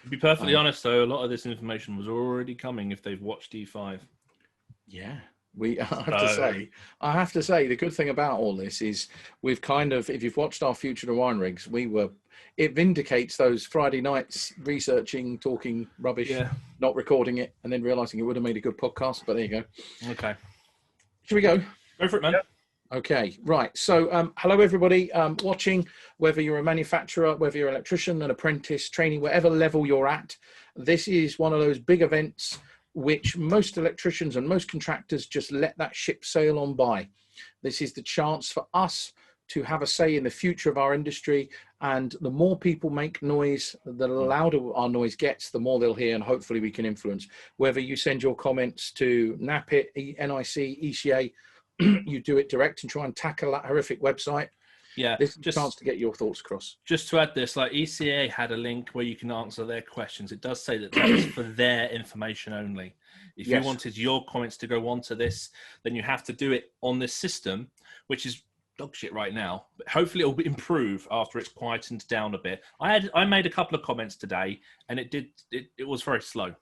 To be perfectly honest, though, a lot of this information was already coming if they've watched E5. Yeah, I have to say, the good thing about all this is we've kind of, if you've watched our Future to Wine Rigs, it vindicates those Friday nights researching, talking rubbish, not recording it, and then realizing it would have made a good podcast. But there you go. Okay. Should we go? Go for it, man. Yep. Okay, right. So, hello everybody watching, whether you're a manufacturer, whether you're an electrician, an apprentice, training, whatever level you're at. This is one of those big events which most electricians and most contractors just let that ship sail on by. This is the chance for us to have a say in the future of our industry, and the more people make noise, the louder our noise gets, the more they'll hear, and hopefully we can influence. Whether you send your comments to NAPIT, NIC, ECA, you do it direct and try and tackle that horrific website. Yeah, this is a chance to get your thoughts across. Just to add this, like ECA had a link where you can answer their questions. It does say that is for their information only. If you wanted your comments to go onto this, then you have to do it on this system, which is dog shit right now. But hopefully it'll improve after it's quietened down a bit. I made a couple of comments today, and it was very slow.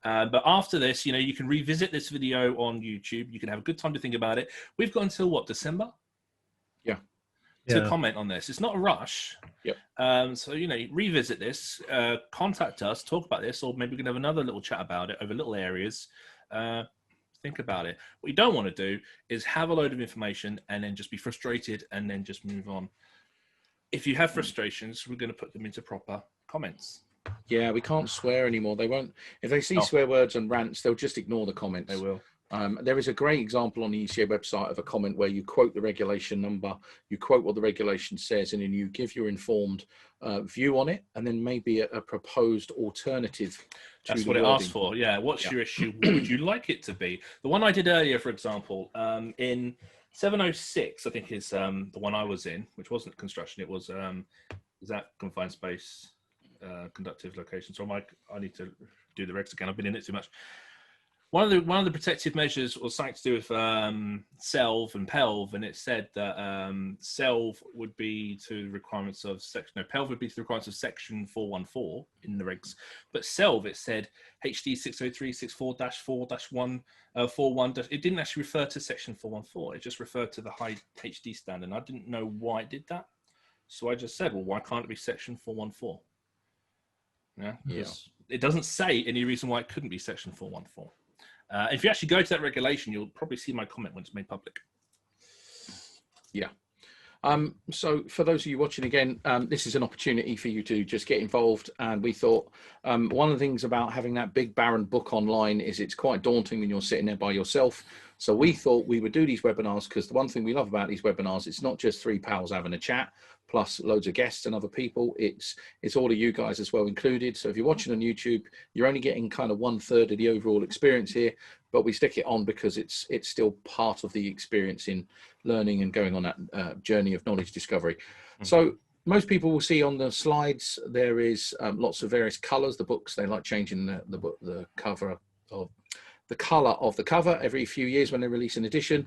But after this, you can revisit this video on YouTube. You can have a good time to think about it. We've got until what, December? To comment on this. It's not a rush. So, revisit this, contact us, talk about this, or maybe we can have another little chat about it over little areas. Think about it. What you don't want to do is have a load of information and then just be frustrated and then just move on. If you have frustrations, we're going to put them into proper comments. Yeah, we can't swear anymore. They won't. If they see swear words and rants, they'll just ignore the comments. They will. There is a great example on the ECA website of a comment where you quote the regulation number, you quote what the regulation says, and then you give your informed view on it, and then maybe a proposed alternative. That's what it asks for. Yeah. What's your issue? What would you like it to be? The one I did earlier, for example, in 706, I think is the one I was in, which wasn't construction. It was is that confined space, conductive location. So I need to do the regs again. I've been in it too much. One of the protective measures was something to do with SELV and PELV, and it said that SELV would be to the requirements of section, PELV would be to the requirements of section 414 in the regs, but SELV, it said HD 603-64-4-1, 41. It didn't actually refer to section 414. It just referred to the high HD standard, and I didn't know why it did that, so I just said, well, why can't it be section 414? Yeah. It doesn't say any reason why it couldn't be section 414. If you actually go to that regulation, you'll probably see my comment when it's made public. Yeah. So for those of you watching again, this is an opportunity for you to just get involved. And we thought one of the things about having that big barren book online is it's quite daunting when you're sitting there by yourself. So we thought we would do these webinars because the one thing we love about these webinars, it's not just three pals having a chat plus loads of guests and other people. It's all of you guys as well included. So if you're watching on YouTube, you're only getting kind of 1/3 of the overall experience here, but we stick it on because it's still part of the experience in learning and going on that journey of knowledge discovery. Mm-hmm. So most people will see on the slides, there is lots of various colors. The books, they like changing the cover of the color of the cover every few years when they release an edition.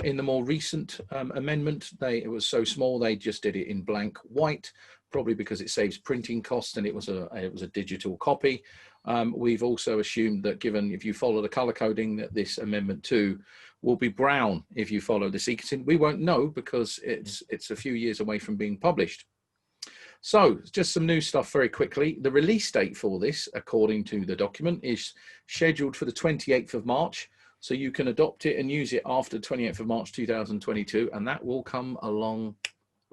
In the more recent amendment, it was so small they just did it in blank white, probably because it saves printing costs and it was a digital copy. We've also assumed that given if you follow the color coding that this amendment 2 will be brown if you follow the sequencing. We won't know because it's a few years away from being published. So just some new stuff very quickly. The release date for this, according to the document, is scheduled for the 28th of March. So you can adopt it and use it after 28th of March 2022, and that will come along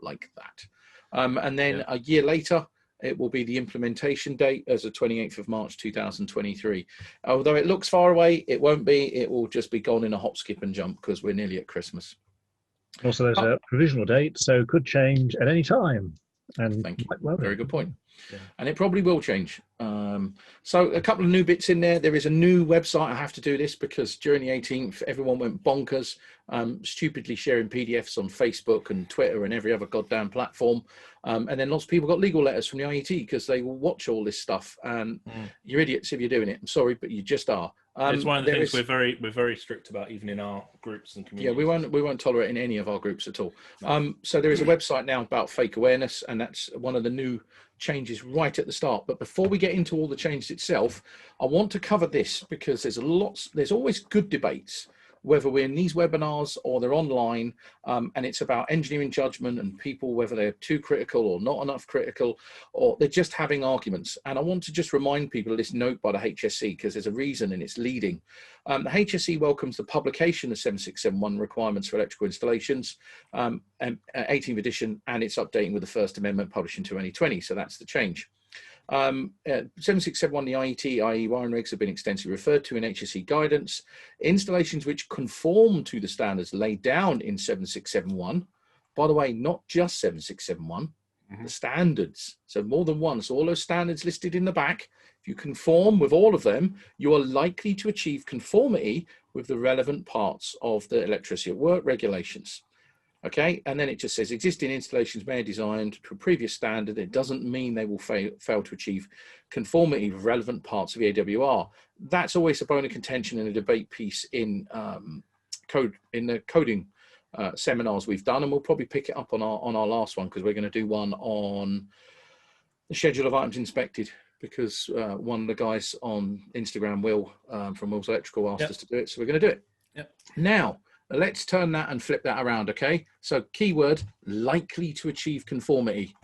like that. And then a year later, it will be the implementation date as the 28th of March 2023. Although it looks far away, it won't be. It will just be gone in a hop, skip and jump because we're nearly at Christmas. Also, there's a provisional date, so could change at any time. And thank you. Well, very good point. Yeah. And it probably will change. So a couple of new bits in there. There is a new website. I have to do this because during the 18th, everyone went bonkers, stupidly sharing PDFs on Facebook and Twitter and every other goddamn platform. And then lots of people got legal letters from the IET because they will watch all this stuff. And you're idiots if you're doing it. I'm sorry, but you just are. It's one of the things we're very strict about, even in our groups and communities. Yeah, we won't tolerate in any of our groups at all. So there is a website now about fake awareness, and that's one of the new changes right at the start. But before we get into all the changes itself, I want to cover this because there's always good debates, whether we're in these webinars or they're online, and it's about engineering judgment and people, whether they're too critical or not enough critical, or they're just having arguments. And I want to just remind people of this note by the HSE, because there's a reason and it's leading. The HSE welcomes the publication of 7671 requirements for electrical installations, and 18th edition, and it's updating with the First Amendment published in 2020. So that's the change. 7671, the IET, i.e. wiring regs, have been extensively referred to in HSE guidance. Installations which conform to the standards laid down in 7671, by the way, not just 7671, the standards, so more than one. So all those standards listed in the back, if you conform with all of them, you are likely to achieve conformity with the relevant parts of the electricity at work regulations. Okay, and then it just says existing installations may be designed to a previous standard. It doesn't mean they will fail to achieve conformity with relevant parts of the AWR. That's always a bone of contention in a debate piece in the coding seminars we've done, and we'll probably pick it up on our last one, because we're going to do one on the schedule of items inspected, because one of the guys on Instagram, Will from Will's Electrical, asked us to do it, so we're going to do it. Now, let's turn that and flip that around, okay? So keyword, likely to achieve conformity.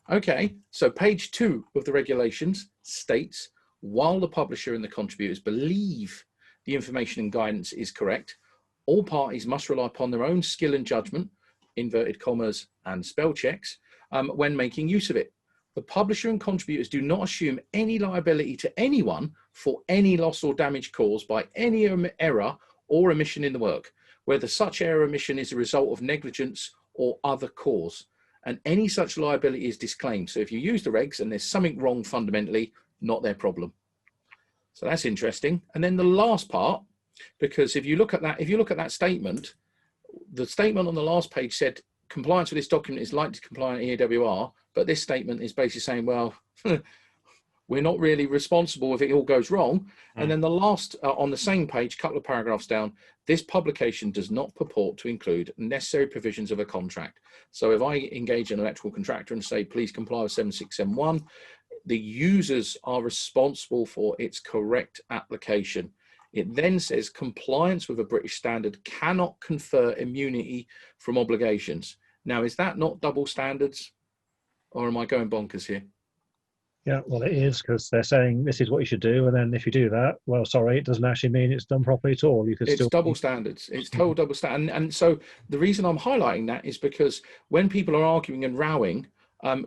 Okay, so page 2 of the regulations states, while the publisher and the contributors believe the information and guidance is correct, all parties must rely upon their own skill and judgment, inverted commas and spell checks, when making use of it. The publisher and contributors do not assume any liability to anyone for any loss or damage caused by any error or omission in the work, whether such error or omission is a result of negligence or other cause, and any such liability is disclaimed. So if you use the regs and there's something wrong fundamentally, not their problem. So that's interesting. And then the last part, because if you look at that statement, the statement on the last page said compliance with this document is likely to comply with EAWR, but this statement is basically saying, well, we're not really responsible if it all goes wrong. And then the last, on the same page, couple of paragraphs down, this publication does not purport to include necessary provisions of a contract. So if I engage an electrical contractor and say, please comply with 7671, the users are responsible for its correct application. It then says compliance with a British standard cannot confer immunity from obligations. Now, is that not double standards, or am I going bonkers here? Yeah, well, it is, because they're saying this is what you should do, and then if you do that, well, sorry, it doesn't actually mean it's done properly at all. It's double standards. It's total double standard. And so the reason I'm highlighting that is because when people are arguing and rowing,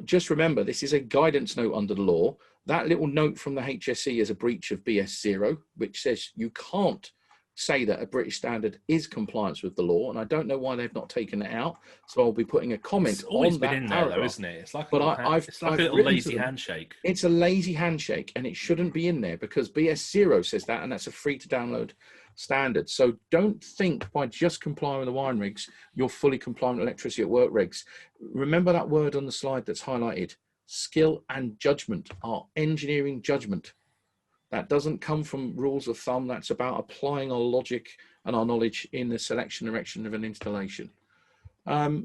just remember, this is a guidance note under the law. That little note from the HSE is a breach of BS0, which says you can't say that a British standard is compliance with the law, and I don't know why they've not taken it out. So I'll be putting a comment. It's always on been that in there, paragraph. though, isn't it? It's like a little lazy handshake. It's a lazy handshake, and it shouldn't be in there because BS0 says that, and that's a free to download standard. So don't think by just complying with the wiring regs, you're fully compliant with electricity at work regs. Remember that word on the slide that's highlighted. Skill and judgment, our engineering judgment. That doesn't come from rules of thumb. That's about applying our logic and our knowledge in the selection and erection of an installation. Right,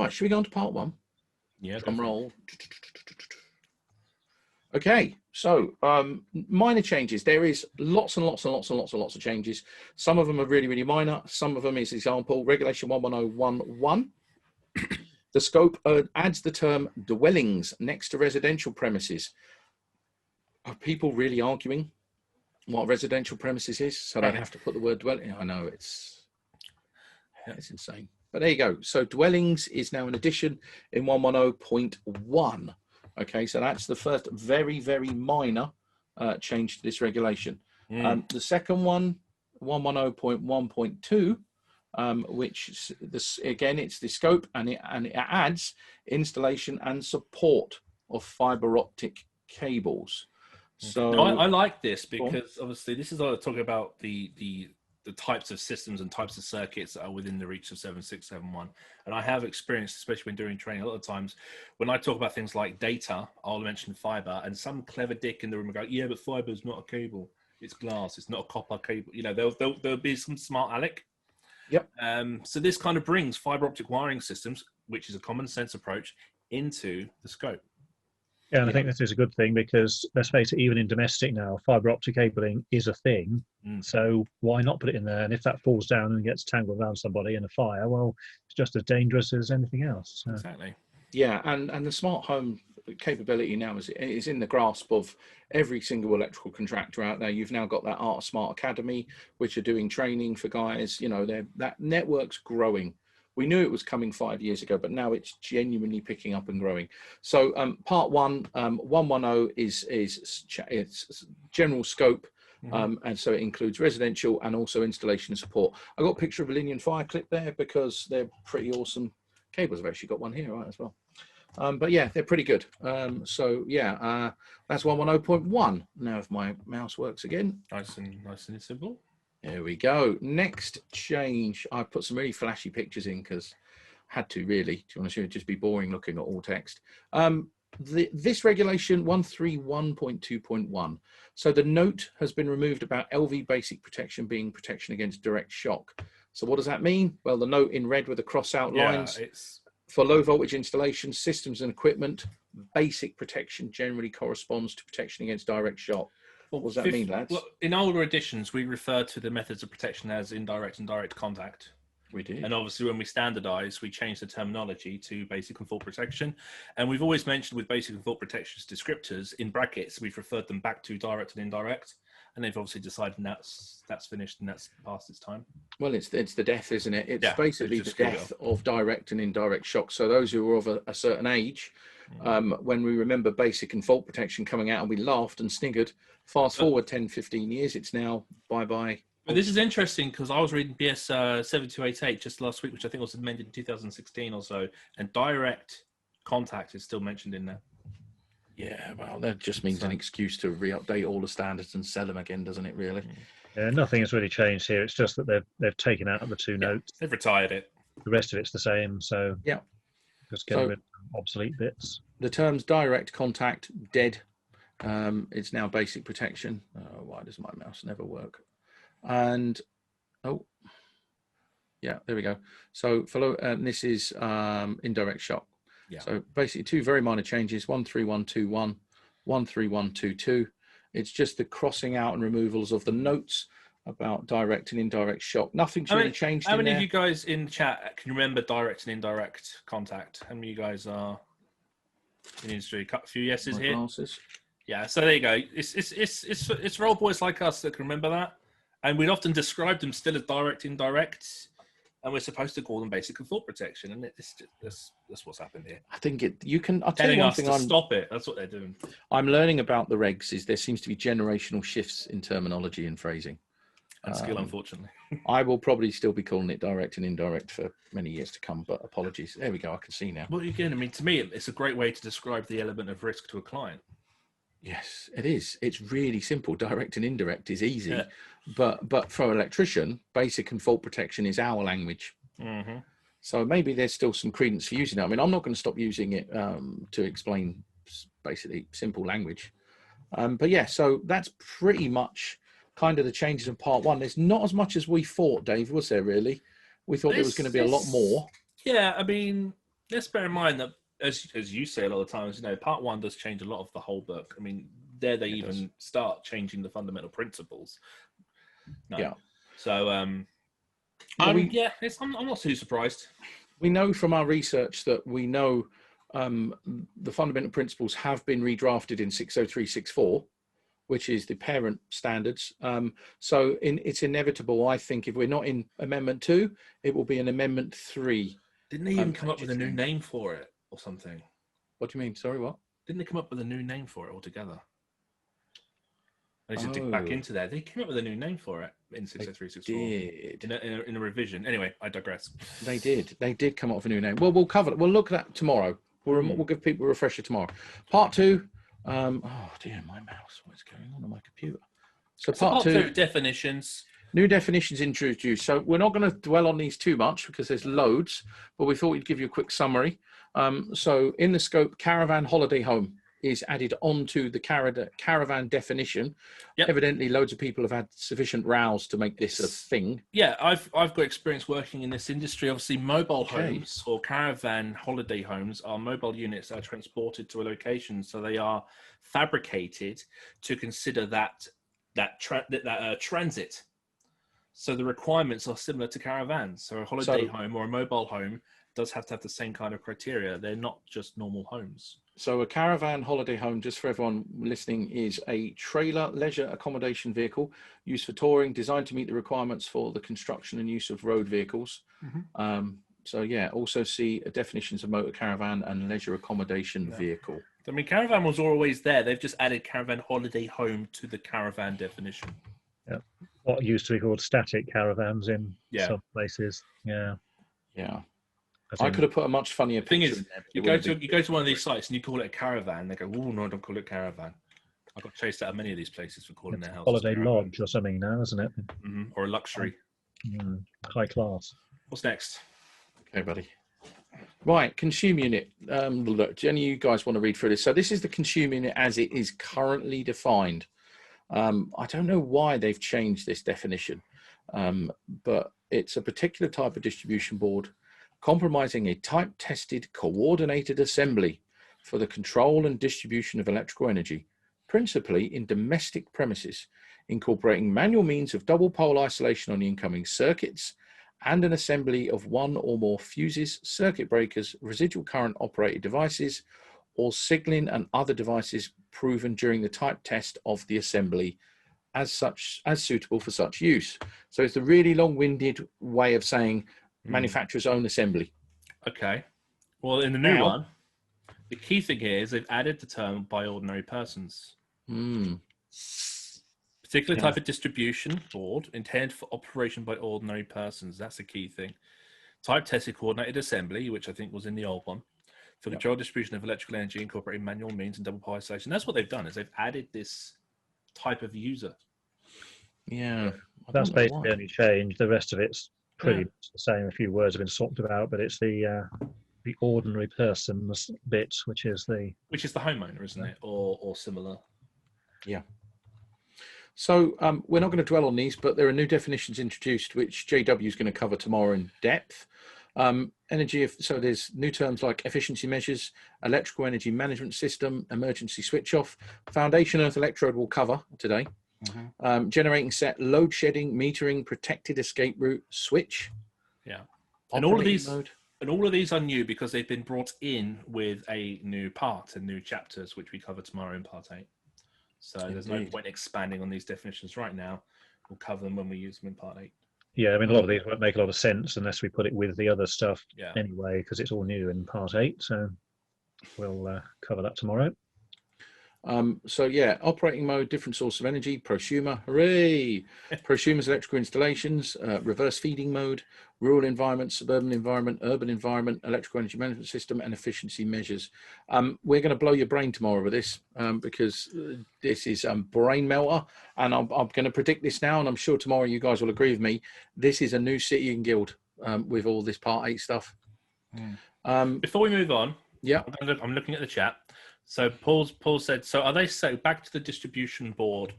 should we go on to part 1? Yeah. Drum roll. Okay, so minor changes. There is lots and lots and lots and lots and lots of changes. Some of them are really, really minor. Some of them is example, Regulation 11011. The scope adds the term dwellings next to residential premises. Are people really arguing what residential premises is? So they have to put the word dwelling. I know it's insane. But there you go. So dwellings is now an addition in 110.1. Okay, so that's the first very, very minor change to this regulation. The second one, 110.1.2, which again, it's the scope, and it adds installation and support of fiber optic cables. So no, I like this because obviously this is all talking about the types of systems and types of circuits that are within the reach of 7671. And I have experienced, especially when doing training, a lot of times when I talk about things like data, I'll mention fiber, and some clever dick in the room will go, yeah, but fiber is not a cable. It's glass. It's not a copper cable. You know, there'll be some smart aleck. Yep. So this kind of brings fiber optic wiring systems, which is a common sense approach, into the scope. Yeah, and I think this is a good thing because let's face it, even in domestic now, fibre optic cabling is a thing. So why not put it in there? And if that falls down and gets tangled around somebody in a fire, well, it's just as dangerous as anything else. So. Exactly. Yeah, and the smart home capability now is in the grasp of every single electrical contractor out there. You've now got that Art Smart Academy, which are doing training for guys. You know, that network's growing. We knew it was coming 5 years ago, but now it's genuinely picking up and growing. So part 110 is it's general scope. And so it includes residential and also installation and support. I got a picture of a linear fire clip there because they're pretty awesome cables. I've actually got one here, right, as well. But yeah, they're pretty good. So yeah, that's 110.1. Now if my mouse works again. Nice and simple. There we go. Next change. I put some really flashy pictures in because I had to really. To be honest, it'd just be boring looking at all text. This regulation 131.2.1. So the note has been removed about LV basic protection being protection against direct shock. So what does that mean? Well, the note in red with the cross out lines. It's for low voltage installations, systems and equipment, basic protection generally corresponds to protection against direct shock. What does that mean, lads? Well, in older editions, we refer to the methods of protection as indirect and direct contact. We did. And obviously, when we standardise, we change the terminology to basic and full protection. And we've always mentioned with basic and full protection descriptors, in brackets, we've referred them back to direct and indirect. And they've obviously decided that's finished and that's past its time. Well, it's the death, isn't it? It's basically the death of direct and indirect shock. So those who are of a certain age, when we remember basic and fault protection coming out and we laughed and sniggered, fast forward 10, 15 years, it's now bye-bye. But this is interesting because I was reading BS 7288 just last week, which I think was amended in 2016 or so, and direct contact is still mentioned in there. Yeah, well, that just means an excuse to re-update all the standards and sell them again, doesn't it, really? Yeah, nothing has really changed here. It's just that they've taken out the two notes. They've retired it. The rest of it's the same, so yeah, just getting rid of obsolete bits. The terms direct contact, dead. It's now basic protection. Why does my mouse never work? And yeah, there we go. So this is indirect shock. Yeah. So basically two very minor changes, 13121, 13122. It's just the crossing out and removals of the notes about direct and indirect shock. Nothing's really changed. How many of you guys in the chat can remember direct and indirect contact? How many of you guys are in the industry? A few yeses here. Glasses. Yeah, so there you go. It's role boys like us that can remember that. And we'd often describe them still as direct, indirect. And we're supposed to call them basic and full protection, and that's what's happened here. I think you can. I'll tell you one thing. Stop it. That's what they're doing. I'm learning about the regs. Is there seems to be generational shifts in terminology and phrasing, and skill, unfortunately. I will probably still be calling it direct and indirect for many years to come. But apologies. There we go. I can see now. Well, again, I mean, to me, it's a great way to describe the element of risk to a client. Yes, it is. It's really simple. Direct and indirect is easy, but for an electrician, basic and fault protection is our language. Mm-hmm. So maybe there's still some credence for using it. I mean, I'm not going to stop using it to explain basically simple language. But yeah, so that's pretty much kind of the changes in part one. There's not as much as we thought, Dave, was there really? We thought there was going to be a lot more. Yeah, I mean, let's bear in mind that as you say a lot of times, part one does change a lot of the whole book. I mean, they even start changing the fundamental principles. No. Yeah. So, I'm not too surprised. We know from our research that the fundamental principles have been redrafted in 60364, which is the parent standards. So it's inevitable, I think, if we're not in Amendment 2, it will be in Amendment 3. Didn't they even come up with a new name for it? Or something. What do you mean? Sorry, what? Didn't they come up with a new name for it altogether? I need to dig back into there. They came up with a new name for it in 60364. In a revision. Anyway, I digress. They did. They did come up with a new name. Well, we'll cover it. We'll look at that tomorrow. We'll give people a refresher tomorrow. Part 2. Oh dear, my mouse. What's going on my computer? So part 2 definitions. New definitions introduced. So we're not going to dwell on these too much because there's loads, but we thought we'd give you a quick summary. So in the scope, caravan holiday home. is added onto the caravan definition. Yep. Evidently, loads of people have had sufficient rows to make this a thing. Yeah, I've got experience working in this industry. Obviously, mobile homes or caravan holiday homes are mobile units that are transported to a location, so they are fabricated to consider that transit. So the requirements are similar to caravans. So a holiday home or a mobile home does have to have the same kind of criteria. They're not just normal homes. So a caravan holiday home, just for everyone listening, is a trailer leisure accommodation vehicle used for touring, designed to meet the requirements for the construction and use of road vehicles. So yeah, also see definitions of motor caravan and leisure accommodation vehicle. I mean, caravan was always there. They've just added caravan holiday home to the caravan definition. Yeah, what used to be called static caravans in some places. Yeah. I could have put a much funnier picture. Thing is, in there, you go to one of these sites and you call it a caravan. They go, "Oh no, don't call it caravan." I got chased out of many of these places for calling their house holiday lodge or something now, isn't it? Or a luxury, high class. What's next? Okay, buddy. Right, consume unit. Look, do any of you guys want to read through this? So this is the consume unit as it is currently defined. I don't know why they've changed this definition, but it's a particular type of distribution board comprising a type-tested coordinated assembly for the control and distribution of electrical energy, principally in domestic premises, incorporating manual means of double pole isolation on the incoming circuits and an assembly of one or more fuses, circuit breakers, residual current operated devices, or signaling and other devices proven during the type test of the assembly as suitable for such use. So it's a really long-winded way of saying manufacturer's own assembly. Okay. Well, in the new one, the key thing here is they've added the term by ordinary persons. Particular type of distribution board intended for operation by ordinary persons. That's the key thing. Type tested coordinated assembly, which I think was in the old one, for control distribution of electrical energy incorporating manual means and double pole isolation. That's what they've done, is they've added this type of user. Yeah. That's basically the only change. The rest of it's pretty much the same. A few words have been swapped about, but it's the ordinary person's bit, which is the homeowner, isn't it, or similar? Yeah. So we're not going to dwell on these, but there are new definitions introduced, which JW is going to cover tomorrow in depth. So there's new terms like efficiency measures, electrical energy management system, emergency switch off, foundation earth electrode will cover today. Generating set, load shedding, metering, protected escape route, switch. Yeah. And all of these are new because they've been brought in with a new part and new chapters, which we cover tomorrow in part 8. So there's no point expanding on these definitions right now. We'll cover them when we use them in part 8. Yeah, I mean, a lot of these won't make a lot of sense unless we put it with the other stuff anyway, because it's all new in part 8. So we'll cover that tomorrow. So yeah, operating mode, different source of energy, prosumer, hooray! Prosumer's electrical installations, reverse feeding mode, rural environment, suburban environment, urban environment, electrical energy management system, and efficiency measures. We're going to blow your brain tomorrow with this because this is brain melter, and I'm going to predict this now, and I'm sure tomorrow you guys will agree with me. This is a new city and guild with all this part 8 stuff. Before we move on, yeah, I'm looking at the chat. So Paul said, so are they back to the distribution board?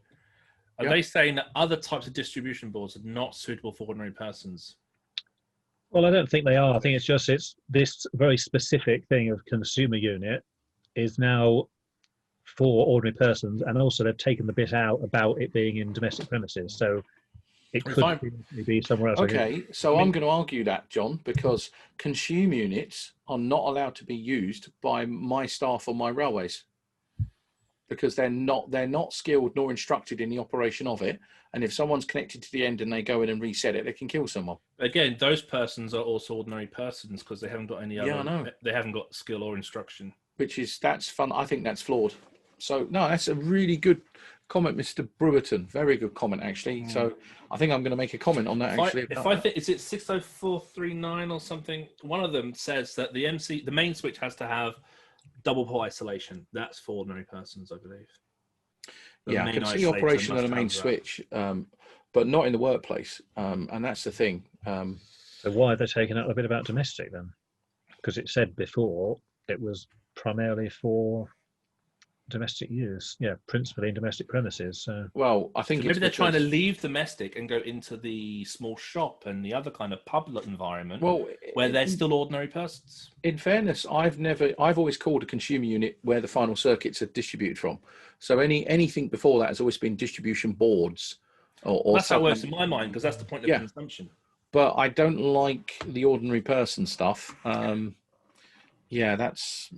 Are they saying that other types of distribution boards are not suitable for ordinary persons? Well, I don't think they are. I think it's this very specific thing of consumer unit is now for ordinary persons, and also they've taken the bit out about it being in domestic premises. So it could be somewhere else. Okay, so I'm going to argue that, John, because consume units are not allowed to be used by my staff on my railways because they're not skilled nor instructed in the operation of it. And if someone's connected to the end and they go in and reset it, they can kill someone. Again, those persons are also ordinary persons because they haven't got any other. I know. They haven't got skill or instruction. That's fun. I think that's flawed. So no, that's a really good comment, Mr. Brewerton. Very good comment, actually. So I think I'm going to make a comment on that. Is it 60439 or something? One of them says that the main switch has to have double pole isolation. That's for ordinary persons, I believe. I can see operation of the main switch, but not in the workplace. And that's the thing. So why are they taking out a bit about domestic then? Because it said before it was primarily for domestic use. Yeah, principally in domestic premises. So. Well, I think so it's maybe they're trying to leave domestic and go into the small shop and the other kind of public environment, where they're still ordinary persons. In fairness, I've always called a consumer unit where the final circuits are distributed from. So anything before that has always been distribution boards. Or that's how it works in my mind, because that's the point of consumption. But I don't like the ordinary person stuff. Yeah, that's.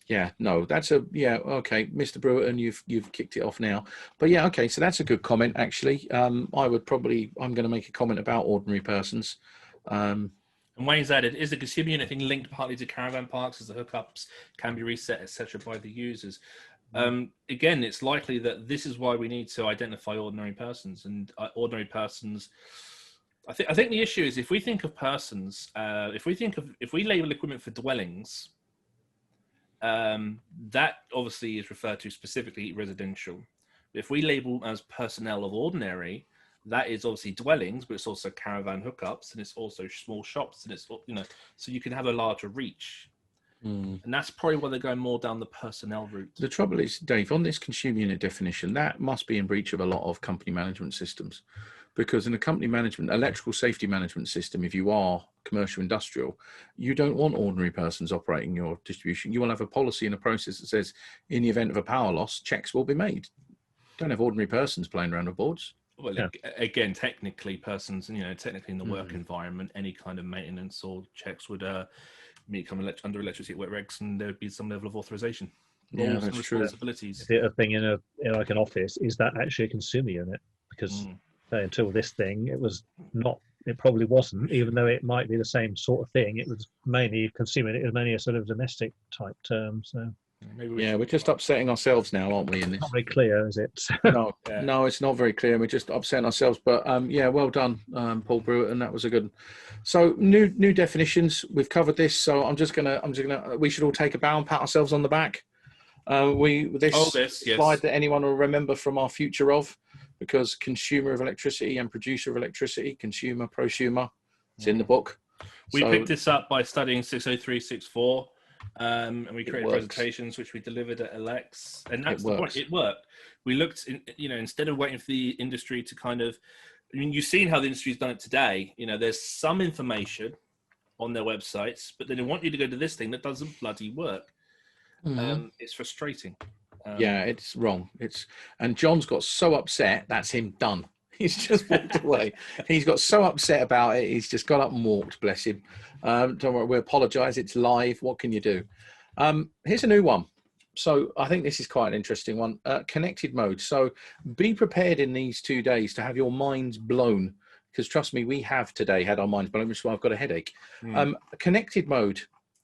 Yeah, no, that's okay, Mr. Brewerton, you've kicked it off now. But yeah, okay, so that's a good comment actually. I'm going to make a comment about ordinary persons. And Wayne's added, is the consumer unit thing linked partly to caravan parks as the hookups can be reset, etc., by the users? Again, it's likely that this is why we need to identify ordinary persons, and ordinary persons. I think the issue is if we think of persons, if we label equipment for dwellings, that obviously is referred to specifically residential. But if we label as personnel of ordinary, that is obviously dwellings, but it's also caravan hookups, and it's also small shops, and it's so you can have a larger reach. And that's probably why they're going more down the personnel route. The trouble is, Dave, on this consumer unit definition, that must be in breach of a lot of company management systems, because in a company management, electrical safety management system, if you are commercial industrial, you don't want ordinary persons operating your distribution. You will have a policy and a process that says, in the event of a power loss, checks will be made. Don't have ordinary persons playing around with boards. Well, again, technically, persons, technically in the work environment, any kind of maintenance or checks would come under electricity regs, and there would be some level of authorization. Yeah, that's true. Responsibilities. The other thing in like an office, is that actually a consumer unit? Because until this thing, it was not. It probably wasn't, even though it might be the same sort of thing. It was mainly consumer. It was mainly a sort of domestic type term. So. We're just upsetting ourselves now, aren't we? In this, not very clear, is it? No, no, it's not very clear. We're just upsetting ourselves. But well done, Paul Brewer, and that was a good one. So new definitions. We've covered this. So I'm just gonna. We should all take a bow and pat ourselves on the back. This slide that anyone will remember from our future of, because consumer of electricity and producer of electricity, consumer, prosumer, it's in the book. We picked this up by studying 60364. And we created presentations which we delivered at Alex, and that's the point. It worked. We looked, instead of waiting for the industry to kind of, you've seen how the industry's done it today. There's some information on their websites, but then they want you to go to this thing that doesn't bloody work. It's frustrating. It's wrong. And John's got so upset. That's him done. He's just walked away. He's got so upset about it. He's just got up and walked. Bless him. Don't worry. We apologise. It's live. What can you do? Here's a new one. So I think this is quite an interesting one. Connected mode. So be prepared in these 2 days to have your minds blown, because trust me, we have today had our minds blown, which is why I've got a headache. Connected mode.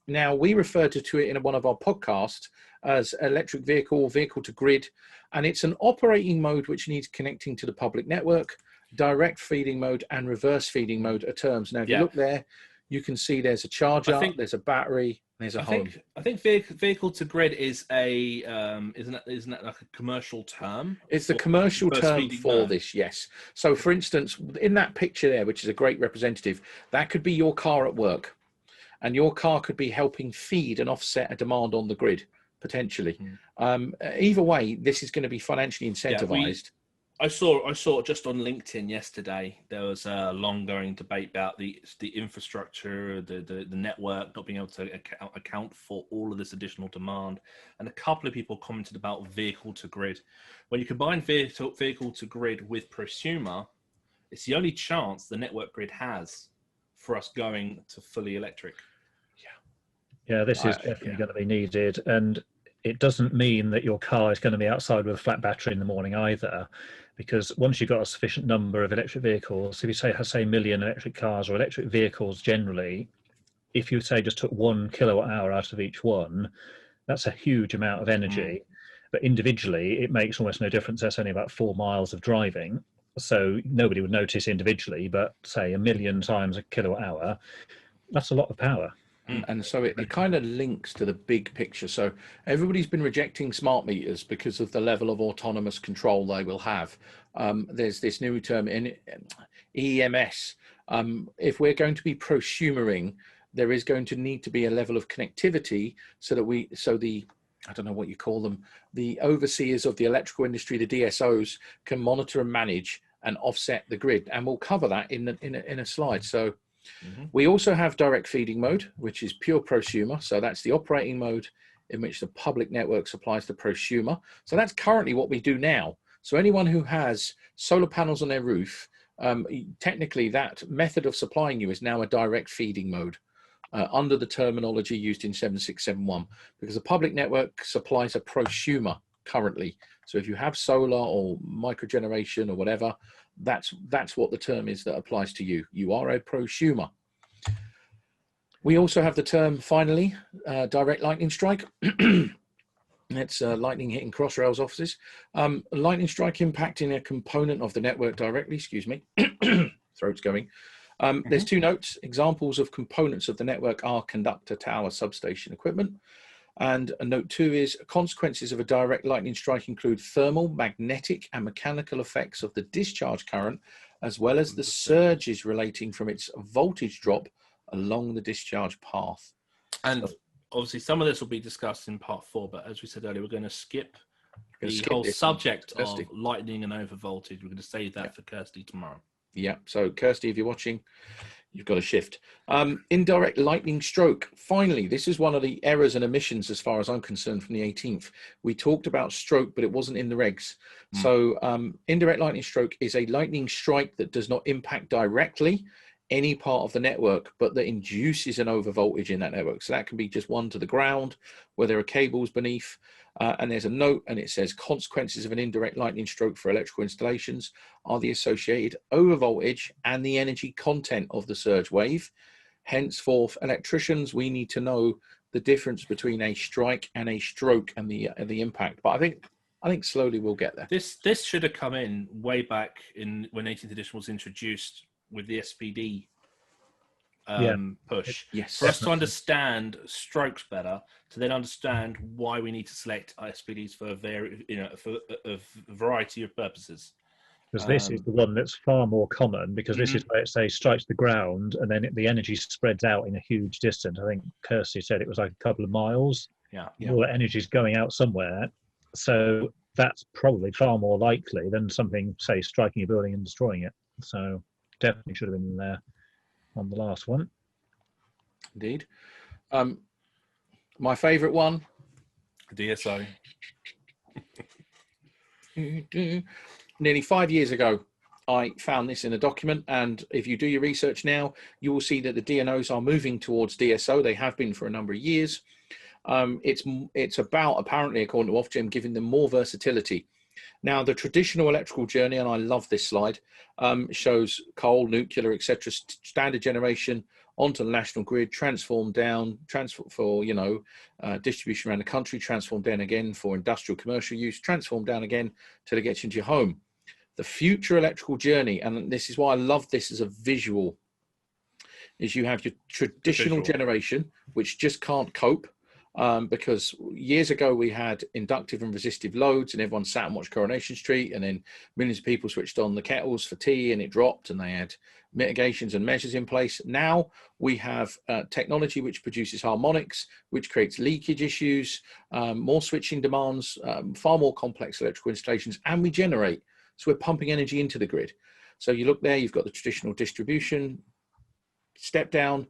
Now, we referred to it in one of our podcasts as electric vehicle to grid, and it's an operating mode which needs connecting to the public network. Direct feeding mode and reverse feeding mode are terms. Now, if you look there, you can see there's a charger, there's a battery, there's a home. I think vehicle to grid is isn't that like a commercial term? It's the commercial term for this, yes. So, for instance, in that picture there, which is a great representative, that could be your car at work. And your car could be helping feed and offset a demand on the grid, potentially. Either way, this is going to be financially incentivized. I saw just on LinkedIn yesterday, there was a long-going debate about the infrastructure, the network not being able to account for all of this additional demand. And a couple of people commented about vehicle to grid. When you combine vehicle to grid with prosumer, it's the only chance the network grid has for us going to fully electric. Yeah, this is definitely going to be needed. And it doesn't mean that your car is going to be outside with a flat battery in the morning either, because once you've got a sufficient number of electric vehicles, if you say a million electric cars or electric vehicles generally, if you say just took 1 kilowatt hour out of each one, that's a huge amount of energy. But individually, it makes almost no difference. That's only about 4 miles of driving. So nobody would notice individually, but say 1 million times a kilowatt hour, that's a lot of power. And so it kind of links to the big picture. So everybody's been rejecting smart meters because of the level of autonomous control they will have. There's this new term in EMS. If we're going to be prosumering, there is going to need to be a level of connectivity so that the I don't know what you call them, the overseers of the electrical industry, the DSOs, can monitor and manage and offset the grid. And we'll cover that in a slide. So we also have direct feeding mode, which is pure prosumer. So that's the operating mode in which the public network supplies the prosumer. So that's currently what we do now. So anyone who has solar panels on their roof, technically that method of supplying you is now a direct feeding mode under the terminology used in 7671, because the public network supplies a prosumer currently. So if you have solar or microgeneration or whatever, that's what the term is that applies to you. You are a prosumer. We also have the term, finally, direct lightning strike. It's lightning hitting Crossrail's offices. Lightning strike impacting a component of the network directly, excuse me, throat's going. There's two notes. Examples of components of the network are conductor, tower, substation equipment. And a note 2 is consequences of a direct lightning strike include thermal, magnetic, and mechanical effects of the discharge current, as well as the surges relating from its voltage drop along the discharge path. And obviously some of this will be discussed in part 4, but as we said earlier, we're going to skip the whole subject of lightning and over voltage. We're going to save that for Kirsty tomorrow. Yeah, so Kirsty, if you're watching, you've got a shift. Indirect lightning stroke. Finally, this is one of the errors and omissions as far as I'm concerned from the 18th. We talked about stroke, but it wasn't in the regs. So indirect lightning stroke is a lightning strike that does not impact directly any part of the network, but that induces an overvoltage in that network. So that can be just one to the ground where there are cables beneath. And there's a note and it says consequences of an indirect lightning stroke for electrical installations are the associated overvoltage and the energy content of the surge wave. Henceforth, electricians, we need to know the difference between a strike and a stroke and the impact. But I think slowly we'll get there. This should have come in way back in when 18th edition was introduced with the SPD push. Yes. For us to understand strokes better, to then understand why we need to select SPDs for a variety of purposes. Because this is the one that's far more common, because this is where it says strikes the ground and then the energy spreads out in a huge distance. I think Kirsty said it was like a couple of miles. Yeah. All the energy is going out somewhere. So that's probably far more likely than something, say, striking a building and destroying it. So definitely should have been there on the last one. Indeed. My favourite one. DSO. Nearly 5 years ago, I found this in a document, and if you do your research now, you will see that the DNOs are moving towards DSO. They have been for a number of years. It's about, apparently, according to Ofgem, giving them more versatility. Now, the traditional electrical journey, and I love this slide, shows coal, nuclear, etc., standard generation onto the national grid, transformed down, transfer for distribution around the country, transformed down again for industrial commercial use, transformed down again till it gets into your home. The future electrical journey, and this is why I love this as a visual, is you have your traditional generation, which just can't cope. Because years ago we had inductive and resistive loads and everyone sat and watched Coronation Street, and then millions of people switched on the kettles for tea and it dropped, and they had mitigations and measures in place. Now we have technology which produces harmonics, which creates leakage issues, more switching demands, far more complex electrical installations, and we generate. So we're pumping energy into the grid. So you look there, you've got the traditional distribution, step down,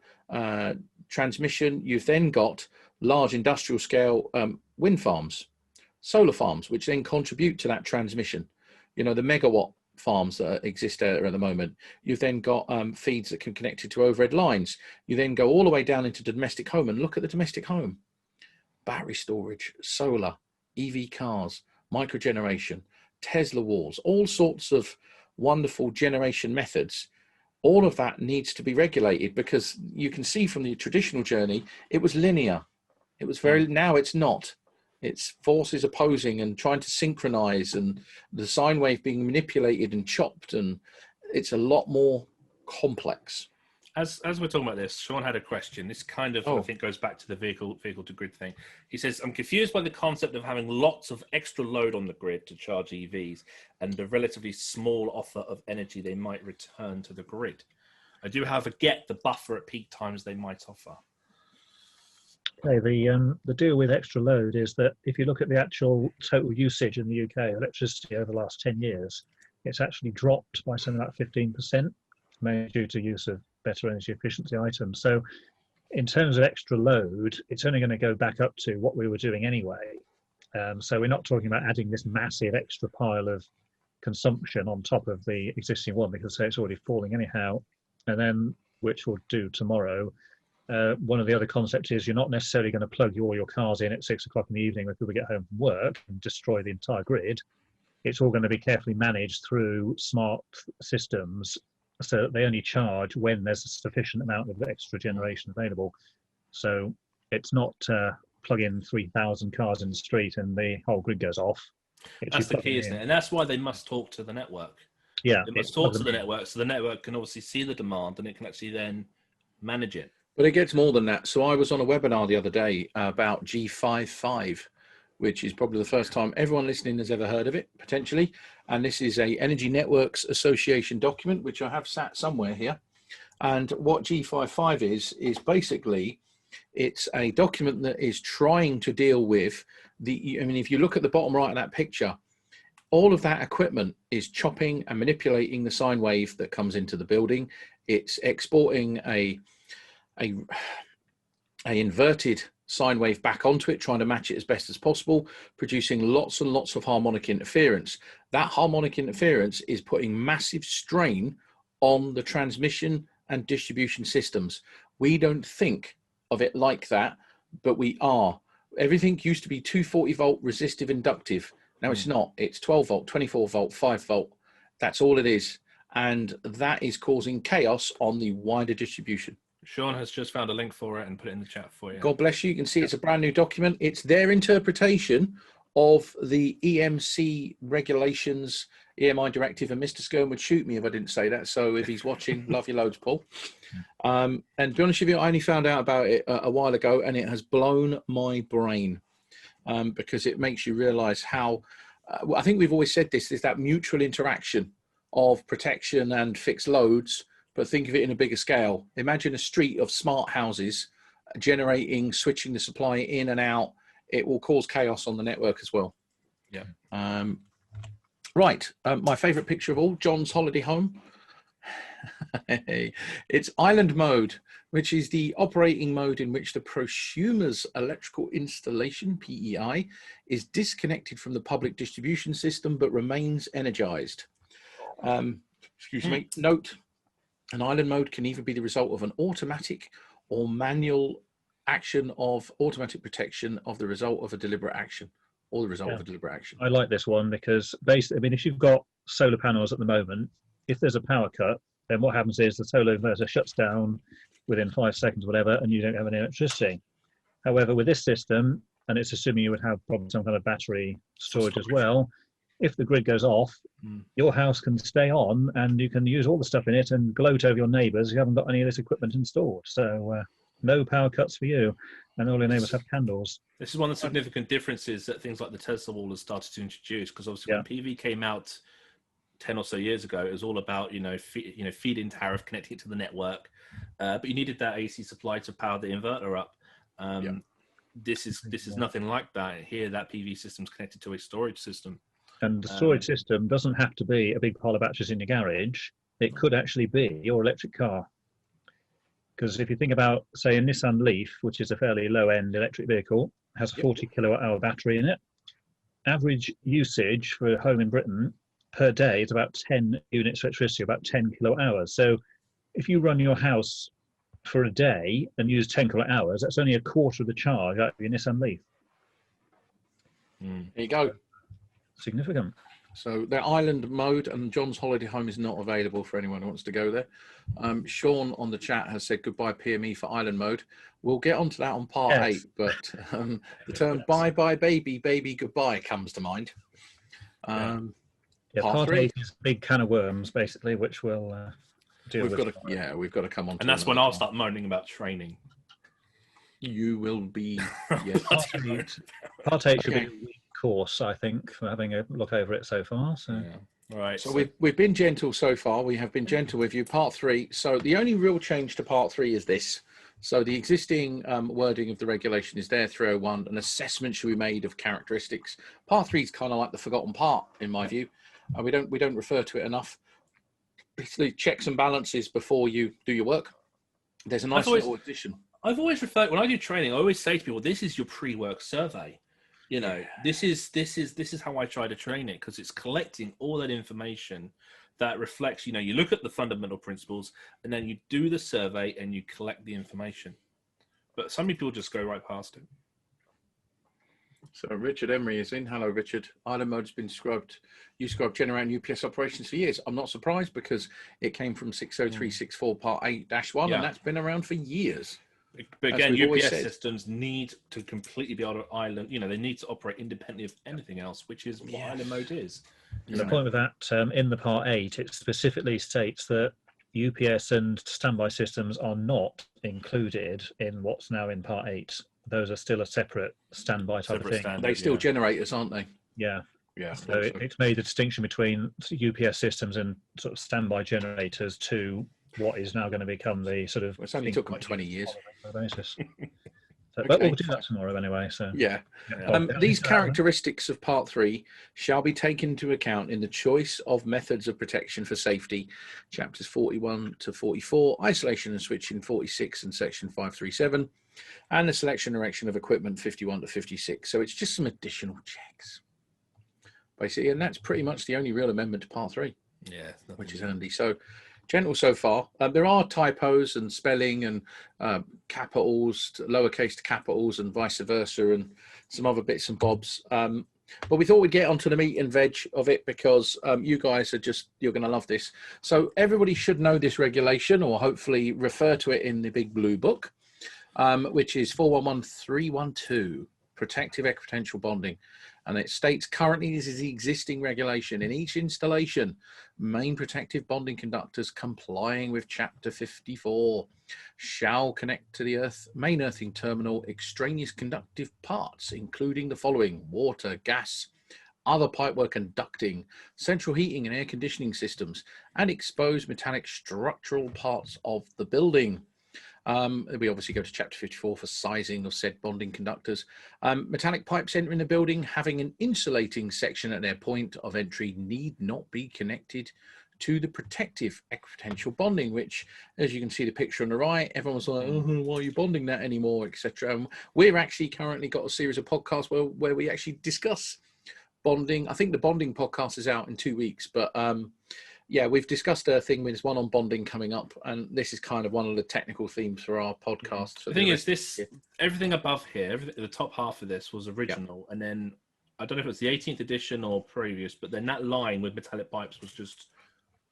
transmission. You've then got large industrial scale wind farms, solar farms, which then contribute to that transmission. The megawatt farms that exist there at the moment. You've then got feeds that can connect it to overhead lines. You then go all the way down into the domestic home, and look at the domestic home. Battery storage, solar, EV cars, microgeneration, Tesla walls, all sorts of wonderful generation methods. All of that needs to be regulated, because you can see from the traditional journey, it was linear. It was now it's not. It's forces opposing and trying to synchronize, and the sine wave being manipulated and chopped, and it's a lot more complex. As we're talking about this, Sean had a question. This kind of, I think, goes back to the vehicle to grid thing. He says, I'm confused by the concept of having lots of extra load on the grid to charge EVs and the relatively small offer of energy they might return to the grid. I do, however, get the buffer at peak times they might offer. Okay, the deal with extra load is that if you look at the actual total usage in the UK of electricity over the last 10 years, it's actually dropped by something like 15%, mainly due to use of better energy efficiency items. So in terms of extra load, it's only going to go back up to what we were doing anyway. So we're not talking about adding this massive extra pile of consumption on top of the existing one, because say it's already falling anyhow. And then, which we'll do tomorrow, one of the other concepts is you're not necessarily going to plug all your cars in at 6 o'clock in the evening when people get home from work and destroy the entire grid. It's all going to be carefully managed through smart systems so that they only charge when there's a sufficient amount of extra generation available. So it's not plug in 3,000 cars in the street and the whole grid goes off. That's the key, isn't it? And that's why they must talk to the network. Yeah, they must talk to the network, so the network can obviously see the demand and it can actually then manage it. But it gets more than that. So I was on a webinar the other day about G55, which is probably the first time everyone listening has ever heard of it, potentially. And this is a Energy Networks Association document, which I have sat somewhere here. And what G55 is basically, it's a document that is trying to deal with if you look at the bottom right of that picture, all of that equipment is chopping and manipulating the sine wave that comes into the building. It's exporting a inverted sine wave back onto it, trying to match it as best as possible, producing lots and lots of harmonic interference. That harmonic interference is putting massive strain on the transmission and distribution systems. We don't think of it like that, but we are. Everything used to be 240 volt resistive inductive. Now it's not. It's 12 volt, 24 volt, 5 volt. That's all it is. And that is causing chaos on the wider distribution. Sean has just found a link for it and put it in the chat for you. God bless you. You can see it's a brand new document. It's their interpretation of the EMC regulations, EMI directive, and Mr. Skern would shoot me if I didn't say that. So if he's watching, love you loads, Paul. And to be honest with you, I only found out about it a while ago, and it has blown my brain because it makes you realize how, I think we've always said this, is that mutual interaction of protection and fixed loads, but think of it in a bigger scale. Imagine a street of smart houses generating, switching the supply in and out. It will cause chaos on the network as well. Yeah. Right. My favorite picture of all, John's holiday home. It's island mode, which is the operating mode in which the prosumer's electrical installation, PEI, is disconnected from the public distribution system, but remains energized. Excuse me. Note, an island mode can either be the result of an automatic or manual action of automatic protection of the result of a deliberate action, or the result of a deliberate action. I like this one because basically, I mean, if you've got solar panels at the moment, if there's a power cut, then what happens is the solar inverter shuts down within 5 seconds, whatever, and you don't have any electricity. However, with this system, and it's assuming you would have probably some kind of battery storage as well, if the grid goes off, your house can stay on and you can use all the stuff in it and gloat over your neighbours who haven't got any of this equipment installed. So no power cuts for you, and all your neighbours have candles. This is one of the significant differences that things like the Tesla wall has started to introduce, because obviously when PV came out 10 or so years ago, it was all about feed-in tariff, connecting it to the network, but you needed that AC supply to power the inverter up. This is nothing like that. Here, that PV system's connected to a storage system. And the storage system doesn't have to be a big pile of batteries in your garage. It could actually be your electric car. Because if you think about, say, a Nissan Leaf, which is a fairly low-end electric vehicle, has a 40 kilowatt-hour battery in it. Average usage for a home in Britain per day is about 10 units of electricity, about 10 kilowatt hours. So if you run your house for a day and use 10 kilowatt hours, that's only a quarter of the charge out of your Nissan Leaf. There you go. Significant. So their island mode and John's holiday home is not available for anyone who wants to go there. Sean on the chat has said goodbye PME for island mode. We'll get onto that on part 8, but the term bye bye baby, baby goodbye comes to mind. Part 8 is a big can of worms, basically, which we'll deal with. We've got to come on. And that's when I'll start moaning about training. You will be. Yes. Part 8 should be a week course, I think, for having a look over it so far. So. All right. So we've been gentle so far. We have been gentle with you. Part 3. So the only real change to part 3 is this. So the existing wording of the regulation is there, 301. An assessment should be made of characteristics. Part 3 is kind of like the forgotten part, in my view. We don't refer to it enough. Basically, checks and balances before you do your work. There's a nice little addition. I've always referred, when I do training, I always say to people, this is your pre-work survey. You know, this is how I try to train it, because it's collecting all that information that reflects, you know, you look at the fundamental principles and then you do the survey and you collect the information. But some people just go right past it. So Richard Emery is in. Hello, Richard. Island mode's been scrubbed. You scrubbed generating UPS operations for years. I'm not surprised, because it came from 60364 part 8-1, and that's been around for years. But again, UPS systems need to completely be able to island, you know, they need to operate independently of anything else, which is what island mode is. The point with that, in the part 8, it specifically states that UPS and standby systems are not included in what's now in part 8. Those are still a separate standby type of thing. They still generators, aren't they? Yeah. Yeah. So it's made the distinction between UPS systems and sort of standby generators to what is now going to become the sort of... It's only took them 20 years. Basis. So, but we'll do that tomorrow anyway. So these characteristics of part 3 shall be taken into account in the choice of methods of protection for safety, chapters 41 to 44, isolation and switching 46 and section 537, and the selection and erection of equipment 51 to 56. So it's just some additional checks, basically, and that's pretty much the only real amendment to part 3. Yeah, which is handy. So gentle so far. There are typos and spelling and capitals, lowercase to capitals, and vice versa, and some other bits and bobs. But we thought we'd get onto the meat and veg of it, because you guys are you're going to love this. So everybody should know this regulation, or hopefully refer to it in the big blue book, which is 411312, protective equipotential bonding. And it states, currently this is the existing regulation. In each installation, main protective bonding conductors complying with chapter 54 shall connect to the main earthing terminal extraneous conductive parts, including the following: water, gas, other pipework and ducting, central heating and air conditioning systems, and exposed metallic structural parts of the building. We obviously go to chapter 54 for sizing of said bonding conductors. Metallic pipes entering the building having an insulating section at their point of entry need not be connected to the protective equipotential bonding, which, as you can see the picture on the right, everyone's like, oh, why are you bonding that anymore, etc. We're actually currently got a series of podcasts where we actually discuss bonding. I think the bonding podcast is out in 2 weeks, but yeah, we've discussed a thing. There's one on bonding coming up, and this is kind of one of the technical themes for our podcast. The thing is, everything above here, the top half of this was original, and then I don't know if it was the 18th edition or previous, but then that line with metallic pipes was just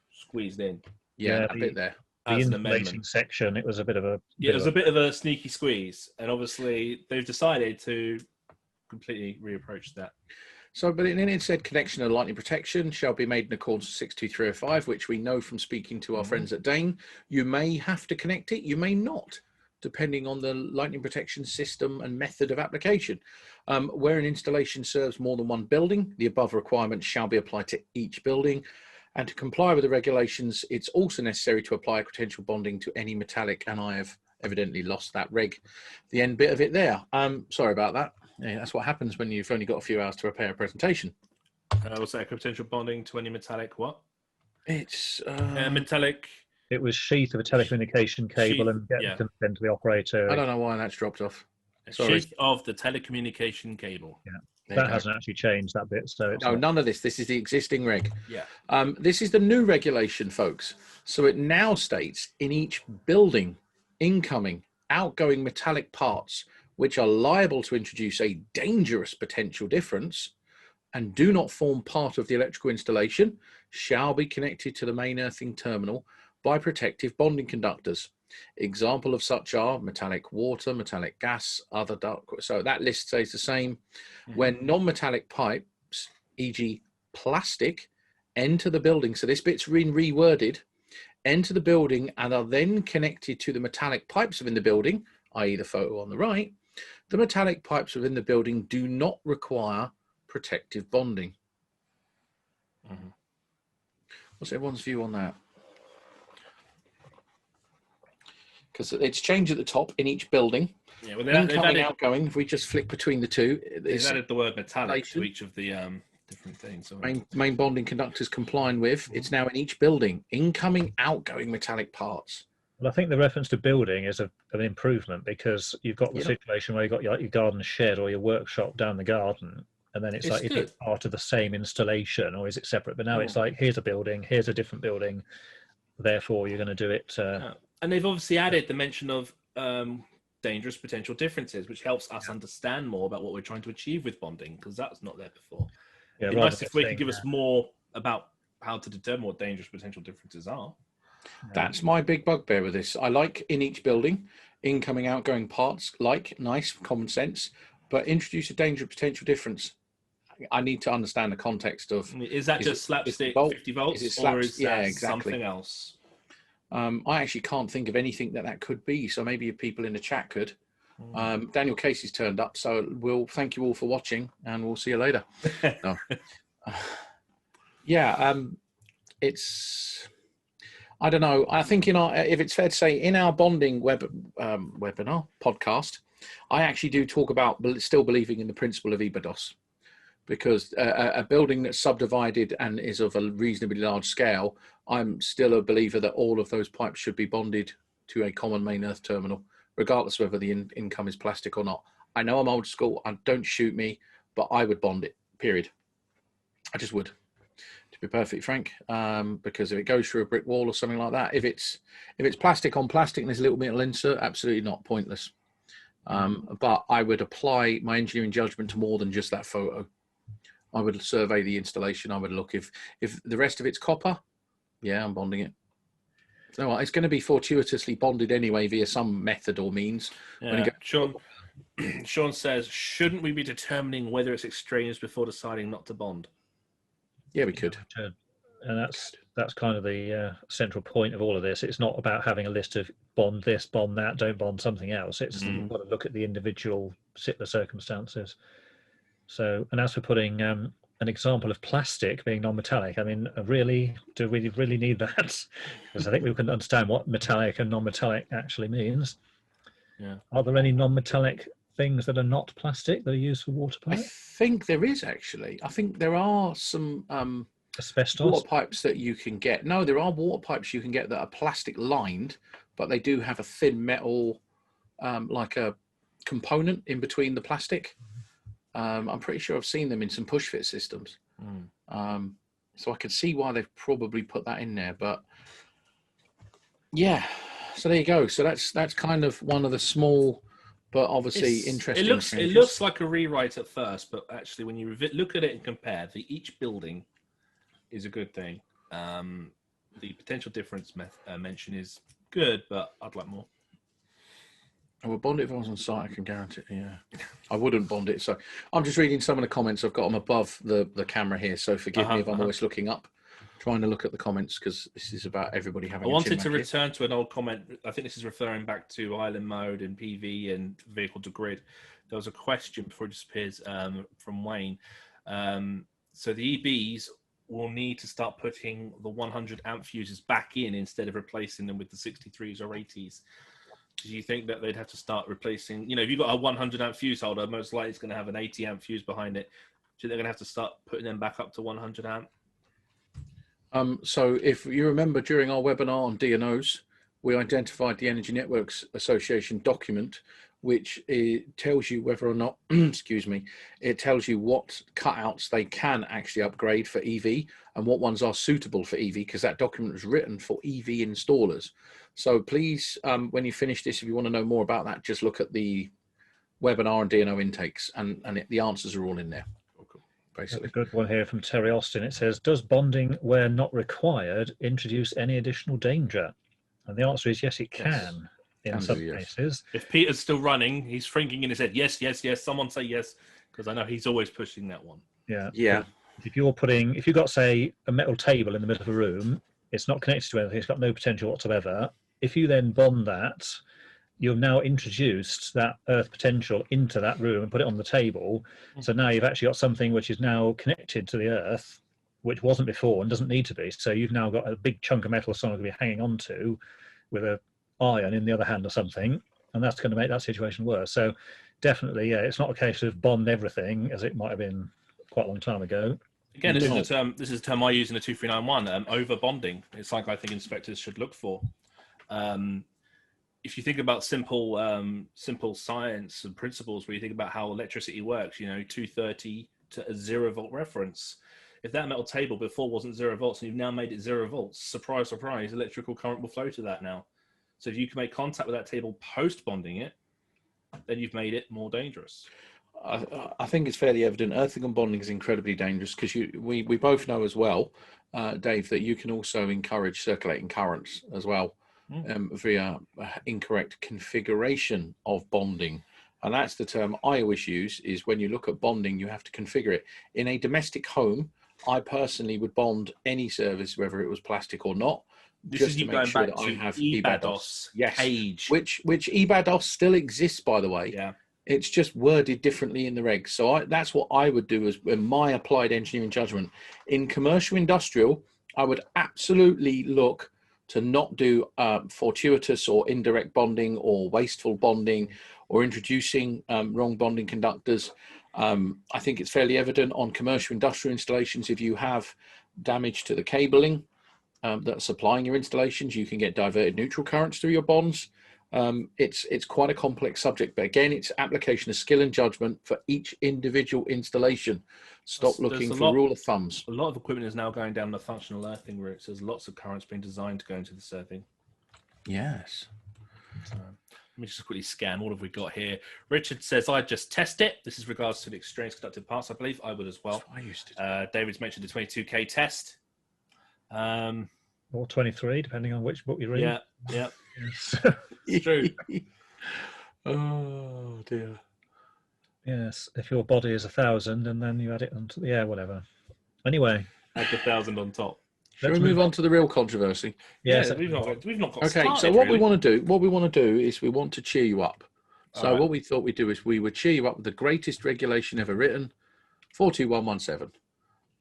squeezed in. Yeah, a bit there. The insulating section, it was a bit of a... Yeah, it was a bit of a sneaky squeeze, and obviously they've decided to completely reapproach that. So, but then it said connection and lightning protection shall be made in accordance with 62305, which we know from speaking to our friends at Dane. You may have to connect it, you may not, depending on the lightning protection system and method of application. Where an installation serves more than one building, the above requirements shall be applied to each building. And to comply with the regulations, it's also necessary to apply potential bonding to any metallic, and I have evidently lost that the end bit of it there. Sorry about that. Yeah, that's what happens when you've only got a few hours to prepare a presentation. What's that? Potential bonding to any metallic what? It's metallic. It was sheath of a telecommunication cable and get consent to the operator. I don't know why that's dropped off. Sorry. Sheath of the telecommunication cable. Yeah, that hasn't actually changed that bit. So it's none of this. This is the existing reg. Yeah. This is the new regulation, folks. So it now states in each building, incoming, outgoing metallic parts which are liable to introduce a dangerous potential difference and do not form part of the electrical installation shall be connected to the main earthing terminal by protective bonding conductors. Example of such are metallic water, metallic gas, other duct. So that list stays the same. When non-metallic pipes, e.g. plastic, enter the building, so this bit's been reworded, enter the building and are then connected to the metallic pipes within the building, i.e. the photo on the right, the metallic pipes within the building do not require protective bonding. What's everyone's view on that? because it's changed at the top in each building. Yeah, well, Incoming, outgoing. If we just flick between the two, they've added the word metallic to each of the different things. Main bonding conductors complying with. It's now in each building. Incoming, outgoing metallic parts. Well, I think the reference to building is an improvement, because you've got the situation where you've got your garden shed or your workshop down the garden, and then it's like, is it part of the same installation or is it separate? But now it's like, here's a building, here's a different building, therefore you're going to do it. And they've obviously added the mention of dangerous potential differences, which helps us understand more about what we're trying to achieve with bonding, because that's not there before. Yeah, it'd be nice if we could give us more about how to determine what dangerous potential differences are. That's my big bugbear with this. I like in each building, incoming, outgoing parts, nice, common sense, but introduce a dangerous potential difference. I need to understand the context of... Is that just slapstick 50 volts, or is that something else? I actually can't think of anything that could be, so maybe if people in the chat could. Daniel Casey's turned up, so we'll thank you all for watching, and we'll see you later. No. It's... I don't know. I think if it's fair to say, in our bonding webinar podcast, I actually do talk about still believing in the principle of EBODOS, because a building that's subdivided and is of a reasonably large scale, I'm still a believer that all of those pipes should be bonded to a common main earth terminal, regardless of whether the income is plastic or not. I know I'm old school, and don't shoot me, but I would bond it, period. I just would, to be perfectly frank, because if it goes through a brick wall or something like that, if it's plastic on plastic and there's a little bit of insert, absolutely not, pointless. But I would apply my engineering judgment to more than just that photo. I would survey the installation. I would look if the rest of it's copper, yeah, I'm bonding it. So it's going to be fortuitously bonded anyway via some method or means. Yeah. Sean says, shouldn't we be determining whether it's extraneous before deciding not to bond? Yeah, we could. And that's kind of the central point of all of this. It's not about having a list of bond this, bond that, don't bond something else. It's you've got to look at the individual circumstances. So, and as for putting an example of plastic being non-metallic, I mean, do we really need that? Because I think we can understand what metallic and non-metallic actually means. Yeah. Are there any non-metallic things that are not plastic that are used for water pipes? I think there is, actually. I think there are some asbestos water pipes that you can get. No, there are water pipes you can get that are plastic lined, but they do have a thin metal, like a component in between the plastic. I'm pretty sure I've seen them in some push fit systems. So I can see why they've probably put that in there, but yeah, so there you go. So that's kind of one of the small, but obviously interesting. It looks like a rewrite at first, but actually when you look at it and compare, each building is a good thing. The potential difference mention is good, but I'd like more. I would bond it if I was on site, I can guarantee. Yeah, I wouldn't bond it. So I'm just reading some of the comments. I've got them above the camera here, so forgive me if I'm always looking up, trying to look at the comments, because this is about everybody having. I wanted to return to an old comment. I think this is referring back to island mode and PV and vehicle to grid. There was a question before it disappears from Wayne. So the EBs will need to start putting the 100 amp fuses back in instead of replacing them with the 63s or 80s. Do you think that they'd have to start replacing, if you've got a 100 amp fuse holder, most likely it's going to have an 80 amp fuse behind it. Do you think they're going to have to start putting them back up to 100 amp? So if you remember, during our webinar on DNOs, we identified the Energy Networks Association document, which tells you whether or not, excuse me, it tells you what cutouts they can actually upgrade for EV and what ones are suitable for EV, because that document was written for EV installers. So please, when you finish this, if you want to know more about that, just look at the webinar and DNO intakes, and the answers are all in there. Basically. A good one here from Terry Austin. It says, does bonding, where not required, introduce any additional danger? And the answer is yes, it can. In some cases. If Peter's still running, he's thinking in his head, yes, yes, yes. Someone say yes, because I know he's always pushing that one. Yeah. If you've got, say, a metal table in the middle of a room, it's not connected to anything, it's got no potential whatsoever. If you then bond that, you've now introduced that earth potential into that room and put it on the table. So now you've actually got something which is now connected to the earth, which wasn't before and doesn't need to be. So you've now got a big chunk of metal someone's going to be hanging on to with a iron in the other hand or something, and that's going to make that situation worse. So definitely, yeah, it's not a case of bond everything as it might have been quite a long time ago. Again, this is a term. This is a term I use in the 2391. Over bonding. It's something I think inspectors should look for. If you think about simple science and principles, where you think about how electricity works, 230 to a 0-volt reference. If that metal table before wasn't 0 volts and you've now made it 0 volts, surprise, surprise, electrical current will flow to that now. So if you can make contact with that table post bonding it, then you've made it more dangerous. I think it's fairly evident earthing and bonding is incredibly dangerous because we both know as well, Dave, that you can also encourage circulating currents as well via incorrect configuration of bonding. And that's the term I always use, is when you look at bonding, you have to configure it. In a domestic home, I personally would bond any service, whether it was plastic or not, just to make sure that I have EBADOS. Yes, cage. Which EBADOS still exists, by the way. Yeah. It's just worded differently in the regs. So that's what I would do as in my applied engineering judgment. In commercial industrial, I would absolutely look to not do fortuitous or indirect bonding or wasteful bonding or introducing wrong bonding conductors. I think it's fairly evident on commercial industrial installations, if you have damage to the cabling that's supplying your installations, you can get diverted neutral currents through your bonds. It's quite a complex subject, but again, it's application of skill and judgment for each individual installation. Stop looking for rule of thumbs. A lot of equipment is now going down the functional earthing route. So there's lots of currents being designed to go into the earthing. Yes. So, let me just quickly scan. What have we got here? Richard says, I just test it. This is regards to the extraneous conductive parts, I believe. I would as well. I used to. David's mentioned the 22K test. Or 23, depending on which book you read. Yeah. It's true. Oh, dear. Yes, if your body is 1,000 and then you add it onto, whatever. Anyway. Add the 1,000 on top. Shall we move on to the real controversy? Yes. Yeah, we've not got okay, started, so what really. we want to do is we want to cheer you up. So what we thought we'd do is we would cheer you up with the greatest regulation ever written, 42117.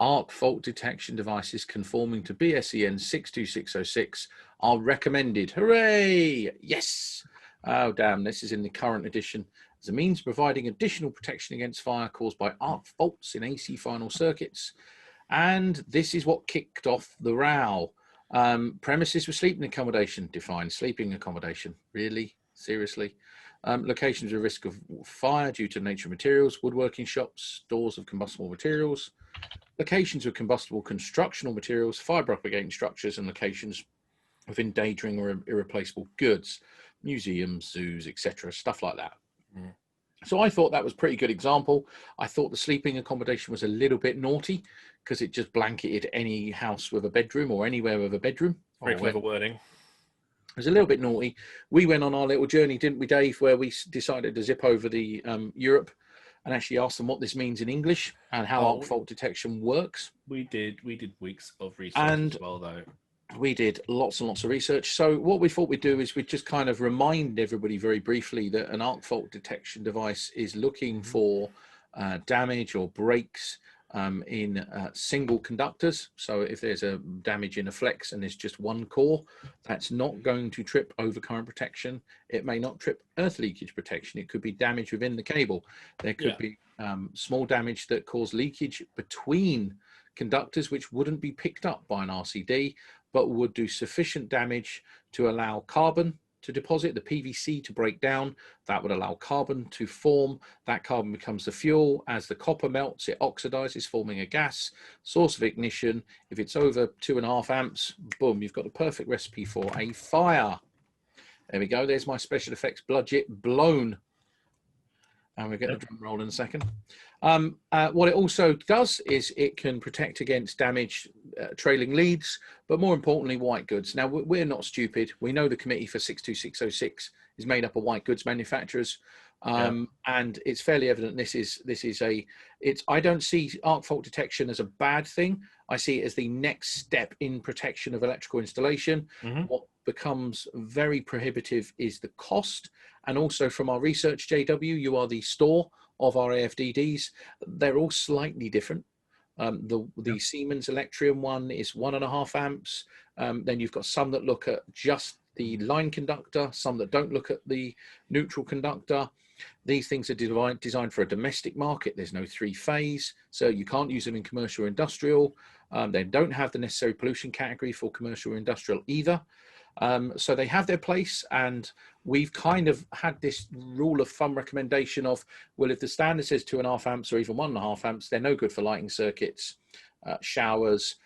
ARC fault detection devices conforming to BSEN 62606 are recommended. Hooray! Yes! Oh, damn, this is in the current edition. As a means of providing additional protection against fire caused by ARC faults in AC final circuits. And this is what kicked off the row. Premises with sleeping accommodation. Define sleeping accommodation. Really? Seriously? Locations with risk of fire due to the nature of materials, woodworking shops, stores of combustible materials, locations with combustible constructional materials, fire propagating structures, and locations with endangering or irreplaceable goods, museums, zoos, etc., stuff like that. So I thought that was a pretty good example. I thought the sleeping accommodation was a little bit naughty because it just blanketed any house with a bedroom or anywhere with a bedroom. Very clever wording. It was a little bit naughty. We went on our little journey, didn't we, Dave, where we decided to zip over the Europe and actually ask them what this means in English and how arc fault detection works. We did weeks of research as well, though. We did lots and lots of research. So what we thought we'd do is we'd just kind of remind everybody very briefly that an arc fault detection device is looking for damage or breaks in single conductors. So if there's a damage in a flex and there's just one core, that's not going to trip overcurrent protection. It may not trip earth leakage protection. It could be damage within the cable. There could be small damage that cause leakage between conductors, which wouldn't be picked up by an RCD, but would do sufficient damage to allow carbon to deposit, the PVC to break down. That would allow carbon to form. That carbon becomes the fuel. As the copper melts, it oxidizes, forming a gas. Source of ignition. If it's over 2.5 amps, boom, you've got the perfect recipe for a fire. There we go. There's my special effects budget blown. And we'll get the drum roll in a second. What it also does is it can protect against damage, trailing leads, but more importantly, white goods. Now, we're not stupid. We know the committee for 62606 is made up of white goods manufacturers. And it's fairly evident I don't see arc fault detection as a bad thing. I see it as the next step in protection of electrical installation. What becomes very prohibitive is the cost. And also from our research, JW, you are the store of our AFDDs. They're all slightly different. The Siemens Electrium one is 1.5 amps. Then you've got some that look at just the line conductor, some that don't look at the neutral conductor. These things are designed for a domestic market. There's no 3-phase, so you can't use them in commercial or industrial. They don't have the necessary pollution category for commercial or industrial either. So they have their place, and we've kind of had this rule of thumb recommendation of, well, if the standard says 2.5 amps or even 1.5 amps, they're no good for lighting circuits, showers.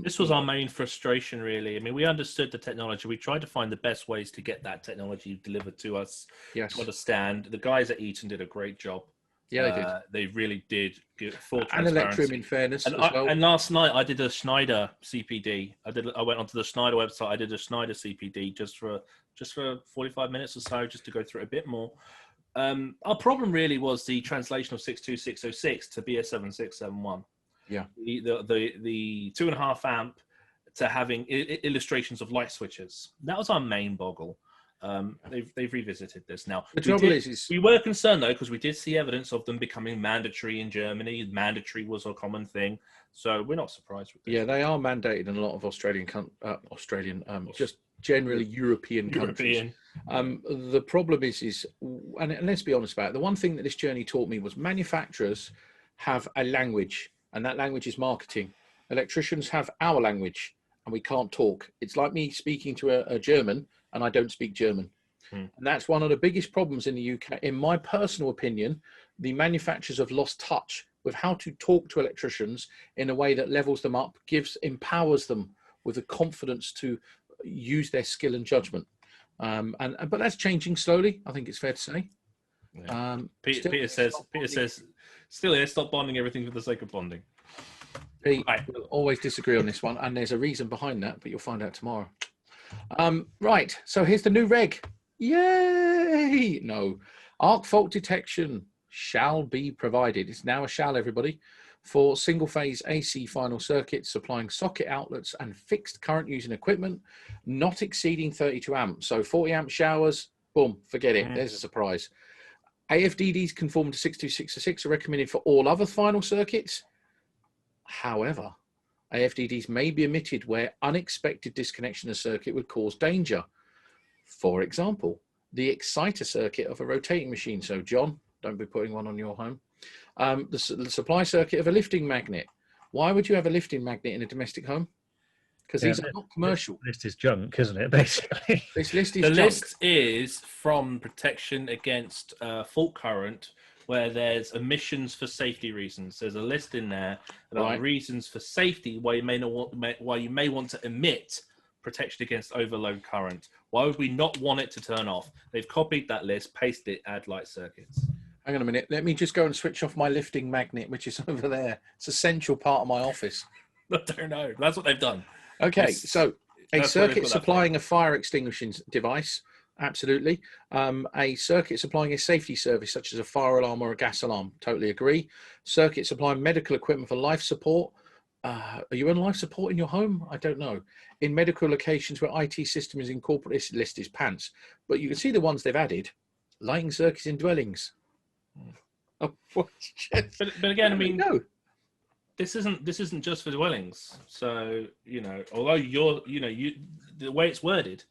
This was our main frustration, really. I mean, we understood the technology. We tried to find the best ways to get that technology delivered to us. Yes. To understand. The guys at Eaton did a great job. Yeah, they did. They really did. Full and Electrum, in fairness, and as well. And last night I did a Schneider CPD. I went onto the Schneider website. I did a Schneider CPD just for 45 minutes or so, just to go through it a bit more. Our problem really was the translation of 62606 to BS7671. Yeah. The 2.5 amp to having illustrations of light switches. That was our main boggle. They've revisited this now. The trouble is we were concerned though, because we did see evidence of them becoming mandatory in Germany. Mandatory was a common thing, so we're not surprised with this. Yeah, they are mandated in a lot of Australian, just generally European countries. The problem is, and let's be honest about it. The one thing that this journey taught me was manufacturers have a language, and that language is marketing. Electricians have our language, and we can't talk. It's like me speaking to a German, and I don't speak German. And that's one of the biggest problems in the UK. In my personal opinion, the manufacturers have lost touch with how to talk to electricians in a way that levels them up, empowers them with the confidence to use their skill and judgment. But that's changing slowly, I think it's fair to say. Yeah. Peter says, still here, stop bonding everything for the sake of bonding. Pete, we'll always disagree on this one, and there's a reason behind that, but you'll find out tomorrow. Right, so here's the new reg. Yay! No, arc fault detection shall be provided. It's now a shall, everybody, for single-phase AC final circuits supplying socket outlets and fixed current using equipment not exceeding 32 amps. So 40 amp showers, boom, forget it. There's a surprise. AFDDs conform to 62606 are recommended for all other final circuits. However, AFDDs may be omitted where unexpected disconnection of circuit would cause danger. For example, the exciter circuit of a rotating machine. So, John, don't be putting one on your home. The supply circuit of a lifting magnet. Why would you have a lifting magnet in a domestic home? Because these are not commercial. This list is junk, isn't it, basically? This list is junk. The list is from protection against fault current, where there's emissions for safety reasons. There's a list in there about reasons for safety why you may want to emit protection against overload current. Why would we not want it to turn off? They've copied that list, pasted it, add light circuits. Hang on a minute. Let me just go and switch off my lifting magnet, which is over there. It's an essential part of my office. I don't know. That's what they've done. Okay, so a circuit supplying a fire extinguishing device. Absolutely. A circuit supplying a safety service, such as a fire alarm or a gas alarm. Totally agree. Circuit supplying medical equipment for life support. Are you on life support in your home? I don't know. In medical locations where IT system is incorporated, this list is pants. But you can see the ones they've added. Lighting circuits in dwellings. Oh, but again, I mean, this isn't just for dwellings. So, although the way it's worded,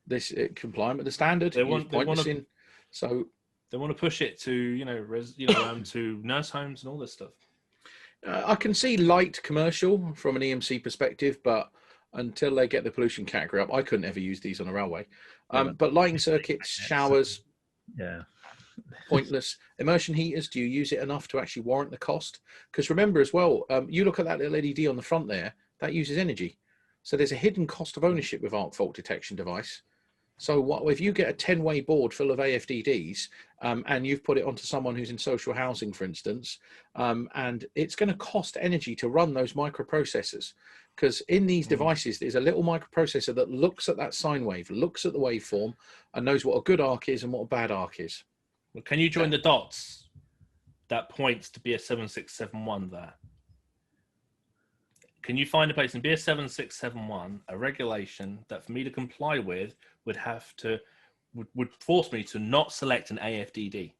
this compliant with the standard. They want to push it to to nurse homes and all this stuff. I can see light commercial from an EMC perspective, but until they get the pollution category up, I couldn't ever use these on a railway. But lighting circuits, showers, pointless. Immersion heaters, do you use it enough to actually warrant the cost? Because remember as well, you look at that little LED on the front there, that uses energy. So there's a hidden cost of ownership with arc fault detection device. So if you get a 10-way board full of AFDDs and you've put it onto someone who's in social housing, for instance, and it's going to cost energy to run those microprocessors, because in these devices, there's a little microprocessor that looks at that sine wave, looks at the waveform, and knows what a good arc is and what a bad arc is. Well, can you join the dots that points to BS7671 there? Can you find a place in BS7671, a regulation that for me to comply with would force me to not select an AFDD?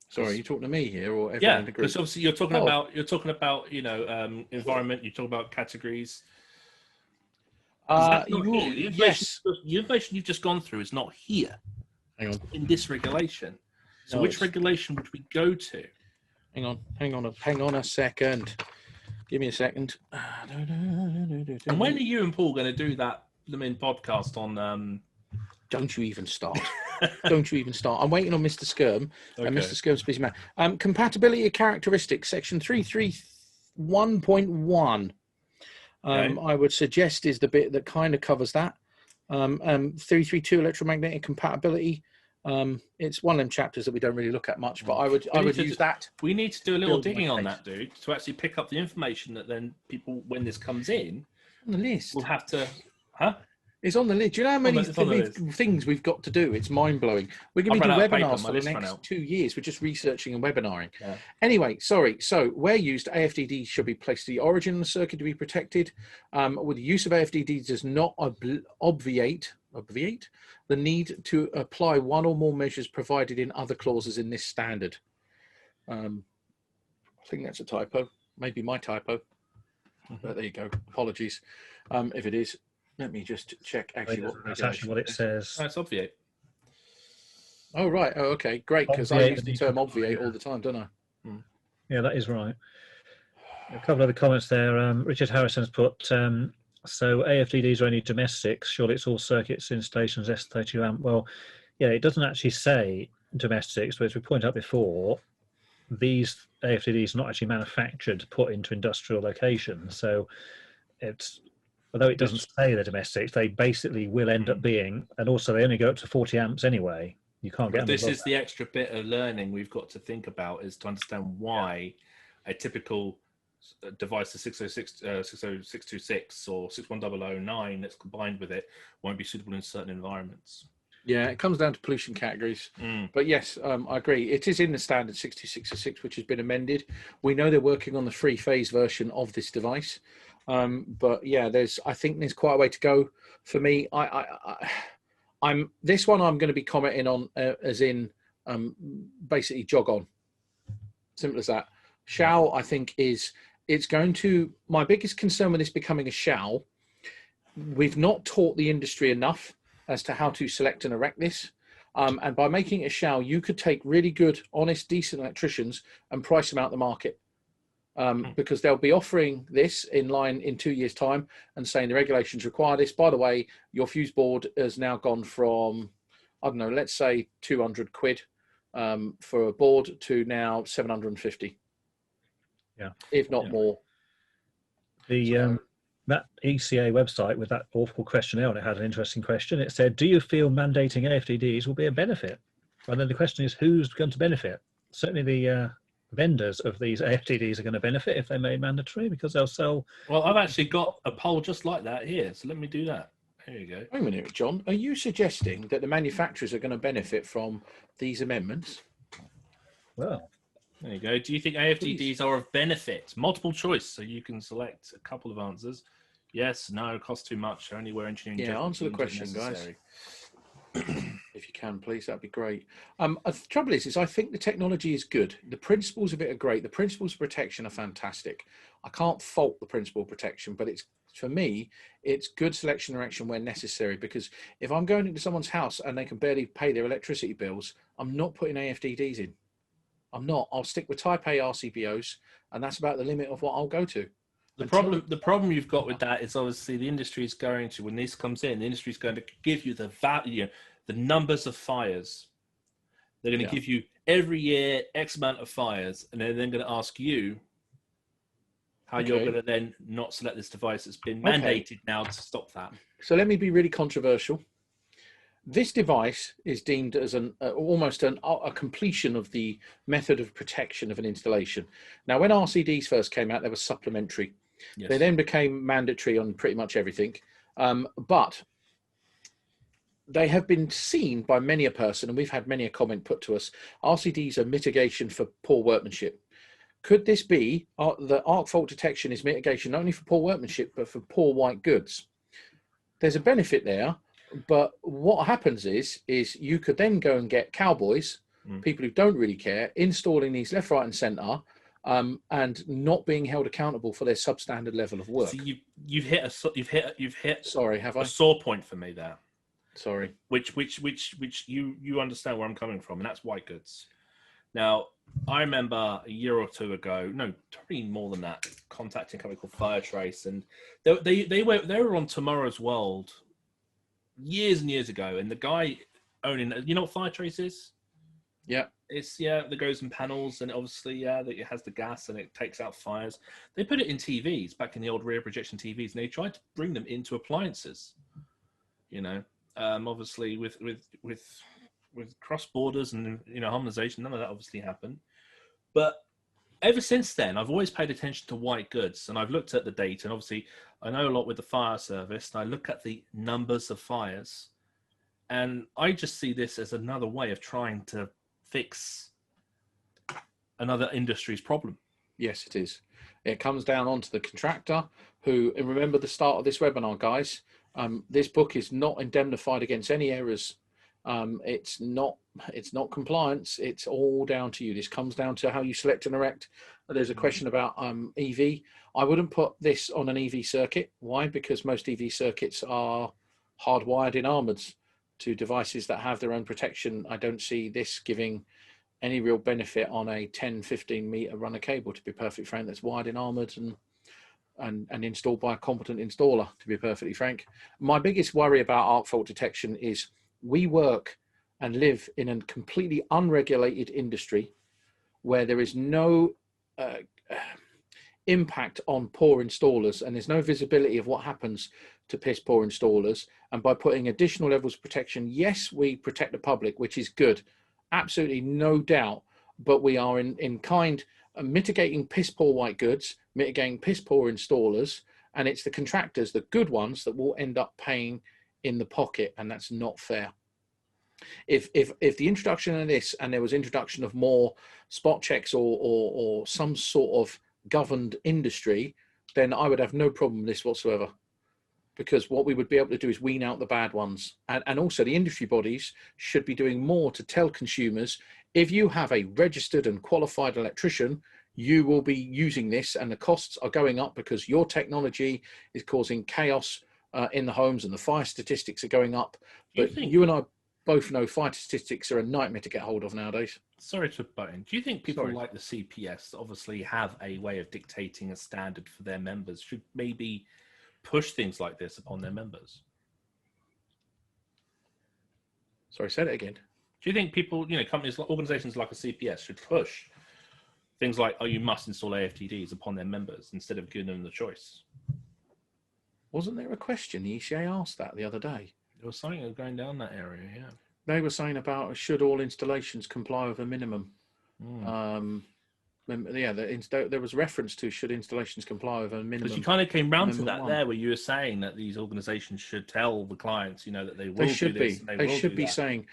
Sorry, are you talking to me here or everyone in the group? Because obviously you're talking about environment. You talk about categories. That's not here. Yes. The information you've just gone through is not here. Hang on. In this regulation. So No, which regulation would we go to? Hang on a second. Give me a second. And when are you and Paul going to do that podcast on? Don't you even start. Don't you even start. I'm waiting on Mr. Skirm. Okay. And Mr. Skirm's busy man. Compatibility of characteristics, section 331.1. I would suggest is the bit that kind of covers that. 332 electromagnetic compatibility. It's one of them chapters that we don't really look at much, but I would use that. We need to do a little digging on that, dude, to actually pick up the information that then people, when this comes in, on the list, will have to. It's on the list. Do you know how many things we've got to do? It's mind-blowing. We're going to do webinars for the next 2 years. We're just researching and webinaring. Yeah. Anyway, sorry. So where used, AFDD should be placed to the origin of the circuit to be protected. With the use of AFDD does not obviate the need to apply one or more measures provided in other clauses in this standard. I think that's a typo. Maybe my typo. But there you go. Apologies if it is. Let me just check that's actually what it says. Oh, it's obviate. Oh, right. Oh, okay. Great, because I use the term obviate all the time, don't I? Yeah, that is right. A couple of the comments there. Richard Harrison's put, so AFDDs are only domestics. Surely it's all circuits, installations, S32 amp. Well, yeah, it doesn't actually say domestics, but as we pointed out before, these AFDDs are not actually manufactured to put into industrial locations. So it's... Although it doesn't say they're domestics, they basically will end up being, and also they only go up to 40 amps anyway. You can't get them. This is the extra bit of learning we've got to think about, is to understand why a typical device, the 60626 or 61009 that's combined with it, won't be suitable in certain environments. Yeah, it comes down to pollution categories. But yes, I agree. It is in the standard 62606, which has been amended. We know they're working on the three-phase version of this device. But yeah, I think there's quite a way to go for me. I'm this one I'm going to be commenting on as in basically jog on. Simple as that. Shall, I think, it's going to, my biggest concern with this becoming a shall, we've not taught the industry enough as to how to select and erect this. And by making it a shall, you could take really good, honest, decent electricians and price them out the market. Because they'll be offering this in line in 2 years' time and saying the regulations require this. By the way, your fuse board has now gone from, I don't know, let's say 200 quid for a board to now 750. Yeah, if not more. The that ECA website with that awful questionnaire on it had an interesting question. It said, "Do you feel mandating AFDDs will be a benefit?" And then the question is, who's going to benefit? Certainly the vendors of these AFDDs are going to benefit if they're made mandatory, because they'll sell. Well, I've actually got a poll just like that here, so let me do that. There you go. Wait a minute, John. Are you suggesting that the manufacturers are going to benefit from these amendments? Well, there you go. Do you think AFDDs are of benefit? Multiple choice, so you can select a couple of answers. Yes, no, costs too much. Only where engineering. Yeah, answer the question, guys. If you can, please, that'd be great. The trouble is I think the technology is good. The principles of it are great. The principles of protection are fantastic. I can't fault the principle of protection, but for me, it's good selection and erection where necessary, because if I'm going into someone's house and they can barely pay their electricity bills, I'm not putting AFDDs in. I'm not. I'll stick with Type A RCBOs, and that's about the limit of what I'll go to. The problem you've got with that is obviously the industry is going to, when this comes in, the industry is going to give you the value, the numbers of fires. They're going to give you every year X amount of fires, and they're then going to ask you how you're going to then not select this device that's been mandated now to stop that. So let me be really controversial. This device is deemed as almost a completion of the method of protection of an installation. Now, when RCDs first came out, they were supplementary. Yes. They then became mandatory on pretty much everything. But they have been seen by many a person, and we've had many a comment put to us, RCDs are mitigation for poor workmanship. Could this be the arc fault detection is mitigation not only for poor workmanship, but for poor white goods? There's a benefit there. But what happens is you could then go and get cowboys, people who don't really care, installing these left, right and centre, and not being held accountable for their substandard level of work. So you've hit. Sorry, have I? A sore point for me there. Sorry. Which you understand where I'm coming from, and that's white goods. Now, I remember a year or two ago, no, probably more than that, contacting a company called Firetrace, and they were on Tomorrow's World years and years ago, and the guy owning, you know what Firetrace is? Yeah. It's that goes in panels, and obviously that it has the gas and it takes out fires. They put it in TVs back in the old rear projection TVs, and they tried to bring them into appliances. Obviously with cross borders and harmonization, none of that obviously happened. But ever since then, I've always paid attention to white goods, and I've looked at the data, and obviously I know a lot with the fire service, and I look at the numbers of fires, and I just see this as another way of trying to fix another industry's problem. Yes, it is. It comes down onto the contractor who, and remember the start of this webinar, guys, this book is not indemnified against any errors. It's not compliance. It's all down to you. This comes down to how you select and erect. There's a question about EV. I wouldn't put this on an EV circuit. Why? Because most EV circuits are hardwired in armors to devices that have their own protection. I don't see this giving any real benefit on a 10-15 meter runner cable, to be perfectly frank, that's wired in armored and installed by a competent installer, to be perfectly frank. My biggest worry about arc fault detection is we work and live in a completely unregulated industry where there is no impact on poor installers, and there's no visibility of what happens to piss poor installers. And by putting additional levels of protection, yes, we protect the public, which is good, absolutely no doubt, but we are in kind mitigating piss poor white goods, mitigating piss poor installers, and it's the contractors, the good ones, that will end up paying in the pocket, and that's not fair. If the introduction of this, and there was introduction of more spot checks or some sort of governed industry, then I would have no problem with this whatsoever, because what we would be able to do is wean out the bad ones. And also the industry bodies should be doing more to tell consumers, if you have a registered and qualified electrician, you will be using this, and the costs are going up because your technology is causing chaos in the homes, and the fire statistics are going up. But you and I both know fire statistics are a nightmare to get hold of nowadays. Sorry to butt in. Do you think people like the CPS obviously have a way of dictating a standard for their members, should maybe push things like this upon their members? Sorry, say it again. Do you think people, companies, organizations like a CPS should push things like, you must install AFTDs upon their members instead of giving them the choice? Wasn't there a question the ECA asked that the other day? There was something going down that area, yeah. They were saying about, should all installations comply with a minimum? There was reference to, should installations comply with a minimum? Because you kind of came round to that there, where you were saying that these organisations should tell the clients, that they will do this. They should be saying,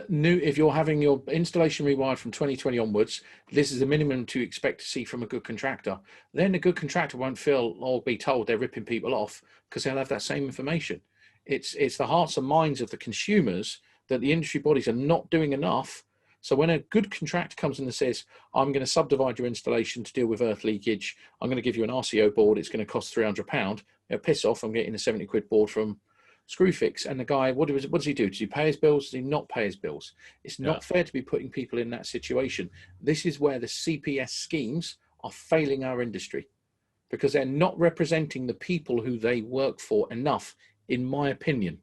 if you're having your installation rewired from 2020 onwards, this is the minimum to expect to see from a good contractor. Then the good contractor won't feel or be told they're ripping people off, because they'll have that same information. It's the hearts and minds of the consumers that the industry bodies are not doing enough. So when a good contractor comes in and says, I'm going to subdivide your installation to deal with earth leakage, I'm going to give you an RCO board, it's going to cost £300, piss off, I'm getting a 70 quid board from Screwfix. And the guy, what does he do? Does he pay his bills? Does he not pay his bills? It's not fair to be putting people in that situation. This is where the CPS schemes are failing our industry, because they're not representing the people who they work for enough, in my opinion.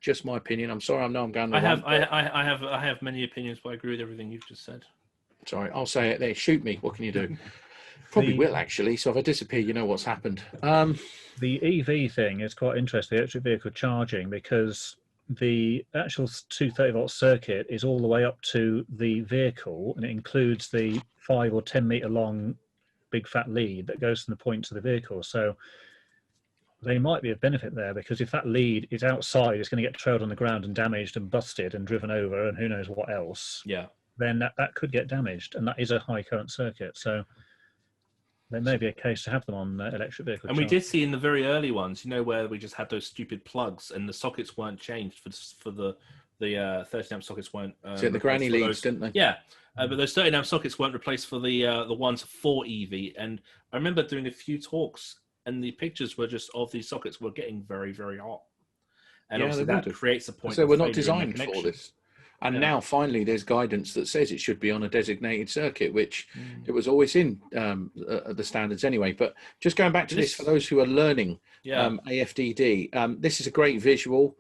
Just my opinion. I'm sorry, I know I'm going. I have many opinions, but I agree with everything you've just said. Sorry, I'll say it there. Shoot me. What can you do? Probably will, actually. So if I disappear, you know what's happened. The EV thing is quite interesting, the electric vehicle charging, because the actual 230-volt circuit is all the way up to the vehicle, and it includes the 5 or 10 meter long big fat lead that goes from the point to the vehicle. So they might be a benefit there, because if that lead is outside, it's going to get trailed on the ground and damaged and busted and driven over and who knows what else. Yeah. Then that could get damaged, and that is a high current circuit. So there may be a case to have them on electric vehicle. And we did see in the very early ones, where we just had those stupid plugs and the sockets weren't changed for the 13 amp sockets weren't. The granny leads, didn't they? Yeah. But those 30 amp sockets weren't replaced for the ones for EV. And I remember doing a few talks, and the pictures were just of these sockets were getting very, very hot. And obviously that creates a point. So of we're not failure in the designed for connection. this. And now finally there's guidance that says it should be on a designated circuit, which it was always in the standards anyway. But just going back to this for those who are learning AFDD, this is a great visual.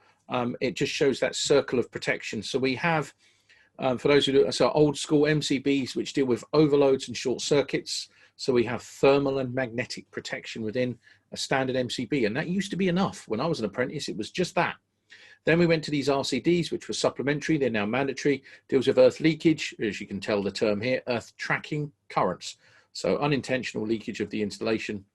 It just shows that circle of protection. So we have, for those who do, so old school MCBs, which deal with overloads and short circuits. So we have thermal and magnetic protection within a standard MCB. And that used to be enough. When I was an apprentice, it was just that. Then we went to these RCDs, which were supplementary. They're now mandatory. Deals with earth leakage, as you can tell the term here, earth tracking currents. So unintentional leakage of the installation.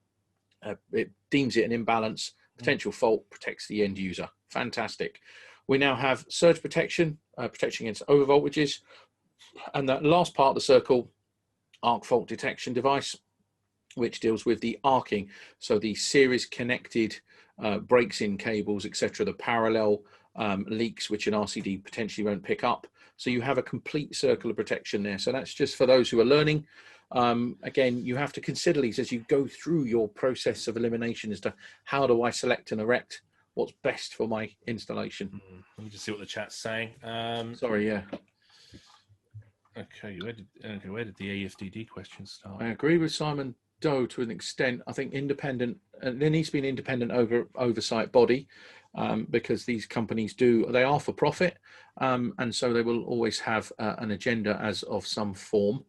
It deems it an imbalance, potential fault, protects the end user. Fantastic. We now have surge protection, protection against overvoltages. And that last part of the circle, arc fault detection device, which deals with the arcing. So the series connected breaks in cables, etc., the parallel leaks, which an RCD potentially won't pick up. So you have a complete circle of protection there. So that's just for those who are learning. Again, you have to consider these as you go through your process of elimination as to how do I select and erect what's best for my installation. Let me just see what the chat's saying. Sorry, yeah. Okay, where did the AFDD question start? I agree with Simon Doe to an extent. I think independent, there needs to be an independent oversight body, because these companies they are for profit, and so they will always have an agenda as of some form,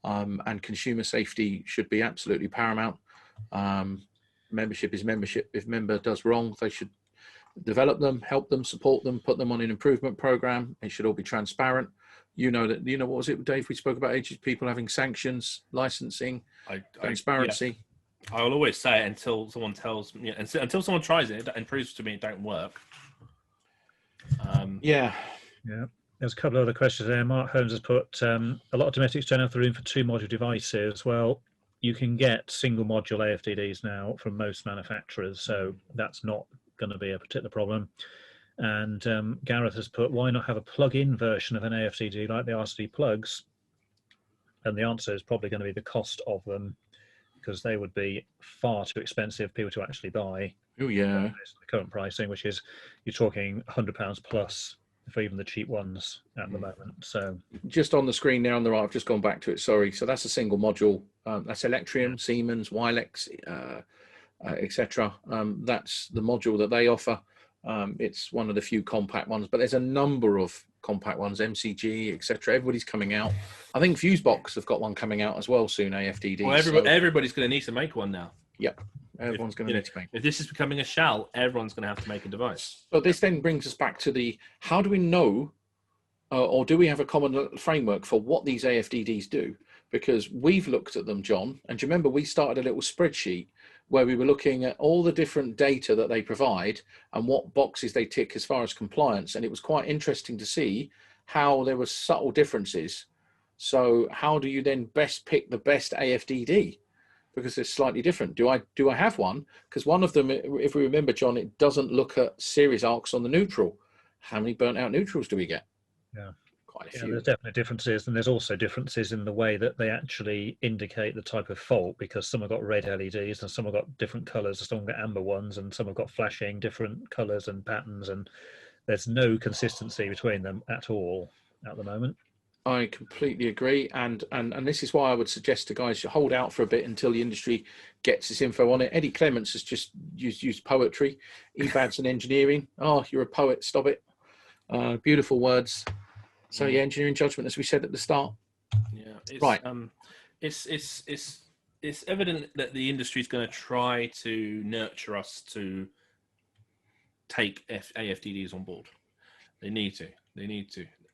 and consumer safety should be absolutely paramount. Membership is membership. If member does wrong, they should develop them, help them, support them, put them on an improvement program. It should all be transparent. What was it, Dave? We spoke about ages, people having sanctions, licensing, transparency. Yeah. I will always say it until someone tells me, until someone tries it and proves to me it don't work. Yeah. There's a couple of other questions there. Mark Holmes has put, a lot of domestics don't have the room for 2 module devices. Well, you can get single module AFDDs now from most manufacturers, so that's not going to be a particular problem. And Gareth has put, why not have a plug-in version of an AFDD like the RCD plugs? And the answer is probably going to be the cost of them, because they would be far too expensive for people to actually buy. Oh yeah. The current pricing, which is, you're talking £100 plus for even the cheap ones at the moment. So just on the screen there on the right, I've just gone back to it. Sorry. So that's a single module. That's Electrium, Siemens, Wilex, etc. That's the module that they offer. It's one of the few compact ones, but there's a number of compact ones, MCG, etc. Everybody's coming out. I think Fusebox have got one coming out as well soon, AFDD. Well, everybody's going to need to make one now. Yep. Everyone's going to need to make. If this is becoming a shall, everyone's going to have to make a device. So this then brings us back to how do we know, or do we have a common framework for what these AFDDs do? Because we've looked at them, John, and do you remember we started a little spreadsheet where we were looking at all the different data that they provide and what boxes they tick as far as compliance. And it was quite interesting to see how there were subtle differences. So how do you then best pick the best AFDD? Because it's slightly different. Do I have one? Because one of them, if we remember, John, it doesn't look at series arcs on the neutral. How many burnt out neutrals do we get? Yeah. Quite a few. There's definitely differences, and there's also differences in the way that they actually indicate the type of fault, because some have got red LEDs and some have got different colors, some have got amber ones, and some have got flashing different colors and patterns, and there's no consistency between them at all at the moment. I completely agree, and this is why I would suggest to guys to hold out for a bit until the industry gets this info on it. Eddie Clements has just used poetry, EBADS and engineering. Oh, you're a poet, stop it. Beautiful words. So yeah, engineering judgment, as we said at the start. Yeah, it's evident that the industry is going to try to nurture us to take AFDDs on board. They need to.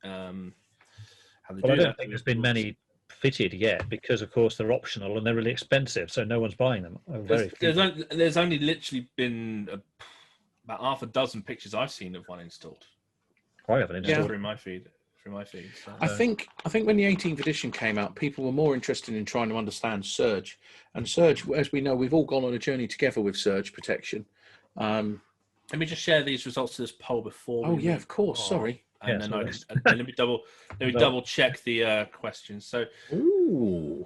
Well, I don't think there's been many fitted yet, because of course they're optional and they're really expensive, so no one's buying them. There's only literally been about half a dozen pictures I've seen of one installed. I haven't installed through my feed. So. I think when the 18th edition came out, people were more interested in trying to understand surge. And surge, as we know, we've all gone on a journey together with surge protection. Let me just share these results to this poll before. Of course. Sorry. And Yeah, then so let me double check the questions. So, Ooh.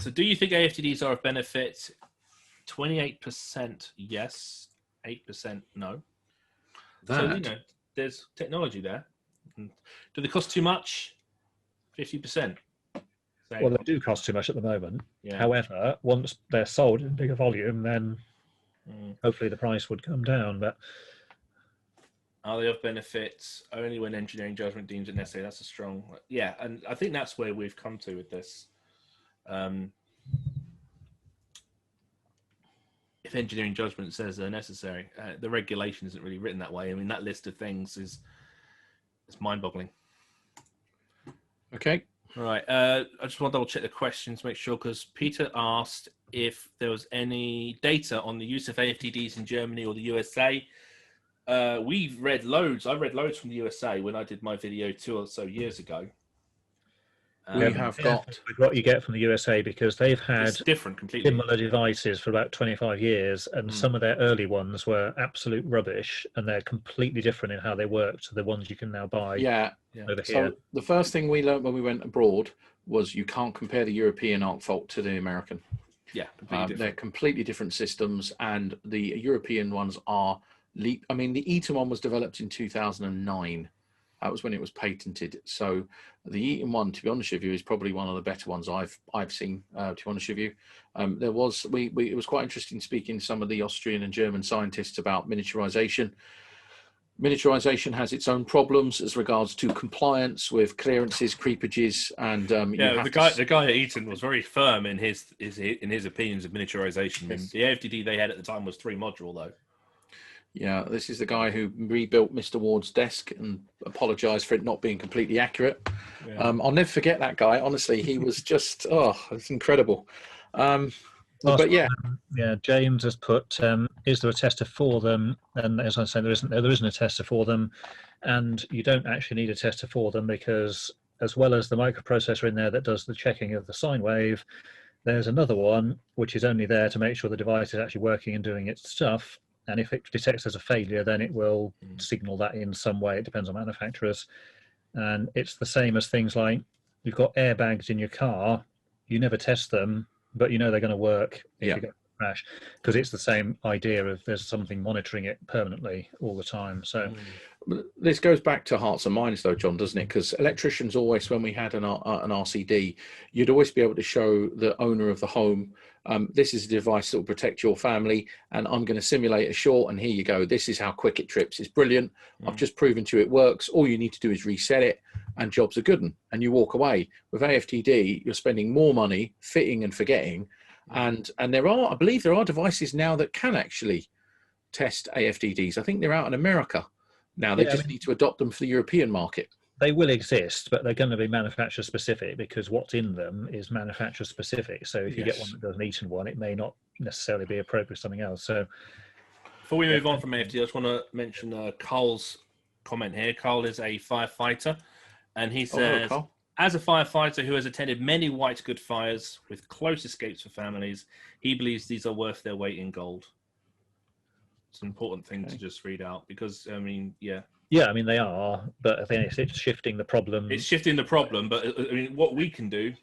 so do you think AFTDs are of benefit? 28% yes, 8% no. So, you know, there's technology there. Do they cost too much? 50%. well, they do cost too much at the moment. Yeah. However, once they're sold in bigger volume, then hopefully the price would come down. But are they of benefit only when engineering judgment deems it necessary? That's a strong, yeah, and I think that's where we've come to with this. If engineering judgment says they're necessary, the regulation isn't really written that way. I mean, that list of things is mind-boggling. Okay. All right. I just want to double check the questions, make sure, because Peter asked if there was any data on the use of AFTDs in Germany or the USA. We've read loads. I read loads from the USA when I did my video 2 or so years ago. We have got what you get from the USA, because they've had different completely similar devices for about 25 years, and some of their early ones were absolute rubbish, and they're completely different in how they work to the ones you can now buy. Yeah. Over So here. the first thing we learned when we went abroad was you can't compare the European arc fault to the American. Yeah, completely they're completely different systems, and the European ones are leap. I mean, the Eaton one was developed in 2009. That was when it was patented. So the Eaton one, to be honest with you, is probably one of the better ones I've seen. To be honest with you, it was quite interesting speaking to some of the Austrian and German scientists about miniaturization. Miniaturization has its own problems as regards to compliance with clearances, creepages, and the guy at Eaton was very firm in his opinions of miniaturization. Yes. The AFTD they had at the time was 3 module though. Yeah, this is the guy who rebuilt Mr. Ward's desk and apologised for it not being completely accurate. Yeah. I'll never forget that guy. Honestly, he was just it's incredible. But yeah, James has put, is there a tester for them? And as I said, there isn't a tester for them, and you don't actually need a tester for them, because as well as the microprocessor in there that does the checking of the sine wave, there's another one which is only there to make sure the device is actually working and doing its stuff. And if it detects as a failure, then it will signal that in some way. It depends on manufacturers. And it's the same as things like, you've got airbags in your car, you never test them, but you know they're going to work if you get a crash, because it's the same idea of there's something monitoring it permanently all the time. So this goes back to hearts and minds though, John, doesn't it? Because electricians always, when we had an RCD, you'd always be able to show the owner of the home, this is a device that will protect your family, and I'm going to simulate a short, and here you go, this is how quick it trips. It's brilliant. I've just proven to you it works. All you need to do is reset it, and jobs are good, and you walk away. With AFTD, you're spending more money fitting and forgetting, and I believe there are devices now that can actually test AFTDs. I think they're out in America now. They need to adopt them for the European market. They will exist, but they're going to be manufacturer specific, because what's in them is manufacturer specific. So if you get one that does an Eaton one, it may not necessarily be appropriate for something else. So before we move on from AFTD, I just want to mention Carl's comment here. Carl is a firefighter, and he says, as a firefighter who has attended many white good fires with close escapes for families, he believes these are worth their weight in gold. It's an important thing to just read out, because, I mean, I mean, they are, but I think it's shifting the problem. It's shifting the problem, but I mean, what we can do,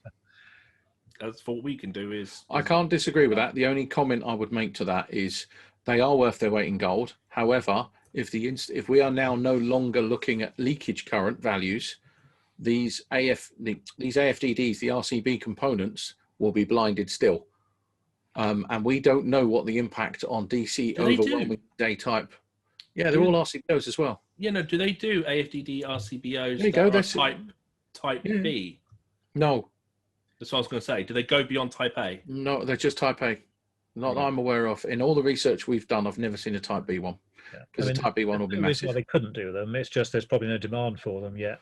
is... I can't disagree with that. The only comment I would make to that is they are worth their weight in gold. However, if we are now no longer looking at leakage current values, these AFDDs, the RCB components, will be blinded still. And we don't know what the impact on DC overwhelming day type. Yeah, they're all RCBOs as well. Yeah, no, do they do AFDD RCBOs there you go. That's type B? No. That's what I was going to say. Do they go beyond type A? No, they're just type A. Not that I'm aware of. In all the research we've done, I've never seen a type B one. Because the type B one will be massive. Well, they couldn't do them. It's just there's probably no demand for them yet.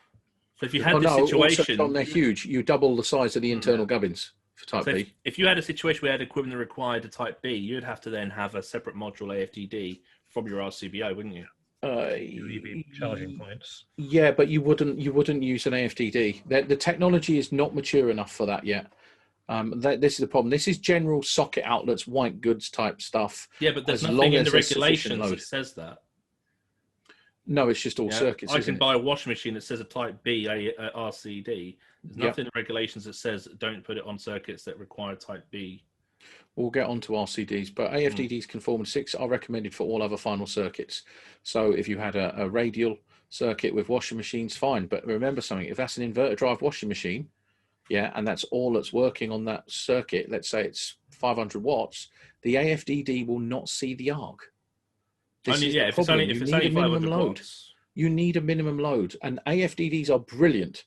So if you had this situation... Also, they're huge. You double the size of the internal gubbins for type B. If you had a situation where you had equipment that required a type B, you'd have to then have a separate module AFDD from your RCBO, wouldn't you? You'd be charging points. Yeah, but you wouldn't use an AFDD. The technology is not mature enough for that yet. This is the problem. This is general socket outlets, white goods type stuff. Yeah, but there's nothing in the regulations that says that. No, it's just all circuits. I can buy a washing machine that says a Type B RCD. There's nothing in the regulations that says don't put it on circuits that require Type B. We'll get on to RCDs, but AFDDs conform 6 are recommended for all other final circuits. So if you had a radial circuit with washing machines, fine. But remember something, if that's an inverter drive washing machine, and that's all that's working on that circuit, let's say it's 500 watts, the AFDD will not see the arc. If it's only a minimum load. You need a minimum load, and AFDDs are brilliant,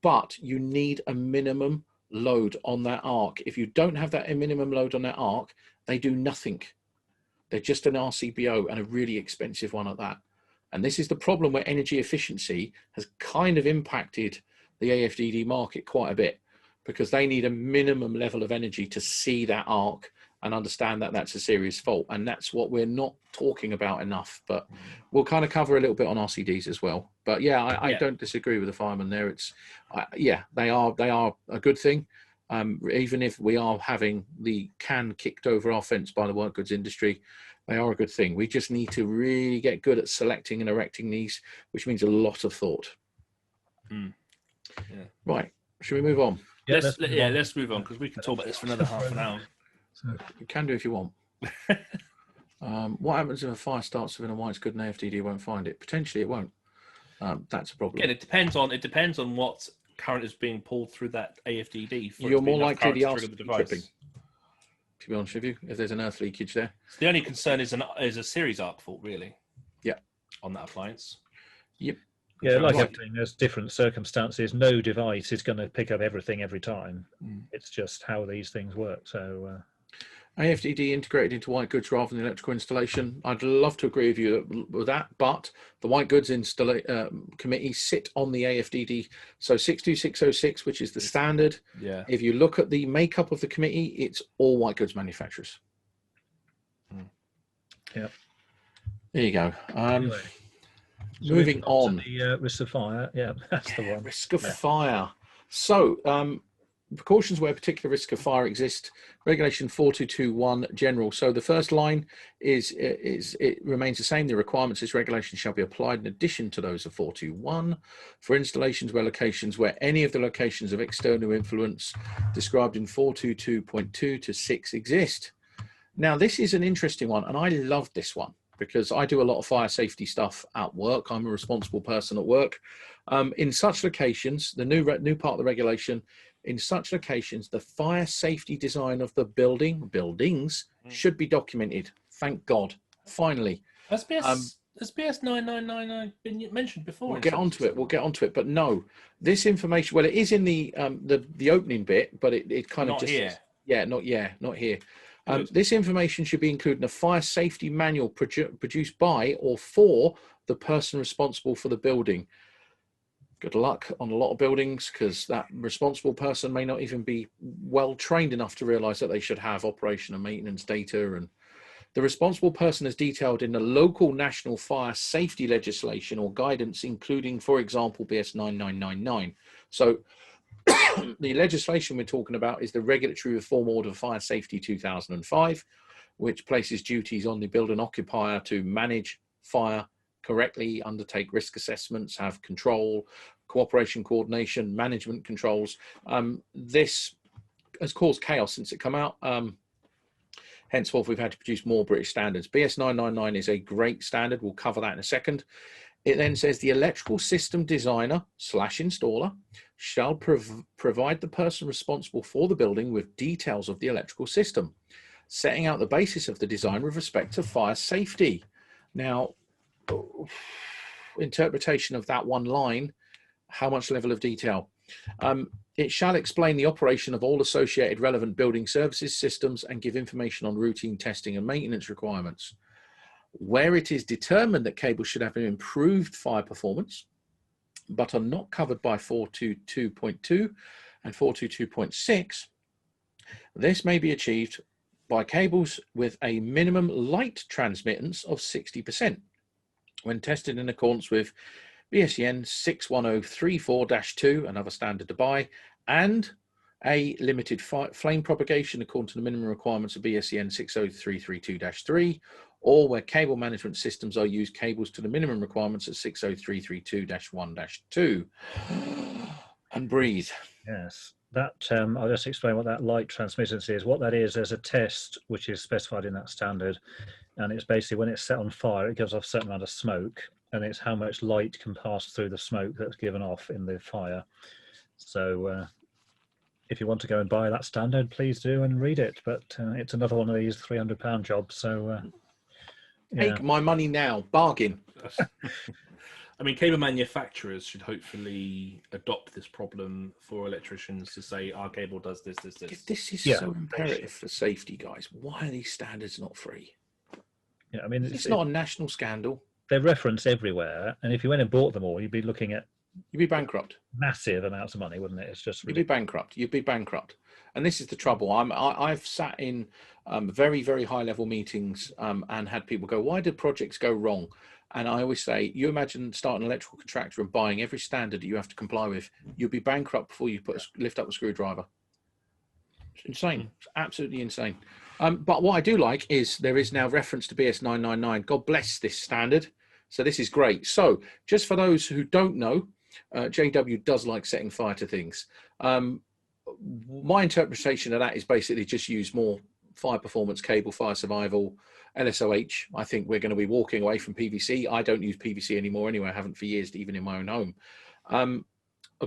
but you need a minimum load on that arc. If you don't have that minimum load on that arc, they do nothing. They're just an RCBO, and a really expensive one at that. And this is the problem where energy efficiency has kind of impacted the AFDD market quite a bit, because they need a minimum level of energy to see that arc and understand that that's a serious fault. And that's what we're not talking about enough, but we'll kind of cover a little bit on RCDs as well. But I don't disagree with the fireman there. It's, they are a good thing. Even if we are having the can kicked over our fence by the white goods industry, they are a good thing. We just need to really get good at selecting and erecting these, which means a lot of thought. Right. Should we move on? Let's move on, because we can talk about this for another half an hour. So you can do if you want. What happens if a fire starts within a white good and AFDD won't find it? Potentially it won't. That's a problem. Again, it depends on what current is being pulled through that AFDD. You're more likely the arc tripping, to be honest with you, if there's an earth leakage there. The only concern is a series arc fault, really. Yeah. On that appliance. Yep. Yeah, like everything, there's different circumstances. No device is going to pick up everything every time. It's just how these things work. So AFDD integrated into white goods rather than electrical installation. I'd love to agree with you with that, but the white goods committee sit on the AFDD. So 62606, which is the standard. Yeah. If you look at the makeup of the committee, it's all white goods manufacturers. Yeah. There you go. Anyway. So moving on. The risk of fire. Yeah, that's the one. Risk of fire. So precautions where particular risk of fire exists. Regulation 4221 general. So the first line is it remains the same. The requirements of this regulation shall be applied in addition to those of 421 for installations where locations where any of the locations of external influence described in 422.2 to 6 exist. Now this is an interesting one, and I love this one, because I do a lot of fire safety stuff at work. I'm a responsible person at work. In such locations, the new part of the regulation, in such locations, the fire safety design of the buildings should be documented. Thank God. Finally. Has BS 9999 been mentioned before? We'll get onto it. But no, this information, well, it is in the opening bit, but it kind of just... Not here. This information should be included in a fire safety manual produced by or for the person responsible for the building. Good luck on a lot of buildings, because that responsible person may not even be well trained enough to realise that they should have operation and maintenance data. And the responsible person is detailed in the local national fire safety legislation or guidance, including, for example, BS 9999. So the legislation we're talking about is the Regulatory Reform Order of Fire Safety 2005, which places duties on the building occupier to manage fire correctly, undertake risk assessments, have control, cooperation, coordination, management controls. This has caused chaos since it came out. Henceforth, we've had to produce more British standards. BS 999 is a great standard. We'll cover that in a second. It then says the electrical system designer / installer shall provide the person responsible for the building with details of the electrical system, setting out the basis of the design with respect to fire safety. Now, interpretation of that one line, how much level of detail? It shall explain the operation of all associated relevant building services systems and give information on routine testing and maintenance requirements. Where it is determined that cables should have an improved fire performance, but are not covered by 422.2 and 422.6, this may be achieved by cables with a minimum light transmittance of 60% when tested in accordance with BSEN 61034-2, another standard to buy, and a limited flame propagation according to the minimum requirements of BSEN 60332-3, or where cable management systems are used cables to the minimum requirements at 60332-1-2. And breathe. Yes, that I'll just explain what that light transmittance is. What that is, there's a test which is specified in that standard, and it's basically when it's set on fire, it gives off a certain amount of smoke, and it's how much light can pass through the smoke that's given off in the fire. So if you want to go and buy that standard, please do and read it. But it's another one of these £300 jobs. So take my money now, bargain. I mean, cable manufacturers should hopefully adopt this problem for electricians to say our cable does this. If this is so imperative for safety, guys, why are these standards not free? Yeah, I mean, it's not a national scandal. They're referenced everywhere, and if you went and bought them all, you'd be looking at bankrupt. Massive amounts of money, wouldn't it? It's just ridiculous. You'd be bankrupt. And this is the trouble. I've sat in very, very high level meetings and had people go, why did projects go wrong? And I always say, you imagine starting an electrical contractor and buying every standard that you have to comply with. You'll be bankrupt before you lift up a screwdriver. It's insane. It's absolutely insane. But what I do like is there is now reference to BS 999. God bless this standard. So this is great. So just for those who don't know, JW does like setting fire to things. My interpretation of that is basically just use more fire performance cable, fire survival, LSOH. I think we're going to be walking away from PVC. I don't use PVC anymore anyway. I haven't for years, even in my own home.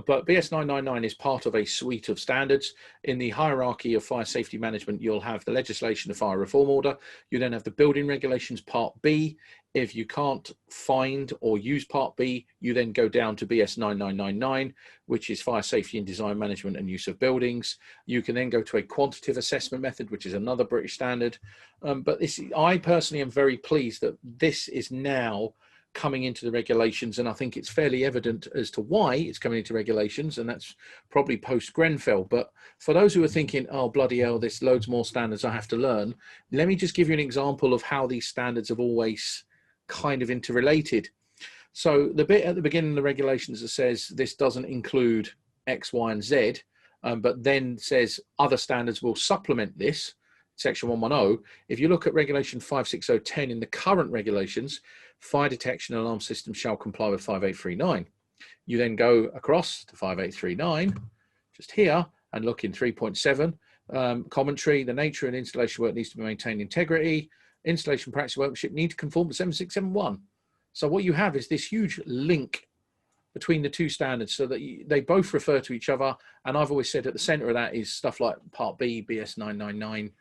But BS 999 is part of a suite of standards. In the hierarchy of fire safety management, you'll have the legislation, the fire reform order. You then have the building regulations, part B. If you can't find or use part B, you then go down to BS 9999, which is fire safety and design management and use of buildings. You can then go to a quantitative assessment method, which is another British standard. But I personally am very pleased that this is now coming into the regulations, and I think it's fairly evident as to why it's coming into regulations, and that's probably post Grenfell. But for those who are thinking, oh bloody hell, there's loads more standards I have to learn, let me just give you an example of how these standards have always kind of interrelated. So the bit at the beginning of the regulations that says this doesn't include X, Y, and Z, but then says other standards will supplement this, section 110. If you look at regulation 56010 in the current regulations, fire detection and alarm systems shall comply with 5839. You then go across to 5839, just here, and look in 3.7, commentary, the nature and installation work needs to be maintained integrity, installation practice workmanship need to conform to 7671. So what you have is this huge link between the two standards so that they both refer to each other. And I've always said at the center of that is stuff like part B, BS 999,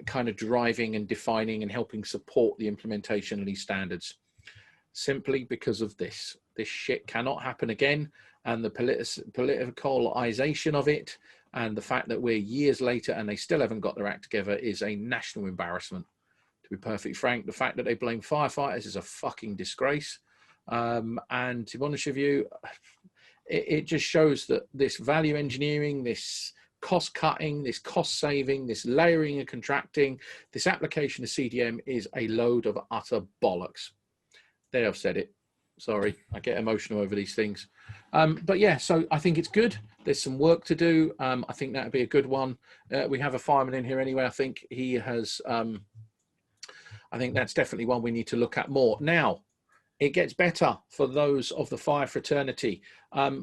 kind of driving and defining and helping support the implementation of these standards. Simply because of this shit cannot happen again, and the politicalization of it, and the fact that we're years later and they still haven't got their act together is a national embarrassment. To be perfectly frank, the fact that they blame firefighters is a fucking disgrace. And to be honest with you, it just shows that this value engineering, this cost cutting, this cost saving, this layering and contracting, this application of CDM is a load of utter bollocks. There, I've said it. Sorry, I get emotional over these things. But yeah, so I think it's good. There's some work to do. I think that would be a good one. We have a fireman in here anyway. I think he has, I think that's definitely one we need to look at more. Now, it gets better for those of the fire fraternity.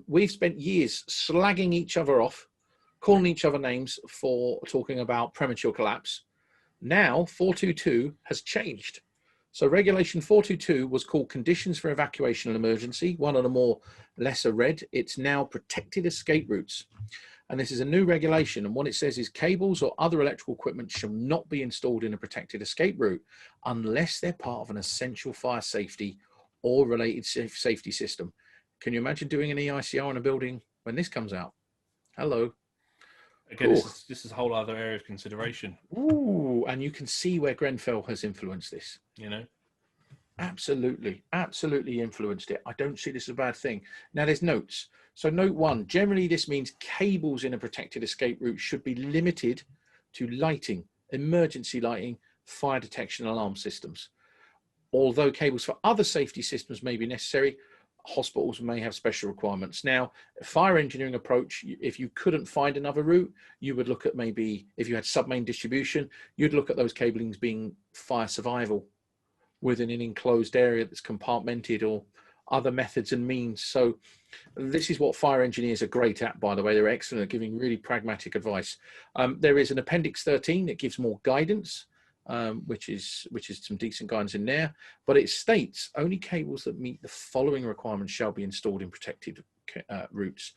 We've spent years slagging each other off, calling each other names for talking about premature collapse. Now, 422 has changed. So regulation 422 was called conditions for evacuation and emergency, one of the more lesser read. It's now protected escape routes. And this is a new regulation. And what it says is cables or other electrical equipment shall not be installed in a protected escape route unless they're part of an essential fire safety or related safety system. Can you imagine doing an EICR in a building when this comes out? Hello. Again, this is a whole other area of consideration. Ooh, and you can see where Grenfell has influenced this. You know? Absolutely, absolutely influenced it. I don't see this as a bad thing. Now there's notes. So note 1, generally this means cables in a protected escape route should be limited to lighting, emergency lighting, fire detection alarm systems. Although cables for other safety systems may be necessary, hospitals may have special requirements. Now, fire engineering approach, if you couldn't find another route, you would look at maybe, if you had sub-main distribution, you'd look at those cablings being fire survival within an enclosed area that's compartmented, or other methods and means. So this is what fire engineers are great at, by the way. They're excellent at giving really pragmatic advice. There is an Appendix 13 that gives more guidance, which is some decent guidance in there, but it states only cables that meet the following requirements shall be installed in protected routes.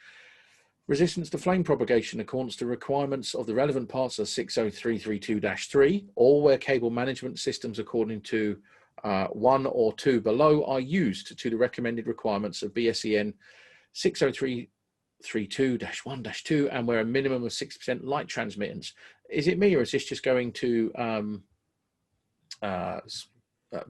Resistance to flame propagation according to requirements of the relevant parts of 60332-3, or where cable management systems according to 1 or 2 below are used to the recommended requirements of BSEN 60332-1-2, and where a minimum of 6% light transmittance. Is it me, or is this just going to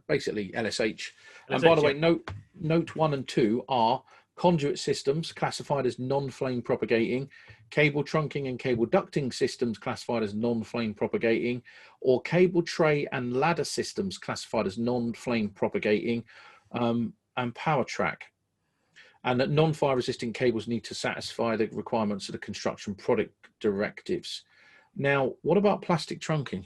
basically LSH? And by the way, note 1 and 2 are conduit systems classified as non-flame propagating, cable trunking and cable ducting systems classified as non-flame propagating, or cable tray and ladder systems classified as non-flame propagating, and power track. And that non-fire resistant cables need to satisfy the requirements of the construction product directives. Now, what about plastic trunking?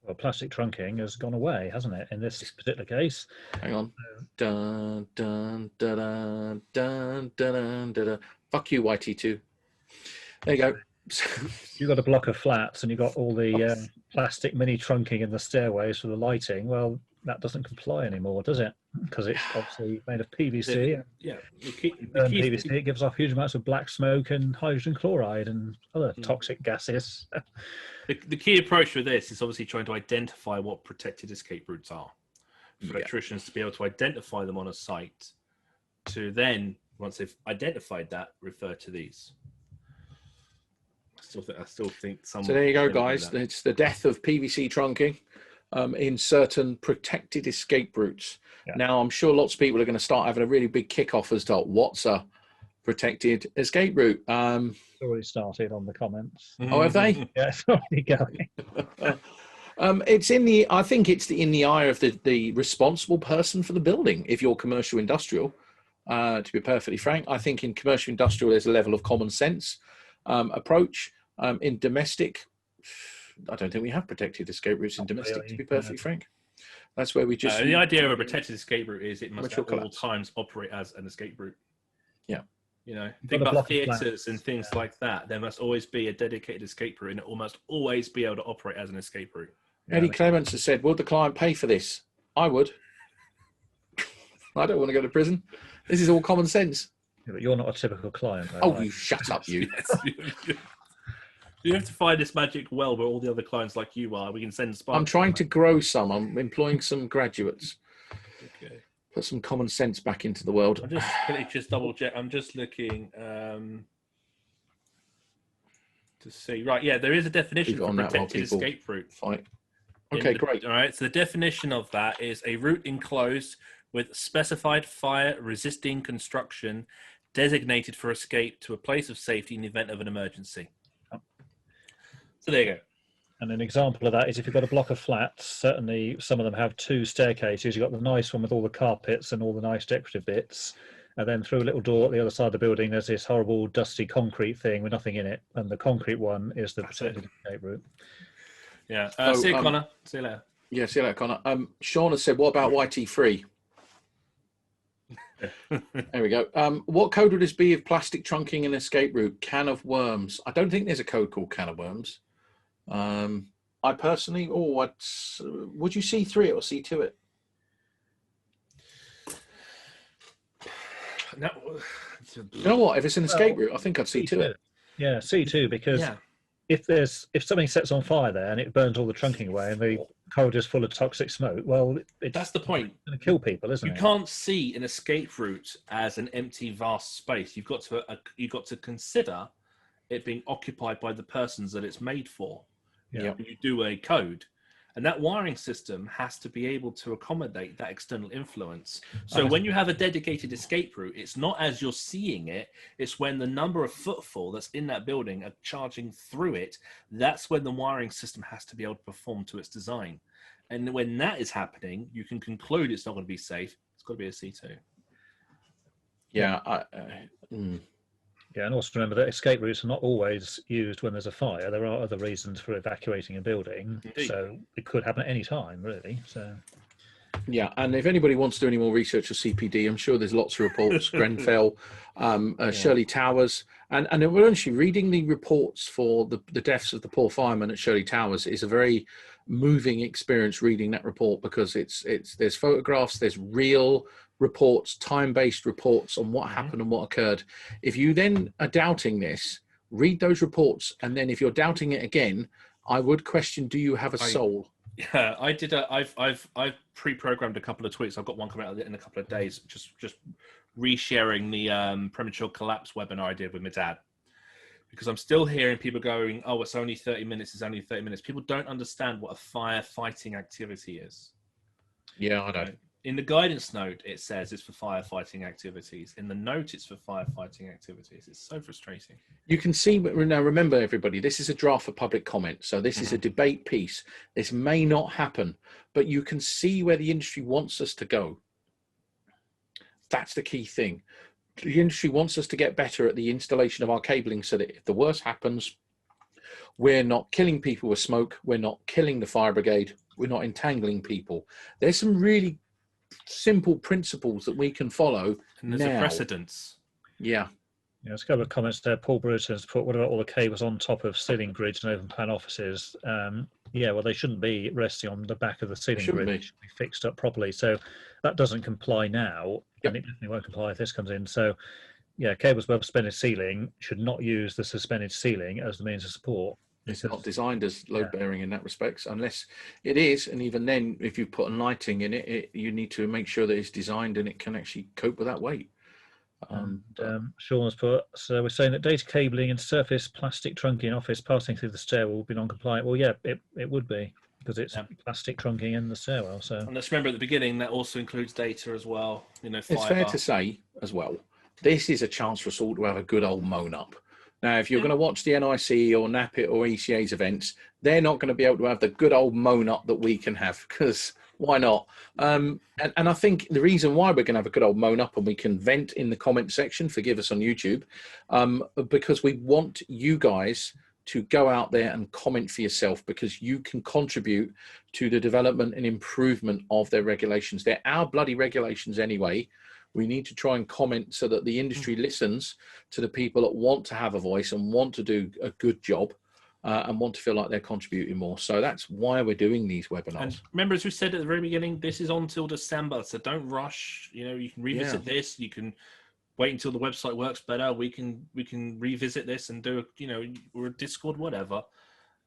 Well, plastic trunking has gone away, hasn't it, in this particular case? Hang on. Dun, dun, dun, dun, dun, dun, dun, dun. Fuck you, YT2. There you go. You've got a block of flats and you've got all the plastic mini trunking in the stairways for the lighting. Well, that doesn't comply anymore, does it? Because it's obviously made of PVC. PVC, it gives off huge amounts of black smoke and hydrogen chloride and other toxic gases. The key approach with this is obviously trying to identify what protected escape routes are. For electricians to be able to identify them on a site, to then, once they've identified that, refer to these. I still think some. So there you go, guys. It's the death of PVC trunking in certain protected escape routes. Yeah. Now, I'm sure lots of people are going to start having a really big kickoff as to what's a protected escape route. It's already started on the comments. Oh, have they? Yeah, it's already going. It's in the. I think it's in the eye of the responsible person for the building. If you're commercial industrial, to be perfectly frank, I think in commercial industrial there's a level of common sense approach. In domestic, I don't think we have protected escape routes in domestic. To be perfectly frank, that's where we just. The idea of a protected escape route is it must at all times operate as an escape route. Yeah. You know, think about theatres and things like that. There must always be a dedicated escape route, and it must always be able to operate as an escape route. Eddie Clements has said, "Would the client pay for this?" I would. I don't want to go to prison. This is all common sense. Yeah, but you're not a typical client, though. Oh, you shut up, you. You have to find this magic well where all the other clients like you are. We can send sparks. I'm trying to grow some. I'm employing some graduates. Okay. Put some common sense back into the world. I'm just double check. I'm just looking to see. Right, yeah, there is a definition for protected escape route. Fight. Okay, great. All right, so the definition of that is a route enclosed with specified fire-resisting construction designated for escape to a place of safety in the event of an emergency. So there you go. And an example of that is if you've got a block of flats, certainly some of them have 2 staircases. You've got the nice one with all the carpets and all the nice decorative bits. And then through a little door at the other side of the building, there's this horrible dusty concrete thing with nothing in it. And the concrete one is the protected escape route. Yeah. See you, Connor. See you later. Yeah, see you later, Connor. Sean has said, what about YT3? There we go. What code would this be if plastic trunking and escape route? Can of worms. I don't think there's a code called can of worms. I personally, would you C3 it or C2 it? No. You know what? If it's an escape route, I think I'd C2 it. Yeah, C2 because if something sets on fire there and it burns all the trunking away and the corridor's full of toxic smoke, well, that's the point. It's going to kill people, isn't it? You can't see an escape route as an empty, vast space. You've got to consider it being occupied by the persons that it's made for. Yeah. You do a code, and that wiring system has to be able to accommodate that external influence. So when you have a dedicated escape route, it's not as you're seeing it, it's when the number of footfall that's in that building are charging through it. That's when the wiring system has to be able to perform to its design. And when that is happening, you can conclude it's not going to be safe. It's got to be a C2. Yeah. Yeah, and also remember that escape routes are not always used when there's a fire. There are other reasons for evacuating a building. Indeed. So it could happen at any time, really. So Yeah, and if anybody wants to do any more research of CPD, I'm sure there's lots of reports. Grenfell, Shirley Towers, and we're actually reading the reports for the deaths of the poor firemen at Shirley Towers is a very moving experience reading that report, because there's photographs, there's real reports, time-based reports on what happened and what occurred. If you then are doubting this, read those reports, and then if you're doubting it again, I would question: do you have a soul? Yeah, I did. I've pre-programmed a couple of tweets. I've got one coming out in a couple of days. Just resharing the premature collapse webinar I did with my dad, because I'm still hearing people going, "Oh, it's only 30 minutes. It's only 30 minutes." People don't understand what a firefighting activity is. Yeah, I know. Right? In the guidance note, it says it's for firefighting activities. In the note, it's for firefighting activities. It's so frustrating. You can see, but now remember, everybody, this is a draft for public comment. So this is a debate piece. This may not happen, but you can see where the industry wants us to go. That's the key thing. The industry wants us to get better at the installation of our cabling, so that if the worst happens, we're not killing people with smoke. We're not killing the fire brigade. We're not entangling people. There's some really simple principles that we can follow. And there's a precedence. Yeah. Yeah, there's a couple of comments there. Paul Bruton's put, what about all the cables on top of ceiling grids and open plan offices? Yeah, well, they shouldn't be resting on the back of the ceiling grid. They should be fixed up properly. So that doesn't comply now, and it definitely won't comply if this comes in. So, yeah, cables above suspended ceiling should not use the suspended ceiling as the means of support. It's not designed as load bearing in that respect, unless it is. And even then, if you put lighting in it, you need to make sure that it's designed and it can actually cope with that weight. Sean has put, so we're saying that data cabling and surface plastic trunking office passing through the stairwell will be non-compliant. Well, yeah, it would be, because it's plastic trunking in the stairwell. So, and let's remember at the beginning that also includes data as well. You know, it's fair to say as well, this is a chance for us all to have a good old moan up. Now, if you're going to watch the NIC or NAPIT or ECA's events, they're not going to be able to have the good old moan up that we can have, because why not? And I think the reason why we're going to have a good old moan up and we can vent in the comment section, forgive us on YouTube, because we want you guys to go out there and comment for yourself, because you can contribute to the development and improvement of their regulations. They're our bloody regulations anyway. We need to try and comment so that the industry listens to the people that want to have a voice and want to do a good job and want to feel like they're contributing more. So that's why we're doing these webinars. And remember, as we said at the very beginning, this is on till December, so don't rush. You know, you can revisit this. You can wait until the website works better. We can revisit this and do, you know, or a Discord, whatever.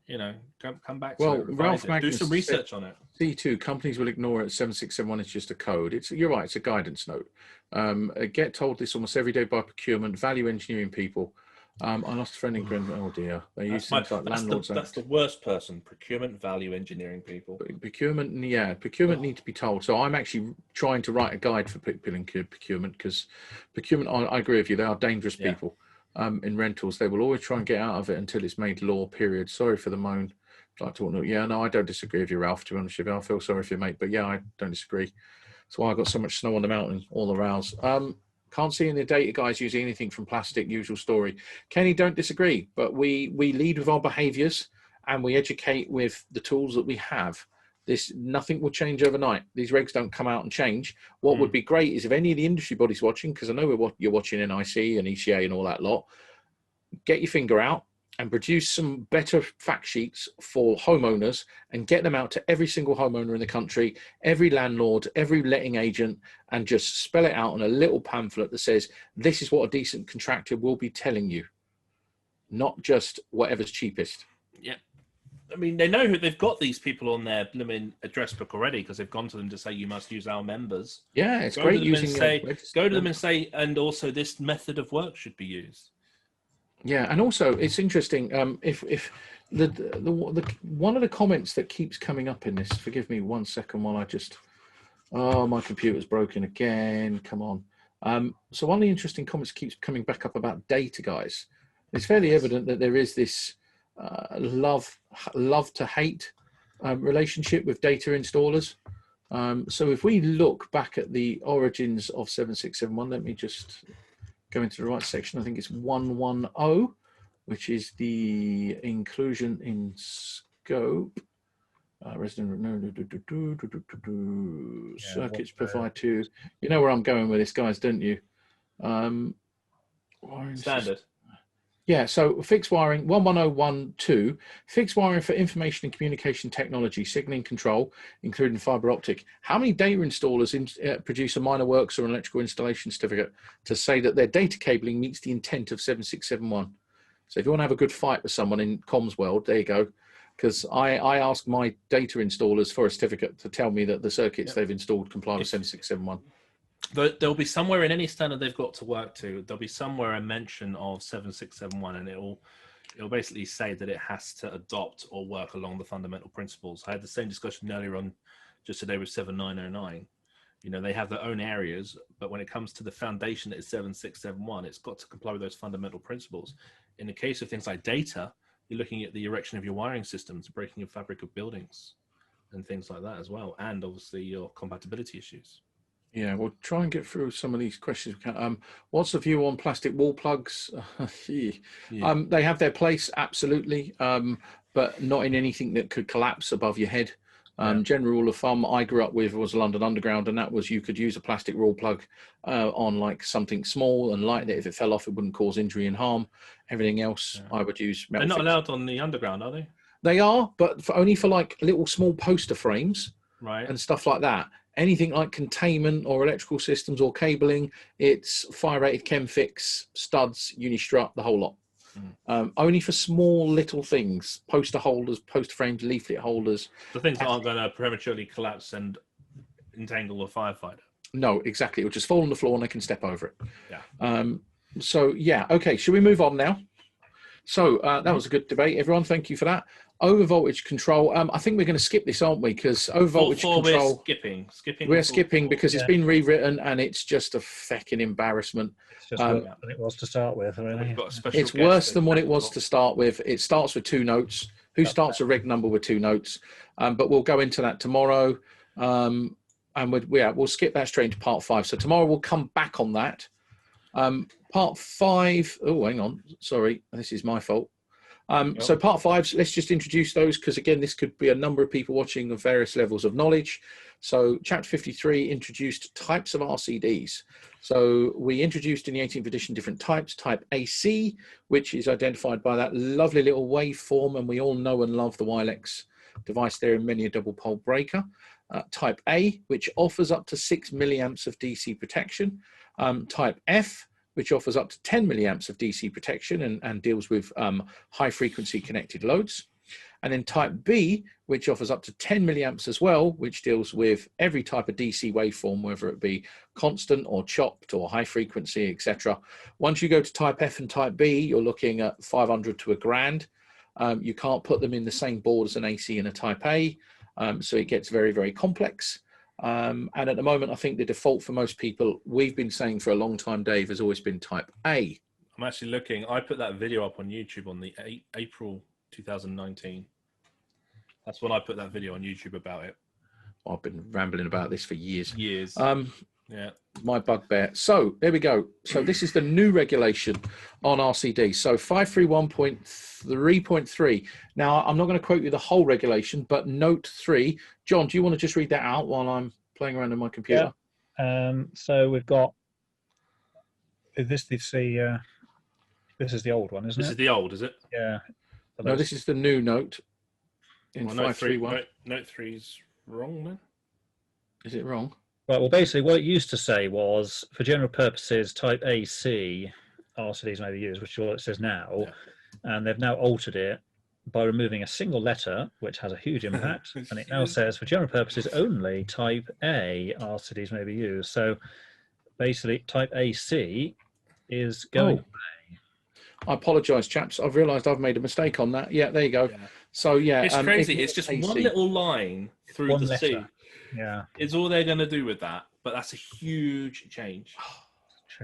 You know, come back to it, Ralph do some research on it. C2, companies will ignore it. 7671 is just a code. You're right, it's a guidance note. Get told this almost every day by procurement, value engineering people. I lost a friend in Grenfell. Oh dear. They use things like landlords. That's the worst person, procurement, value engineering people. Procurement need to be told. So I'm actually trying to write a guide for people in procurement, because procurement, I agree with you, they are dangerous people. In rentals, they will always try and get out of it until it's made law, period. Sorry for the moan. I don't disagree with you, Ralph, to be honest with you. I feel sorry for you, mate, but yeah, I don't disagree. That's why I got so much snow on the mountain, all the rows. Can't see in the data guys using anything from plastic, usual story. Kenny, don't disagree, but we lead with our behaviours and we educate with the tools that we have. Nothing will change overnight. These regs don't come out and change. What would be great is if any of the industry bodies watching, because I know you're watching NIC and ECA and all that lot, get your finger out and produce some better fact sheets for homeowners and get them out to every single homeowner in the country, every landlord, every letting agent, and just spell it out on a little pamphlet that says, this is what a decent contractor will be telling you, not just whatever's cheapest. Yeah. I mean, they know who they've got these people on their address book already, because they've gone to them to say, you must use our members. Yeah, it's great using go to them and say, and also this method of work should be used. Yeah, and also it's interesting. If the one of the comments that keeps coming up in this, forgive me 1 second while I just, my computer's broken again. Come on. So one of the interesting comments keeps coming back up about data, guys. It's fairly evident that there is this love to hate relationship with data installers. So if we look back at the origins of 7671, let me just go into the right section. I think it's 110, which is the inclusion in scope. Circuits provide to, you know where I'm going with this, guys, don't you? Standard. Yeah, so fixed wiring 11012, fixed wiring for information and communication technology, signaling control, including fiber optic. How many data installers produce a minor works or an electrical installation certificate to say that their data cabling meets the intent of 7671? So if you want to have a good fight with someone in comms world, there you go. Because I ask my data installers for a certificate to tell me that the circuits they've installed comply with 7671. There'll be somewhere in any standard they've got to work to, there'll be somewhere a mention of 7671, and it'll basically say that it has to adopt or work along the fundamental principles. I had the same discussion earlier on just today with 7909. You know, they have their own areas, but when it comes to the foundation that is 7671, it's got to comply with those fundamental principles. In the case of things like data, you're looking at the erection of your wiring systems, breaking of fabric of buildings, and things like that as well, and obviously your compatibility issues. Yeah, we'll try and get through some of these questions. What's the view on plastic wall plugs? They have their place, absolutely, but not in anything that could collapse above your head. General rule of thumb I grew up with was London Underground, and that was you could use a plastic wall plug on like something small and light that if it fell off, it wouldn't cause injury and harm. Everything else, I would use metal. They're not allowed on the Underground, are they? They are, but only for like little small poster frames, right, and stuff like that. Anything like containment or electrical systems or cabling, it's fire rated Chemfix, studs, Unistrut, the whole lot. Only for small little things, poster holders, poster frames, leaflet holders. The things that aren't going to prematurely collapse and entangle a firefighter. No, exactly. It will just fall on the floor and they can step over it. Yeah. So, yeah. Okay. Should we move on now? So that was a good debate, everyone. Thank you for that. Over voltage control. I think we're going to skip this, aren't we? Because over voltage control. We're skipping. We're skipping because it's been rewritten and it's just a fecking embarrassment. It's just worse than it was to start with. Really. It's worse than what it was to start with. It starts with 2 notes. Who starts a reg number with 2 notes? But we'll go into that tomorrow. And we'll skip that straight into part 5. So tomorrow we'll come back on that. Part 5. Oh, hang on. Sorry, this is my fault. So part 5, let's just introduce those because, again, this could be a number of people watching of various levels of knowledge. So chapter 53 introduced types of RCDs. So we introduced in the 18th edition different types. Type AC, which is identified by that lovely little waveform, and we all know and love the Wilex device there in many a double pole breaker. Type A, which offers up to 6 milliamps of DC protection. Type F, which offers up to 10 milliamps of DC protection and deals with high frequency connected loads. And then type B, which offers up to 10 milliamps as well, which deals with every type of DC waveform, whether it be constant or chopped or high frequency, etc. Once you go to type F and type B, you're looking at 500 to £1,000. You can't put them in the same board as an AC and a type A, so it gets very, very complex. And at the moment, I think the default for most people, we've been saying for a long time, Dave, has always been type A. I'm actually looking. I put that video up on YouTube on the April 2019. That's when I put that video on YouTube about it. I've been rambling about this for years. Yeah. My bugbear. So there we go. So this is the new regulation on RCD. So 531.3.3. Now, I'm not going to quote you the whole regulation, but note 3. John, do you want to just read that out while I'm playing around on my computer? Yeah. So we've got this is the old one, isn't it? This is the old, is it? Yeah. No, this is the new note in 531. Note 3's wrong then? Is it wrong? Right, well, basically what it used to say was, for general purposes, type AC RCDs may be used, which is what it says now, and they've now altered it by removing a single letter, which has a huge impact, and it now says, for general purposes only, type A RCDs may be used. So basically, type AC is going away. I apologise, chaps. I've realised I've made a mistake on that. Yeah, there you go. Yeah. So, yeah. It's crazy. It's just AC. One little line through the C. Yeah, it's all they're going to do with that, but that's a huge change.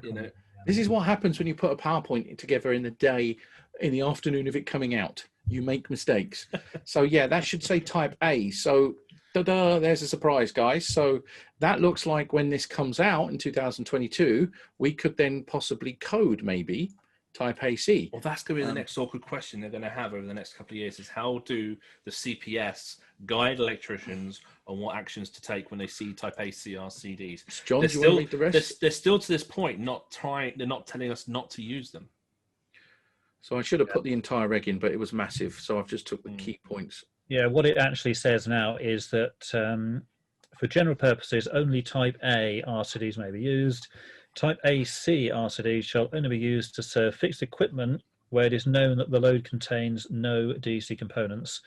You know, this is what happens when you put a PowerPoint together in the day, in the afternoon of it coming out. You make mistakes. So yeah, that should say type A. So there's a surprise, guys. So that looks like when this comes out in 2022, we could then possibly code maybe Type AC. Well, that's going to be the next awkward question they're going to have over the next couple of years: is how do the CPS guide electricians on what actions to take when they see Type A CRCDs? John, do you want to read the rest? They're still to this point not trying. They're not telling us not to use them. So I should have put the entire reg in, but it was massive. So I've just took the key points. Yeah, what it actually says now is that for general purposes, only Type A RCDs may be used. Type AC RCDs shall only be used to serve fixed equipment where it is known that the load contains no DC components.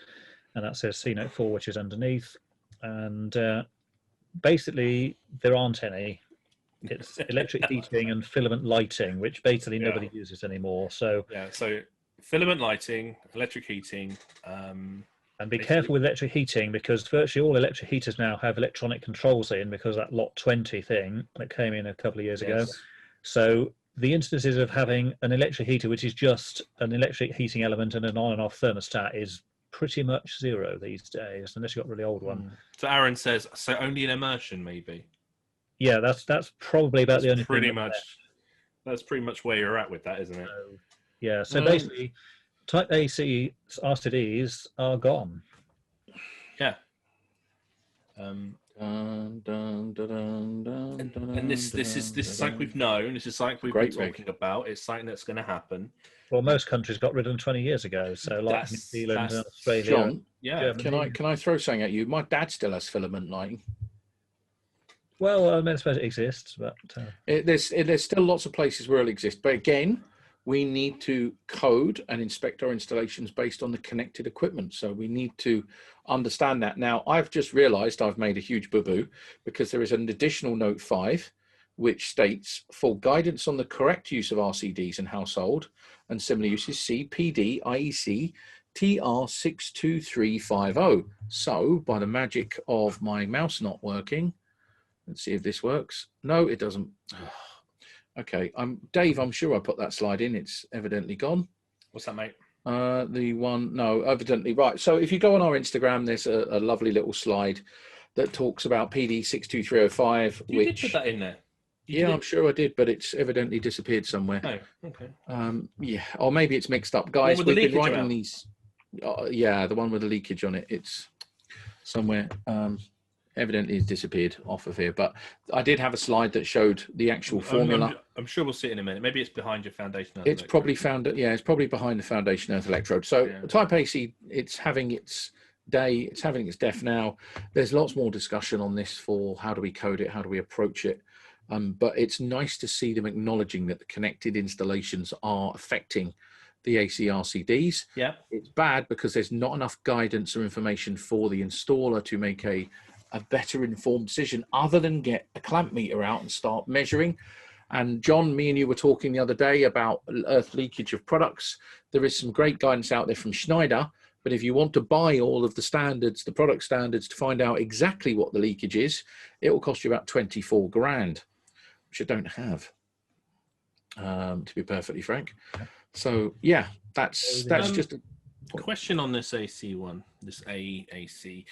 And that says C note 4, which is underneath. And basically, there aren't any. It's electric heating and filament lighting, which basically nobody uses anymore. So so filament lighting, electric heating. And be careful with electric heating, because virtually all electric heaters now have electronic controls in, because of that Lot 20 thing that came in a couple of years ago. So the instances of having an electric heater, which is just an electric heating element and an on and off thermostat, is pretty much zero these days, unless you've got a really old one. So Aaron says, so only an immersion, maybe? Yeah, that's probably about the only thing. That's pretty much where you're at with that, isn't it? So basically, Type AC RCDs are gone. Yeah. Dun, dun, dun, dun, dun, and this is something we've known. This is something we've been talking about. It's something that's going to happen. Well, most countries got rid of them 20 years ago. So, like New Zealand and Australia. John, Germany. Can I throw something at you? My dad still has filament lighting. Well, I suppose it exists, but there's still lots of places where it exists. But again, we need to code and inspect our installations based on the connected equipment. So we need to understand that. Now, I've just realized I've made a huge boo-boo, because there is an additional note 5, which states, for guidance on the correct use of RCDs in household and similar uses, see PD IEC TR 62350. So by the magic of my mouse not working, let's see if this works. No, it doesn't. Okay, Dave, I'm sure I put that slide in. It's evidently gone. What's that, mate? The one, no, evidently, right. So if you go on our Instagram, there's a lovely little slide that talks about PD 62305. You did put that in there. I'm sure I did, but it's evidently disappeared somewhere. Oh, okay. Yeah, or maybe it's mixed up. Guys, we've been writing around? These. Yeah, the one with the leakage on it. It's somewhere. Evidently it's disappeared off of here, but I did have a slide that showed the actual formula. I'm sure we'll see it in a minute. Maybe it's behind your foundation earth it's probably found it. Yeah, it's probably behind the foundation earth electrode. So Type AC, it's having its day, it's having its death now. There's lots more discussion on this for how do we code it, how do we approach it. But it's nice to see them acknowledging that the connected installations are affecting the ACRCDs. Yeah, it's bad because there's not enough guidance or information for the installer to make a better informed decision, other than get a clamp meter out and start measuring. And John, me and you were talking the other day about earth leakage of products. There is some great guidance out there from Schneider, but if you want to buy all of the standards, the product standards, to find out exactly what the leakage is, it will cost you about 24 grand, which I don't have, to be perfectly frank. So yeah, that's just a question on this AC one, this AAC.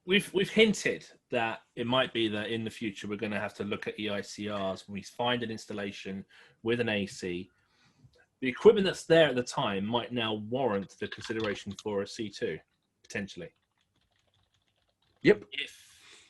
We've hinted that it might be that in the future we're going to have to look at EICRs when we find an installation with an AC. The equipment that's there at the time might now warrant the consideration for a C2, potentially. Yep. If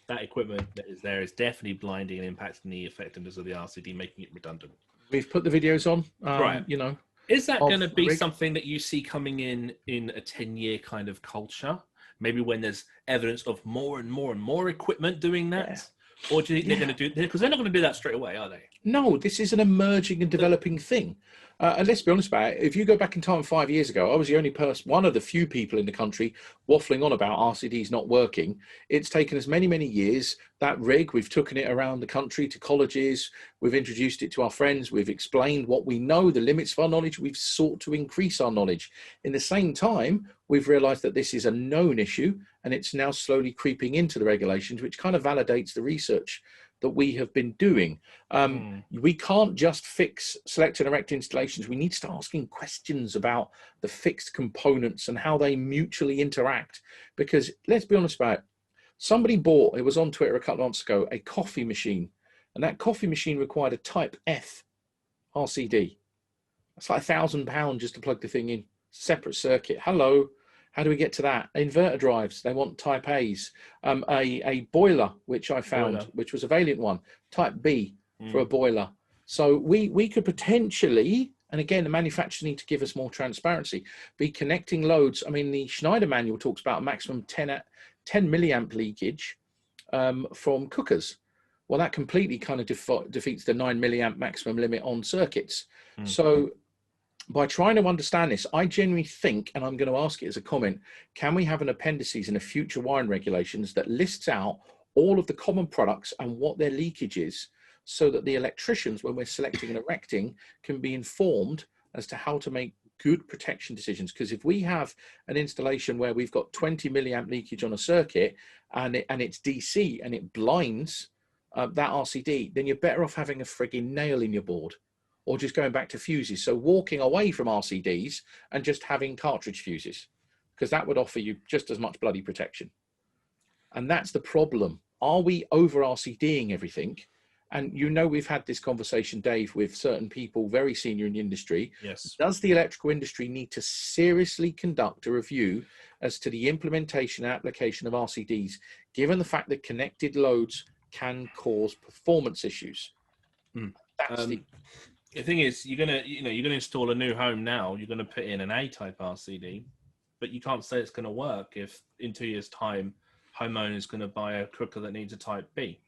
that equipment that is there is definitely blinding and impacting the effectiveness of the RCD, making it redundant. We've put the videos on, right. You know. Is that going to be something that you see coming in a 10-year kind of culture? Maybe when there's evidence of more and more and more equipment doing that? Yeah. Or do you think they're going to do, because they're not going to do that straight away, are they? No, this is an emerging and developing thing. And let's be honest about it. If you go back in time 5 years ago, I was the only person, one of the few people in the country waffling on about RCDs not working. It's taken us many, many years. That rig, we've taken it around the country to colleges. We've introduced it to our friends. We've explained what we know, the limits of our knowledge. We've sought to increase our knowledge. In the same time, we've realized that this is a known issue, and it's now slowly creeping into the regulations, which kind of validates the research that we have been doing. We can't just fix select and erect installations. We need to start asking questions about the fixed components and how they mutually interact. Because let's be honest about it, somebody bought, it was on Twitter a couple of months ago, a coffee machine, and that coffee machine required a Type F RCD. That's like £1,000 just to plug the thing in. Separate circuit. Hello. How do we get to that? Inverter drives. They want Type A's. A boiler, which I found, which was a Valiant one. Type B for a boiler. So we could potentially, and again, the manufacturers need to give us more transparency, be connecting loads. I mean, the Schneider manual talks about a maximum 10 milliamp leakage from cookers. Well, that completely kind of defeats the 9 milliamp maximum limit on circuits. So by trying to understand this, I genuinely think, and I'm going to ask it as a comment, can we have an appendices in a future wiring regulations that lists out all of the common products and what their leakage is, so that the electricians, when we're selecting and erecting, can be informed as to how to make good protection decisions? Because if we have an installation where we've got 20 milliamp leakage on a circuit and it's DC and it blinds that RCD, then you're better off having a frigging nail in your board, or just going back to fuses. So walking away from RCDs and just having cartridge fuses, because that would offer you just as much bloody protection. And that's the problem. Are we over RCDing everything? And you know, we've had this conversation, Dave, with certain people very senior in the industry. Yes. Does the electrical industry need to seriously conduct a review as to the implementation and application of RCDs, given the fact that connected loads can cause performance issues? That's the thing is, you're gonna install a new home now. You're gonna put in an A-type RCD, but you can't say it's gonna work if in 2 years' time, homeowner's gonna buy a cooker that needs a Type B.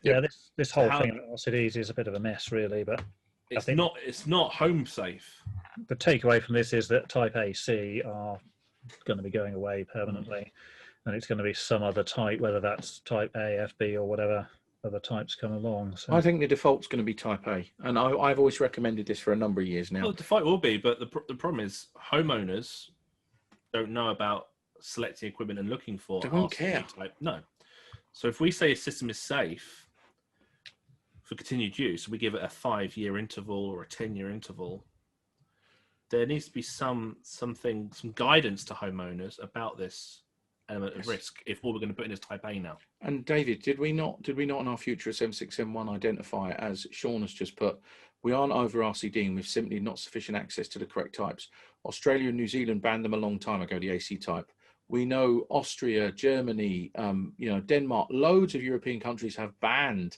Yeah, this whole thing about RCDs is a bit of a mess, really. But it's not home safe. The takeaway from this is that Type A, C are going to be going away permanently, and it's going to be some other type, whether that's Type A, FB, or whatever other types come along. So I think the default's going to be Type A, and I've always recommended this for a number of years now. Well, the default will be, but the problem is homeowners don't know about selecting equipment and looking for. They won't care. Type. No. So if we say a system is safe for continued use, we give it a 5-year interval or a 10-year interval, there needs to be some guidance to homeowners about this element of risk if what we're going to put in is Type A now. And David, did we not in our future M6M1 identify, as Sean has just put, we aren't over RCDing, we've simply not sufficient access to the correct types. Australia and New Zealand banned them a long time ago, the AC type. We know Austria, Germany, Denmark, loads of European countries have banned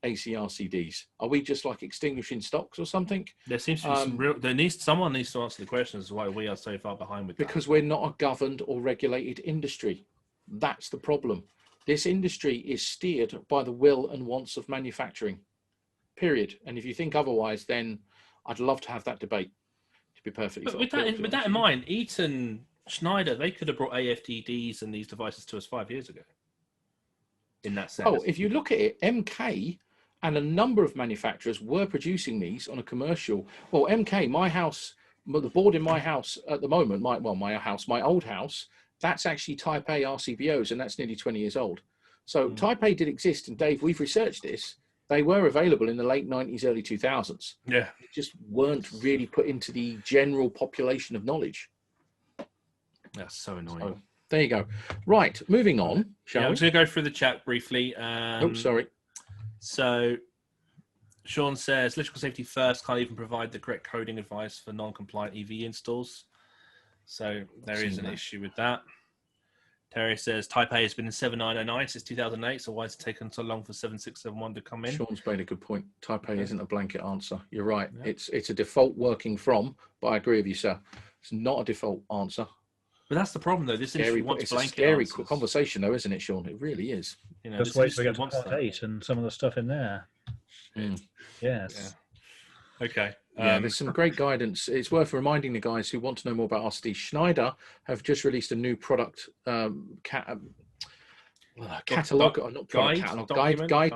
AC RCDs. Are we just like extinguishing stocks or something? There seems to be someone needs to answer the question as to why we are so far behind with that. Because we're not a governed or regulated industry. That's the problem. This industry is steered by the will and wants of manufacturing, period. And if you think otherwise, then I'd love to have that debate, to be perfectly honest. With that in mind, Eaton, Schneider, they could have brought AFDDs and these devices to us 5 years ago. In that sense. Oh, if you look at it, MK and a number of manufacturers were producing these on a commercial. Well, MK, my house, the board in my house at the moment, my old house, that's actually Type A RCBOs, and that's nearly 20 years old. So Type A did exist, and Dave, we've researched this. They were available in the late 90s, early 2000s. Yeah. They just weren't really put into the general population of knowledge. That's so annoying. So, there you go. Right, moving on. I'm just going to go through the chat briefly. Sorry. So, Sean says, electrical safety first, can't even provide the correct coding advice for non-compliant EV installs. So, there is an issue with that. Terry says, Type A has been in 7909 since 2008, so why has it taken so long for 7671 to come in? Sean's made a good point. Type A isn't a blanket answer. You're right. Yeah. It's a default working from, but I agree with you, sir. It's not a default answer. But that's the problem, though. This industry wants blanket scary answers. Conversation, though, isn't it, Sean? It really is. Just wait till we get to Part 8 and some of the stuff in there. Yes. Yeah. Okay. There's some great guidance. It's worth reminding the guys who want to know more about RCD. Schneider have just released a new product catalog, guide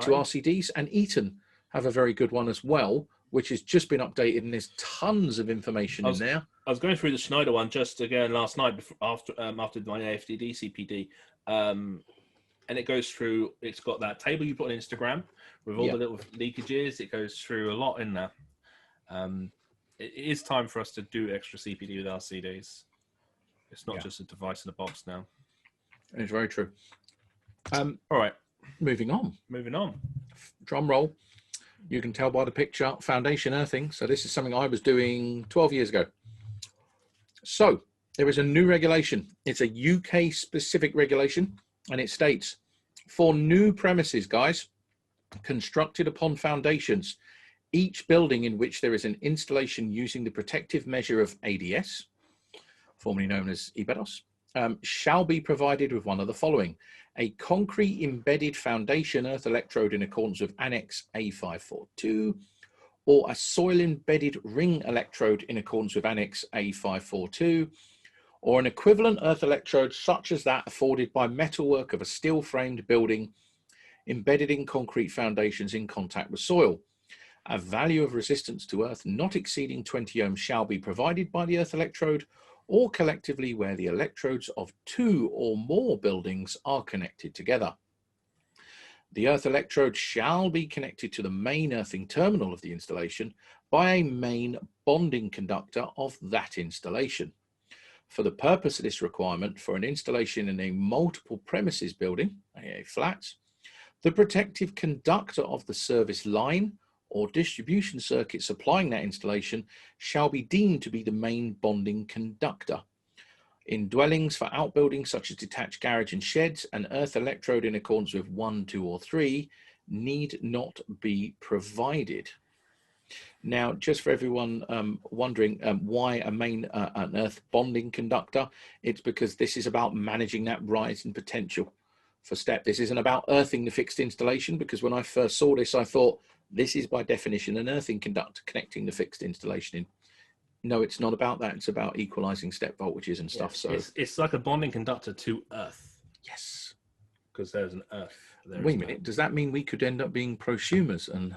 to RCDs, and Eaton have a very good one as well, which has just been updated, and there's tons of information in there. I was going through the Schneider one just again last night after my AFDD CPD, and it goes through. It's got that table you put on Instagram with all the little leakages. It goes through a lot in there. It is time for us to do extra CPD with RCDs. It's not just a device in a box now. It's very true. All right, moving on. Moving on. Drum roll. You can tell by the picture, foundation earthing. So this is something I was doing 12 years ago. So there is a new regulation. It's a UK specific regulation, and it states, for new premises, guys, constructed upon foundations, each building in which there is an installation using the protective measure of ADS, formerly known as EBEDOS, shall be provided with one of the following: a concrete embedded foundation earth electrode in accordance with Annex A542, or a soil embedded ring electrode in accordance with Annex A542, or an equivalent earth electrode such as that afforded by metalwork of a steel framed building embedded in concrete foundations in contact with soil. A value of resistance to earth not exceeding 20 ohms shall be provided by the earth electrode, or collectively where the electrodes of 2 or more buildings are connected together. The earth electrode shall be connected to the main earthing terminal of the installation by a main bonding conductor of that installation. For the purpose of this requirement, for an installation in a multiple premises building, aka flats, the protective conductor of the service line or distribution circuit supplying that installation shall be deemed to be the main bonding conductor. In dwellings for outbuildings such as detached garage and sheds, an earth electrode in accordance with 1, 2, or 3 need not be provided. Now, just for everyone wondering why an earth bonding conductor, it's because this is about managing that rise in potential for STEP. This isn't about earthing the fixed installation, because when I first saw this, I thought this is by definition an earthing conductor connecting the fixed installation in. No, it's not about that. It's about equalizing step voltages and stuff. Yes, so it's like a bonding conductor to earth. Yes, because there's an earth there. Wait a minute, does that mean we could end up being prosumers and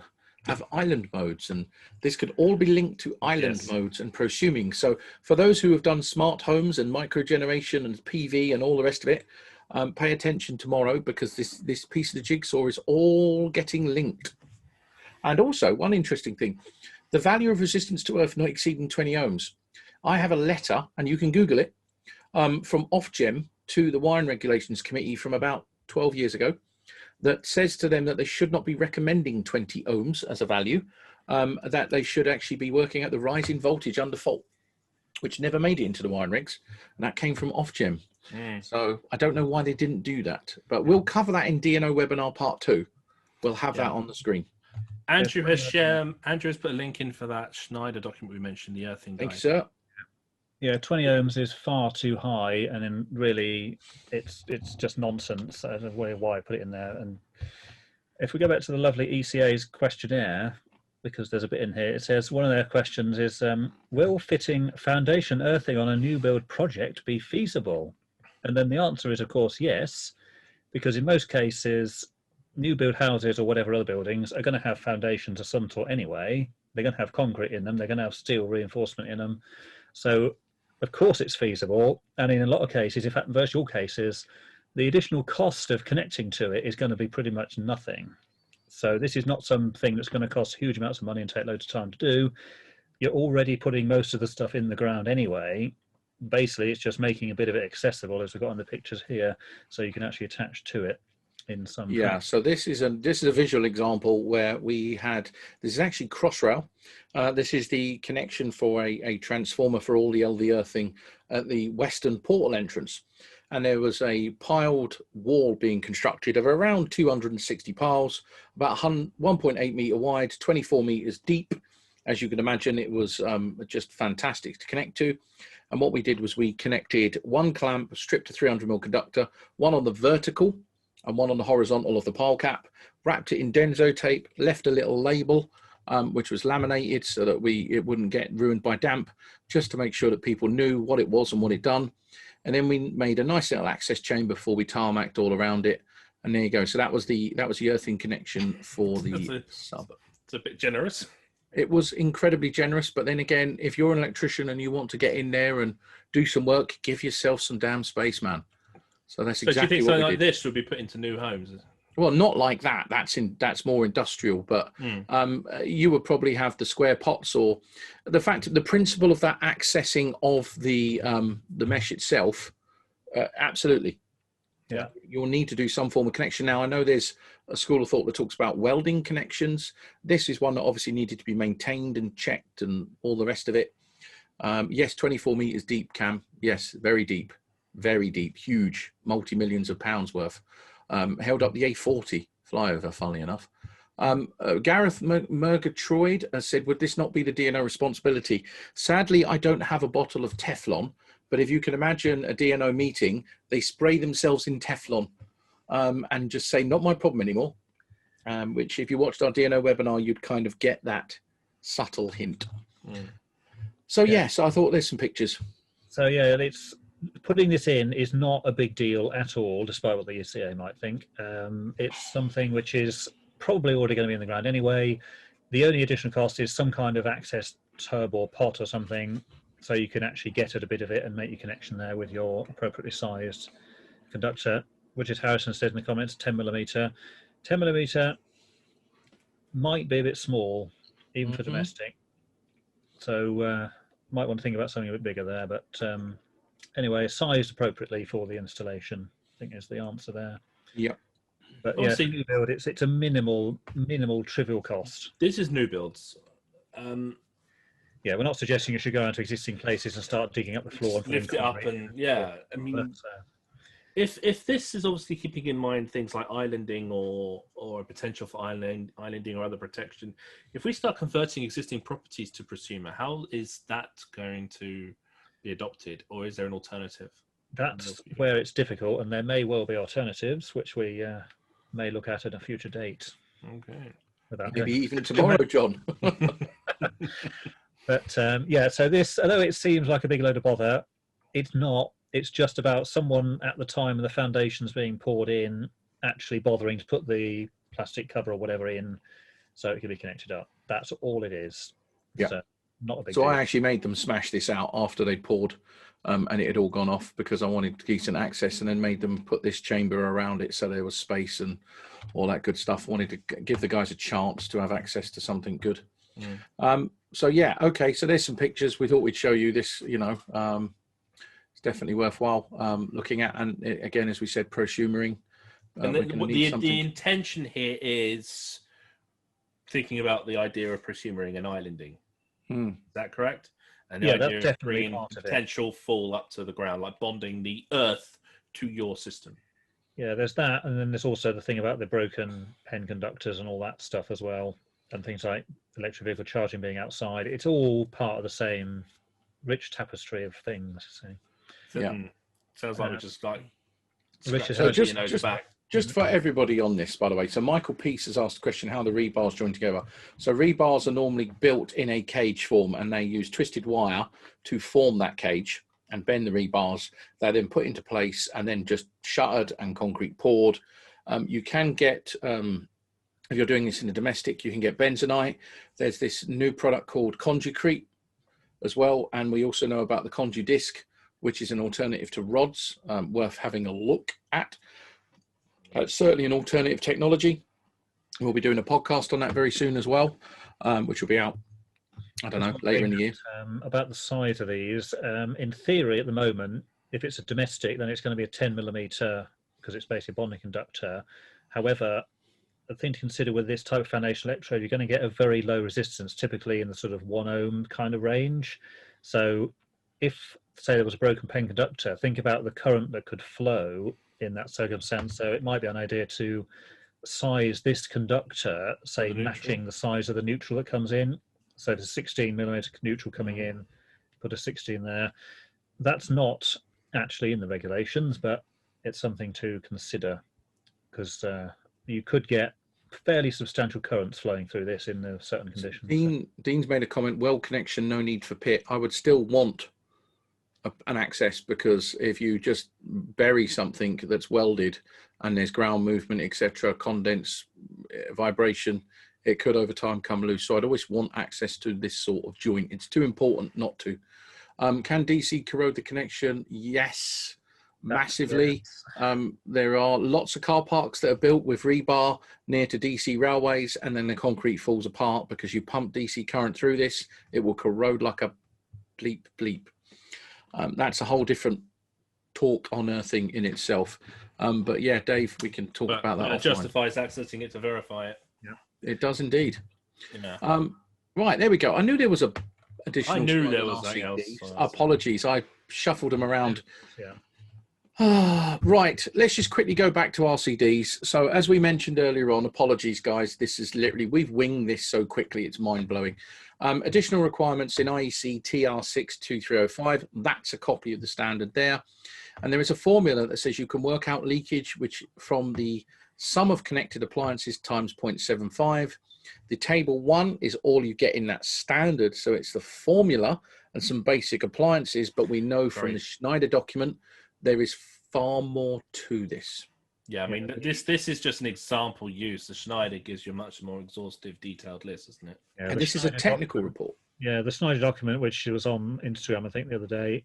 have island modes, and this could all be linked to island modes and prosuming? So for those who have done smart homes and microgeneration and PV and all the rest of it, pay attention tomorrow, because this piece of the jigsaw is all getting linked. And also, one interesting thing, the value of resistance to earth not exceeding 20 ohms. I have a letter, and you can Google it, from Ofgem to the Wiring Regulations Committee from about 12 years ago, that says to them that they should not be recommending 20 ohms as a value, that they should actually be working at the rising voltage under fault, which never made it into the wiring regs, and that came from Ofgem. So I don't know why they didn't do that, but we'll cover that in DNO webinar part 2. We'll have that on the screen. Andrew has put a link in for that Schneider document we mentioned, the earthing guide. Thank you, sir. Yeah, 20 ohms is far too high, and then really it's just nonsense. I don't know why I put it in there. And if we go back to the lovely ECA's questionnaire, because there's a bit in here, it says one of their questions is, will fitting foundation earthing on a new build project be feasible? And then the answer is, of course, yes, because in most cases, new build houses or whatever other buildings are going to have foundations of some sort anyway. They're going to have concrete in them. They're going to have steel reinforcement in them. So, of course, it's feasible. And in a lot of cases, in fact, in virtual cases, the additional cost of connecting to it is going to be pretty much nothing. So this is not something that's going to cost huge amounts of money and take loads of time to do. You're already putting most of the stuff in the ground anyway. Basically, it's just making a bit of it accessible, as we've got on the pictures here, so you can actually attach to it in some. Yeah, so this is a visual example where we had, this is actually Crossrail. This is the connection for a transformer for all the LV earthing at the western portal entrance. And there was a piled wall being constructed of around 260 piles, about 1.8 meter wide, 24 meters deep. As you can imagine, it was just fantastic to connect to. And what we did was we connected one clamp, stripped a 300mm conductor, one on the vertical and one on the horizontal of the pile cap, wrapped it in Denso tape, left a little label, which was laminated so that it wouldn't get ruined by damp, just to make sure that people knew what it was and what it done. And then we made a nice little access chamber before we tarmacked all around it. And there you go. So that was the earthing connection for the sub. It's a bit generous. It was incredibly generous, but then again, if you're an electrician and you want to get in there and do some work, give yourself some damn space, man. So that's exactly what we did. So do you think something like this would be put into new homes? Well, not like that. That's more industrial, but you would probably have the square pots, or the principle of that accessing of the mesh itself. Absolutely. Yeah. You'll need to do some form of connection. Now, I know there's a school of thought that talks about welding connections. This is one that obviously needed to be maintained and checked and all the rest of it. Yes, 24 meters deep, Cam. Yes, very deep, huge, multi-millions of pounds worth. Held up the A40 flyover, funnily enough. Gareth Murgatroyd said, would this not be the DNO responsibility? Sadly, I don't have a bottle of Teflon, but if you can imagine a DNO meeting, they spray themselves in Teflon and just say, not my problem anymore. Which if you watched our DNO webinar, you'd kind of get that subtle hint. So yes, I thought there's some pictures. So yeah, it's putting this in is not a big deal at all, despite what the ECA might think. It's something which is probably already going to be in the ground anyway. The only additional cost is some kind of access tub or pot or something, so you can actually get at a bit of it and make your connection there with your appropriately sized conductor. Which Harrison said in the comments, 10 millimeter. 10 millimeter might be a bit small, even for domestic. So might want to think about something a bit bigger there. But anyway, sized appropriately for the installation, I think is the answer there. Yeah. But yeah, new build, it's a minimal trivial cost. This is new builds. Yeah, we're not suggesting you should go into existing places and start digging up the floor and lift it up and I mean, if this is obviously keeping in mind things like islanding or a potential for islanding or other protection, if we start converting existing properties to prosumer, how is that going to be adopted, or is there an alternative? That's where it's difficult, and there may well be alternatives, which we may look at a future date. Okay. Maybe even tomorrow, John. But yeah, so this, although it seems like a big load of bother, it's not. It's just about someone at the time of the foundations being poured in actually bothering to put the plastic cover or whatever in so it can be connected up. That's all it is. Yeah. So not a big deal. I actually made them smash this out after they poured and it had all gone off because I wanted decent access, and then made them put this chamber around it so there was space and all that good stuff. I wanted to give the guys a chance to have access to something good. So yeah, okay, so there's some pictures. We thought we'd show you this, it's definitely worthwhile looking at. And again, as we said, prosumering. And the intention here is thinking about the idea of prosumering and islanding. Is that correct? And the idea that's of bringing potential fall up to the ground, like bonding the earth to your system. Yeah, there's that, and then there's also the thing about the broken pen conductors and all that stuff as well, and things like electric vehicle charging being outside. It's all part of the same rich tapestry of things. So, yeah, sounds like we're just like just for everybody on this, by the way. So Michael Peace has asked a question: how the rebars join together. So rebars are normally built in a cage form, and they use twisted wire to form that cage and bend the rebars. They're then put into place and then just shuttered and concrete poured. You can get, if you're doing this in a domestic, you can get bentonite. There's this new product called Conducrete as well. And we also know about the Condu-Disc, which is an alternative to rods, worth having a look at. It's certainly an alternative technology. We'll be doing a podcast on that very soon as well, which will be out, I don't know, later in the year. About the size of these, in theory at the moment, if it's a domestic, then it's going to be a 10 millimeter because it's basically a bonding conductor. However, the thing to consider with this type of foundation electrode, you're going to get a very low resistance, typically in the sort of 1 ohm kind of range. So if, say, there was a broken pen conductor, think about the current that could flow in that circumstance. So it might be an idea to size this conductor, say, matching the size of the neutral that comes in. So there's 16 millimeter neutral coming in, put a 16 there. That's not actually in the regulations, but it's something to consider because you could get fairly substantial currents flowing through this in certain conditions. Dean's made a comment, well connection, no need for pit. I would still want an access, because if you just bury something that's welded and there's ground movement, etc., condense, vibration, it could over time come loose. So I'd always want access to this sort of joint. It's too important not to. Can DC corrode the connection? Yes, massively. There are lots of car parks that are built with rebar near to DC railways, and then the concrete falls apart because you pump DC current through this. It will corrode like a bleep bleep. That's a whole different talk unearthing in itself. But yeah, Dave, we can talk about that offline. It justifies accessing it to verify it. Yeah, it does indeed. Yeah. Right, there we go. I knew there was a additional. I knew there was something else. Apologies, I shuffled them around. Yeah. Right, let's just quickly go back to RCDs. So as we mentioned earlier on, apologies guys, this is literally, we've winged this so quickly, it's mind-blowing. Additional requirements in IEC TR62305, that's a copy of the standard there. And there is a formula that says you can work out leakage, which from the sum of connected appliances times 0.75. The table 1 is all you get in that standard, so it's the formula and some basic appliances, but we know from the Schneider document there is far more to this. Yeah, I mean, this is just an example use. The Schneider gives you a much more exhaustive, detailed list, isn't it? Yeah, and this is a technical report. Yeah, the Schneider document, which was on Instagram, I think, the other day.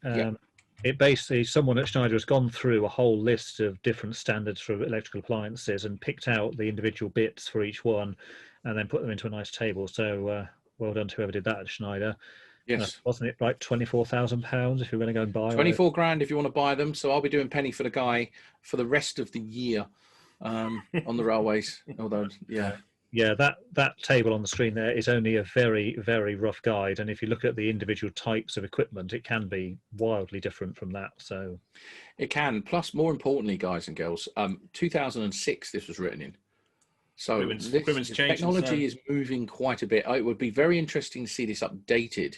It basically, someone at Schneider has gone through a whole list of different standards for electrical appliances and picked out the individual bits for each one and then put them into a nice table. So well done to whoever did that at Schneider. Yes. Wasn't it like £24,000 if you're going to go and buy 24 grand if you want to buy them. So I'll be doing penny for the guy for the rest of the year on the railways. Although, yeah. Yeah, that table on the screen there is only a very, very rough guide. And if you look at the individual types of equipment, it can be wildly different from that. So it can. Plus, more importantly, guys and girls, 2006 this was written in. So technology is moving quite a bit. It would be very interesting to see this updated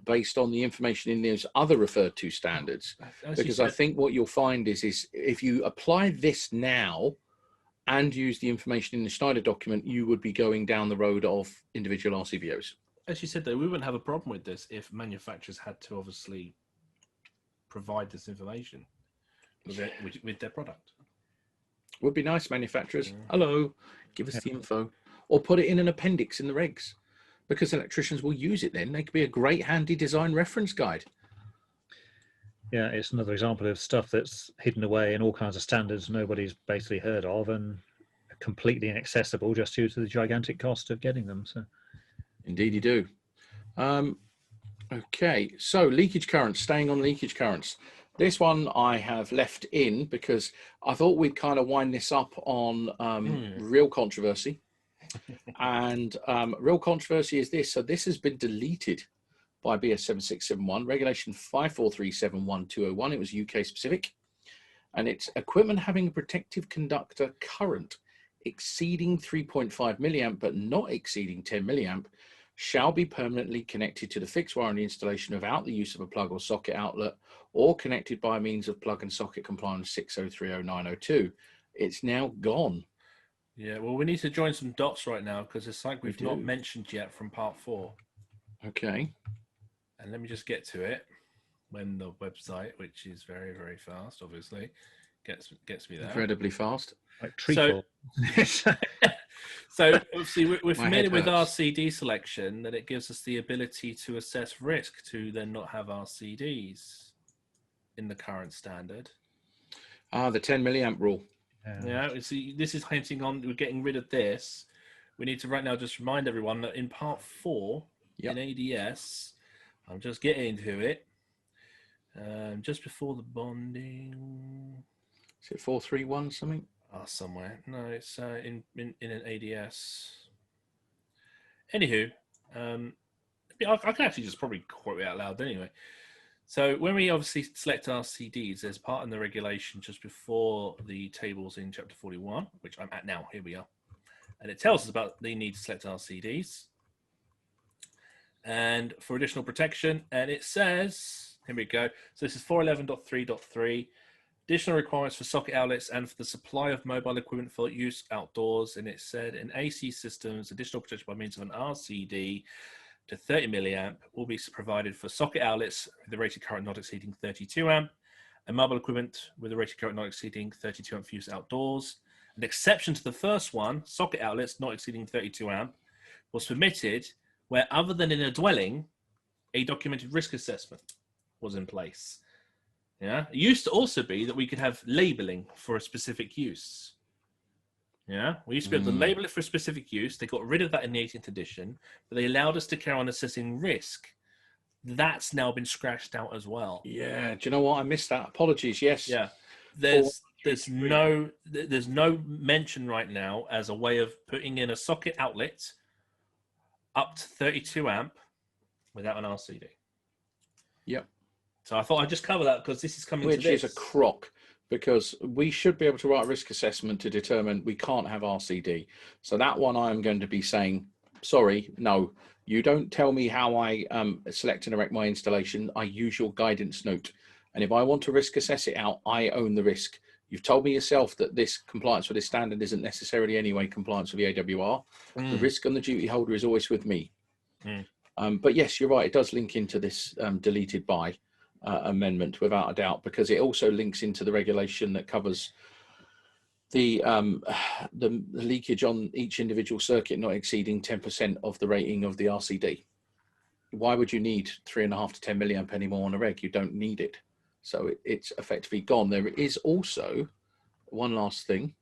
based on the information in those other referred to standards. Because I think what you'll find is if you apply this now and use the information in the Schneider document, you would be going down the road of individual RCVOs. As you said, though, we wouldn't have a problem with this if manufacturers had to obviously provide this information with their product. Would be nice, manufacturers. Hello, give us the info. Or put it in an appendix in the regs, because electricians will use it then. They could be a great handy design reference guide. Yeah, it's another example of stuff that's hidden away in all kinds of standards nobody's basically heard of and completely inaccessible just due to the gigantic cost of getting them. So, indeed you do. Okay, so leakage currents, staying on leakage currents. This one I have left in because I thought we'd kind of wind this up on real controversy. And real controversy is this. So this has been deleted by BS 7671, regulation 54371-201. It was UK specific. And it's equipment having a protective conductor current exceeding 3.5 milliamp, but not exceeding 10 milliamp, shall be permanently connected to the fixed wire on the installation without the use of a plug or socket outlet, or connected by means of plug and socket compliance 6030-902. It's now gone. Yeah, well, we need to join some dots right now because it's like we've not mentioned yet from part 4. Okay. And let me just get to it when the website, which is very, very fast, obviously, gets me there. Incredibly fast. Like treacle. So obviously we're familiar with RCD selection, that it gives us the ability to assess risk to then not have RCDs in the current standard. The 10 milliamp rule. Yeah, see, this is hinting on we're getting rid of this. We need to right now just remind everyone that in part 4 in ADS, I'm just getting to it. Just before the bonding. Is it 431 something? Somewhere. No, it's in an ADS. Anywho, I can actually just probably quote it out loud anyway. So when we obviously select our CDs, there's part in the regulation just before the tables in chapter 41, which I'm at now. Here we are. And it tells us about the need to select our CDs. And for additional protection, and it says, here we go. So this is 411.3.3. Additional requirements for socket outlets and for the supply of mobile equipment for use outdoors. And it said in AC systems, additional protection by means of an RCD to 30 milliamp will be provided for socket outlets with a rated current not exceeding 32 amp and mobile equipment with a rated current not exceeding 32 amp for use outdoors. An exception to the first one, socket outlets not exceeding 32 amp, was permitted where other than in a dwelling, a documented risk assessment was in place. Yeah, it used to also be that we could have labeling for a specific use. Yeah, we used to be able to label it for a specific use. They got rid of that in the 18th edition, but they allowed us to carry on assessing risk that's now been scratched out as well. Yeah. Do you know what? I missed that. Apologies. Yes. Yeah. There's no mention right now as a way of putting in a socket outlet up to 32 amp without an RCD. Yep. So I thought I'd just cover that because this is coming to this. Which is a crock, because we should be able to write a risk assessment to determine we can't have RCD. So that one I'm going to be saying, sorry, no, you don't tell me how I select and erect my installation. I use your guidance note. And if I want to risk assess it out, I own the risk. You've told me yourself that this compliance with this standard isn't necessarily anyway compliance with the AWR. The risk on the duty holder is always with me. But yes, you're right. It does link into this deleted by amendment without a doubt, because it also links into the regulation that covers the leakage on each individual circuit not exceeding 10% of the rating of the RCD. Why would you need 3.5 to 10 milliamp anymore on a reg? You don't need it. So it's effectively gone. There is also one last thing.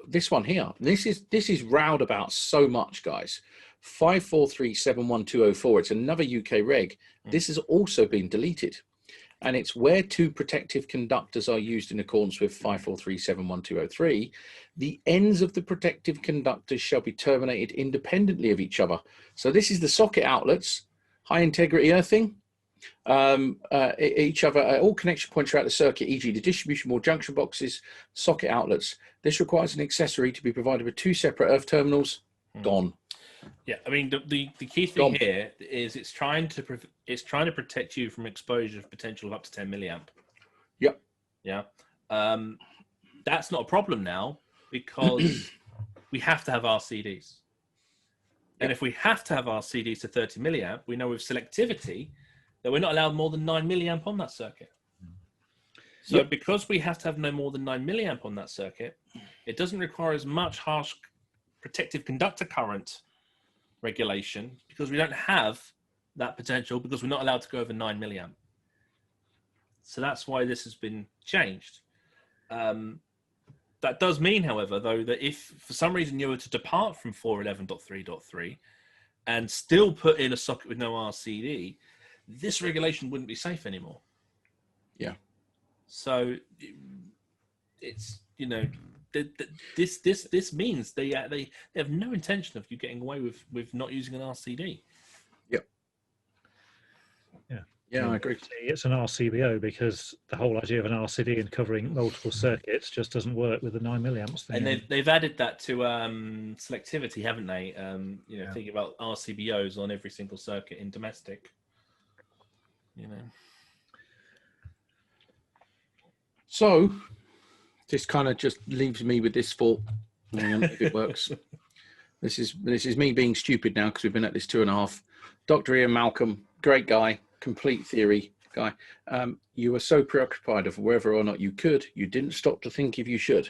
This one here, this is rowed about so much, guys. 543712004. It's another UK reg. This has also been deleted, and it's where two protective conductors are used in accordance with 543712003. The ends of the protective conductors shall be terminated independently of each other. So this is the socket outlets, high integrity earthing. Each other, all connection points throughout the circuit, e.g. the distribution board, junction boxes, socket outlets. This requires an accessory to be provided with two separate earth terminals. Gone. Yeah, I mean the key thing here is it's trying to protect you from exposure of potential of up to 10 milliamp. Yep. Yeah. That's not a problem now because we have to have RCDs. And if we have to have RCDs to 30 milliamp, we know with selectivity that we're not allowed more than 9 milliamp on that circuit. So because we have to have no more than 9 milliamp on that circuit, it doesn't require as much harsh protective conductor current regulation because we don't have that potential because we're not allowed to go over 9 milliamp. So that's why this has been changed. That does mean, however, though, that if for some reason you were to depart from 411.3.3 and still put in a socket with no RCD, this regulation wouldn't be safe anymore. Yeah. So it's, you know, this means they have no intention of you getting away with not using an RCD. Yep. Yeah, I agree. It's an RCBO because the whole idea of an RCD and covering multiple circuits just doesn't work with the 9 milliamps thing. And they've added that to selectivity, haven't they? Thinking about RCBOs on every single circuit in domestic. You know. So this kind of just leaves me with this thought. Hang on, if it works. This is me being stupid now because we've been at this 2.5. Dr. Ian Malcolm, great guy, complete theory guy. You were so preoccupied of whether or not you could, you didn't stop to think if you should.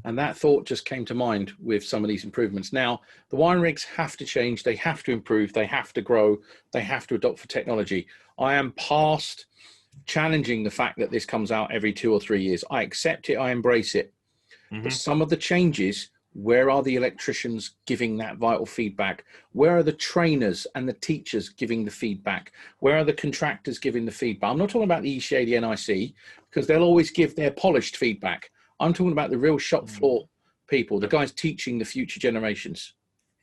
And that thought just came to mind with some of these improvements. Now, the wiring rigs have to change. They have to improve. They have to grow. They have to adopt for technology. I am past challenging the fact that this comes out every 2 or 3 years. I accept it. I embrace it. But some of the changes, where are the electricians giving that vital feedback? Where are the trainers and the teachers giving the feedback? Where are the contractors giving the feedback? I'm not talking about the ECA, the NIC, because they'll always give their polished feedback. I'm talking about the real shop floor people, the guys teaching the future generations.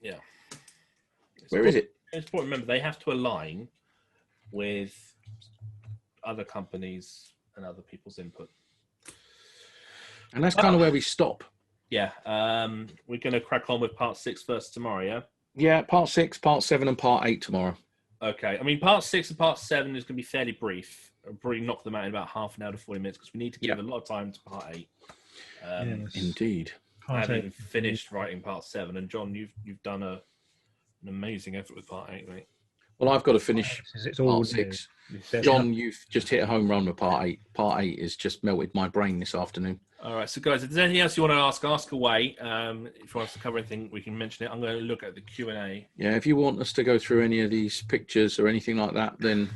Yeah. Where is it? It's important. Remember, they have to align with other companies and other people's input. And that's kind of where we stop. Yeah. We're going to crack on with part 6 first tomorrow, yeah? Yeah, part 6, part 7 and part 8 tomorrow. Okay. I mean, part 6 and part 7 is going to be fairly brief. I'll probably knock them out in about half an hour to 40 minutes because we need to give a lot of time to part 8. Yes. Indeed. Having finished writing part 7, and John, you've done an amazing effort with part 8, mate. Well, I've got to finish part 6. John, you've just hit a home run with part 8. Part 8 has just melted my brain this afternoon. All right, so guys, if there's anything else you want to ask away. If you want us to cover anything, we can mention it. I'm going to look at the Q&A. Yeah, if you want us to go through any of these pictures or anything like that, then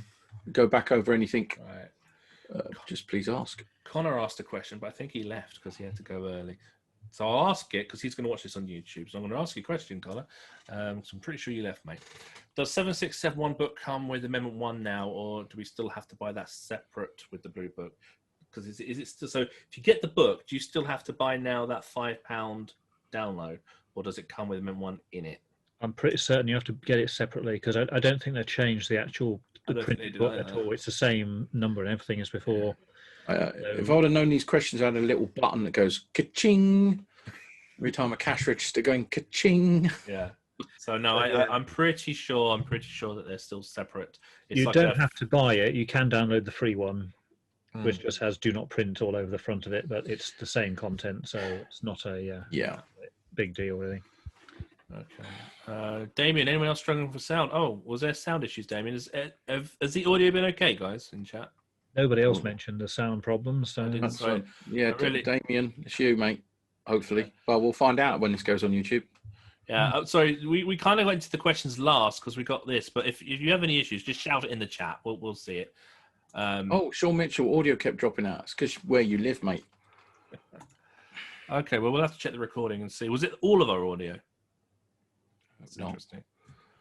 go back over anything. Right. Just please ask. Connor asked a question, but I think he left because he had to go early. So I'll ask it because he's going to watch this on YouTube. So I'm going to ask you a question, Connor. So I'm pretty sure you left, mate. Does 7671 book come with Amendment 1 now, or do we still have to buy that separate with the blue book? Because is it still, so if you get the book, do you still have to buy now that £5 download, or does it come with Amendment 1 in it? I'm pretty certain you have to get it separately because I don't think they changed the actual printed book at all. It's the same number and everything as before. If I would have known these questions, I had a little button that goes ka-ching every time a cash register going ka-ching. Yeah. So no, I'm pretty sure that they're still separate. It's you like don't have to buy it. You can download the free one, which just has "do not print" all over the front of it, but it's the same content, so it's not a big deal really. Okay. Damien, anyone else struggling for sound? Oh, was there sound issues, Damien? Has the audio been okay, guys, in chat? Nobody else mentioned the sound problems. So that's right. Yeah, really... Damien, it's you, mate. Hopefully. Well, we'll find out when this goes on YouTube. Yeah, sorry, we kind of went to the questions last because we got this, but if you have any issues, just shout it in the chat. We'll see it. Sean Mitchell, audio kept dropping out. It's because where you live, mate. Okay, well, we'll have to check the recording and see. Was it all of our audio? That's interesting.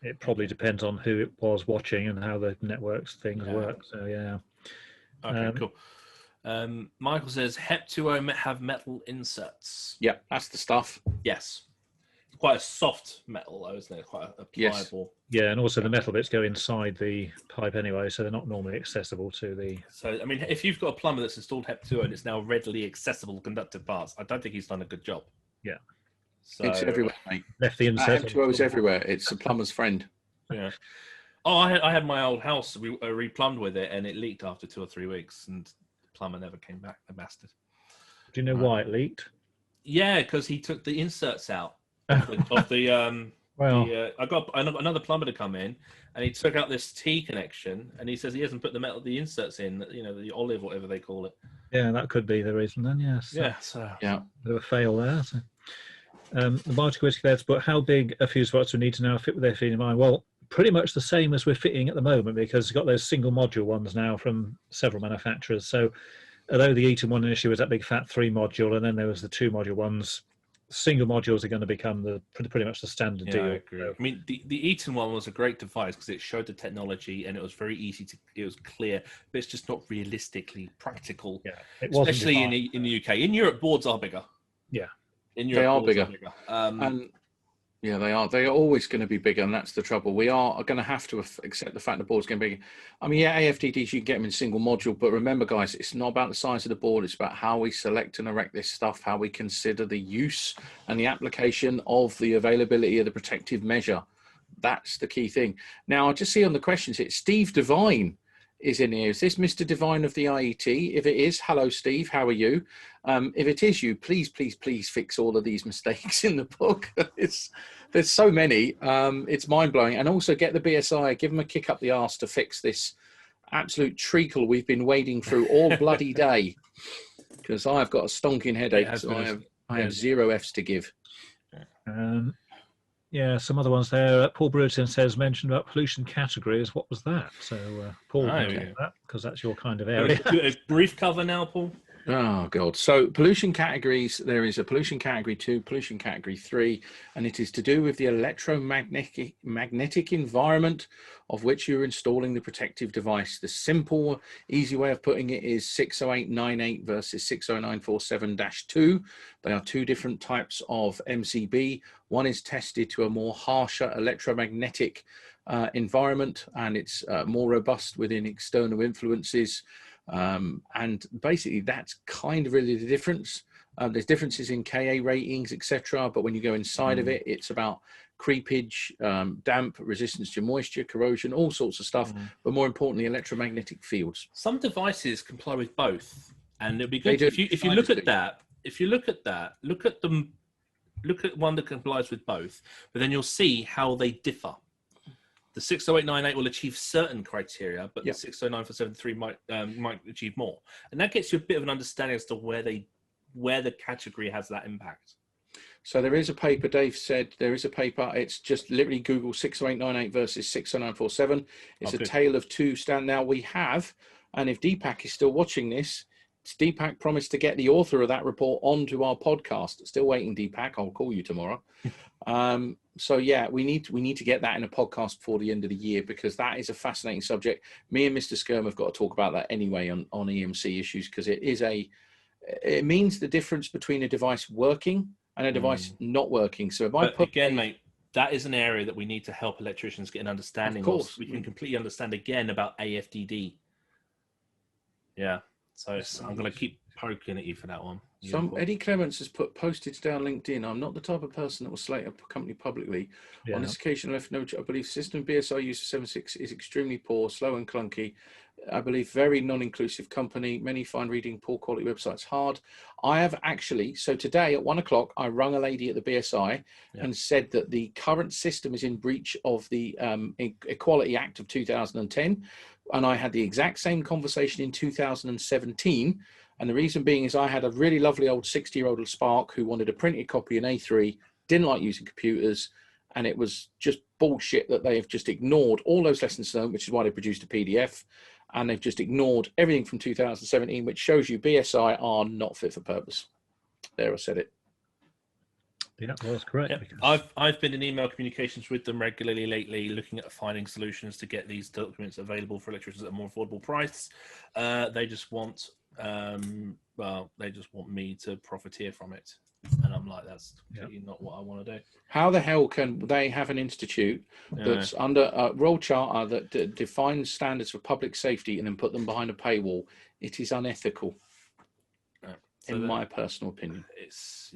It probably depends on who it was watching and how the networks things work. So, yeah. Okay, cool. Michael says, Hep2O have metal inserts. Yeah, that's the stuff. Yes. It's quite a soft metal, though, isn't it? Quite a pliable. Yes. Yeah, and also the metal bits go inside the pipe anyway, so they're not normally accessible to the... So, I mean, if you've got a plumber that's installed Hep2O and it's now readily accessible conductive parts, I don't think he's done a good job. Yeah. So, it's everywhere, mate. Left the insert. Hep2O is everywhere. It's a plumber's friend. Yeah. Oh, I had my old house replumbed with it, and it leaked after 2 or 3 weeks, and the plumber never came back. The bastard. Do you know why it leaked? Yeah, because he took the inserts out of the. I got another plumber to come in, and he took out this T connection, and he says he hasn't put the inserts in. You know, the olive, whatever they call it. Yeah, that could be the reason then. Yes. Yeah. So bit of a fail there. So. The biotechnology vets, but how big a fuse box we need to now fit with their feed in mind? Well, pretty much the same as we're fitting at the moment, because we've got those single module ones now from several manufacturers. So although the Eaton one initially was that big fat 3 module, and then there was the 2 module ones, single modules are going to become pretty much the standard deal. I agree. I mean, the Eaton one was a great device because it showed the technology and it was very easy it was clear, but it's just not realistically practical. Yeah, especially in the UK. In Europe, boards are bigger. Yeah. They are bigger. And yeah, they are. They are always going to be bigger, and that's the trouble. We are going to have to accept the fact the board's getting bigger. I mean, yeah, AFDDs, you can get them in single module, but remember, guys, it's not about the size of the board. It's about how we select and erect this stuff, how we consider the use and the application of the availability of the protective measure. That's the key thing. Now, I just see on the questions here, Steve Devine is in here. Is this Mr. Devine of the IET? If it is, hello, Steve. How are you? If it is you, please fix all of these mistakes in the book. There's so many. It's mind-blowing. And also get the BSI, give them a kick up the arse to fix this absolute treacle we've been wading through all bloody day. Because I've got a stonking headache. So I have 0 Fs to give. Yeah, some other ones there. Paul Bruton mentioned about pollution categories. What was that? So, Paul, that because that's your kind of area. A brief cover now, Paul. Oh, God. So pollution categories, there is a pollution category 2, pollution category 3, and it is to do with the electromagnetic environment of which you're installing the protective device. The simple, easy way of putting it is 60898 versus 60947-2. They are 2 different types of MCB. One is tested to a more harsher electromagnetic environment, and it's more robust within external influences. And basically that's kind of really the difference. There's differences in Ka ratings, etc. But when you go inside of it, it's about creepage, damp, resistance to moisture, corrosion, all sorts of stuff. But more importantly, electromagnetic fields. Some devices comply with both, and it'll be good if you look at that. If you look at that, look at one that complies with both, but then you'll see how they differ. The 60898 will achieve certain criteria, but the 60947-3 might achieve more, and that gets you a bit of an understanding as to where the category has that impact. So there is a paper. Dave said there is a paper. It's just literally Google 60898 versus 60947. It's a tale of 2 stand. Now we have, and if Deepak is still watching this, Deepak promised to get the author of that report onto our podcast. Still waiting, Deepak. I'll call you tomorrow. So yeah, we need to get that in a podcast before the end of the year, because that is a fascinating subject. Me and Mr. Skirm have got to talk about that anyway on EMC issues, because it means the difference between a device working and a device not working. So if I put again, mate, that is an area that we need to help electricians get an understanding of. We can completely understand again about AFDD. Yeah. So I'm going to keep poking at you for that one. Eddie Clements has posted today on LinkedIn. I'm not the type of person that will slate a company publicly. Yeah. On this occasion, I left note. I believe system BSI used for 7.6 is extremely poor, slow and clunky. I believe very non-inclusive company. Many find reading poor quality websites hard. I have actually, so today at 1 o'clock, I rung a lady at the BSI and said that the current system is in breach of the Equality Act of 2010. And I had the exact same conversation in 2017. And the reason being is I had a really lovely old 60-year-old Spark who wanted a printed copy in A3, didn't like using computers, and it was just bullshit that they have just ignored all those lessons learned, which is why they produced a PDF, and they've just ignored everything from 2017, which shows you BSI are not fit for purpose. There, I said it. Yeah, well, that's correct. Yeah. I've been in email communications with them regularly lately, looking at finding solutions to get these documents available for electricians at a more affordable price. They just want me to profiteer from it, and I'm like, that's completely not what I want to do. How the hell can they have an institute that's under a Royal Charter that defines standards for public safety and then put them behind a paywall? It is unethical. So in my personal opinion. It's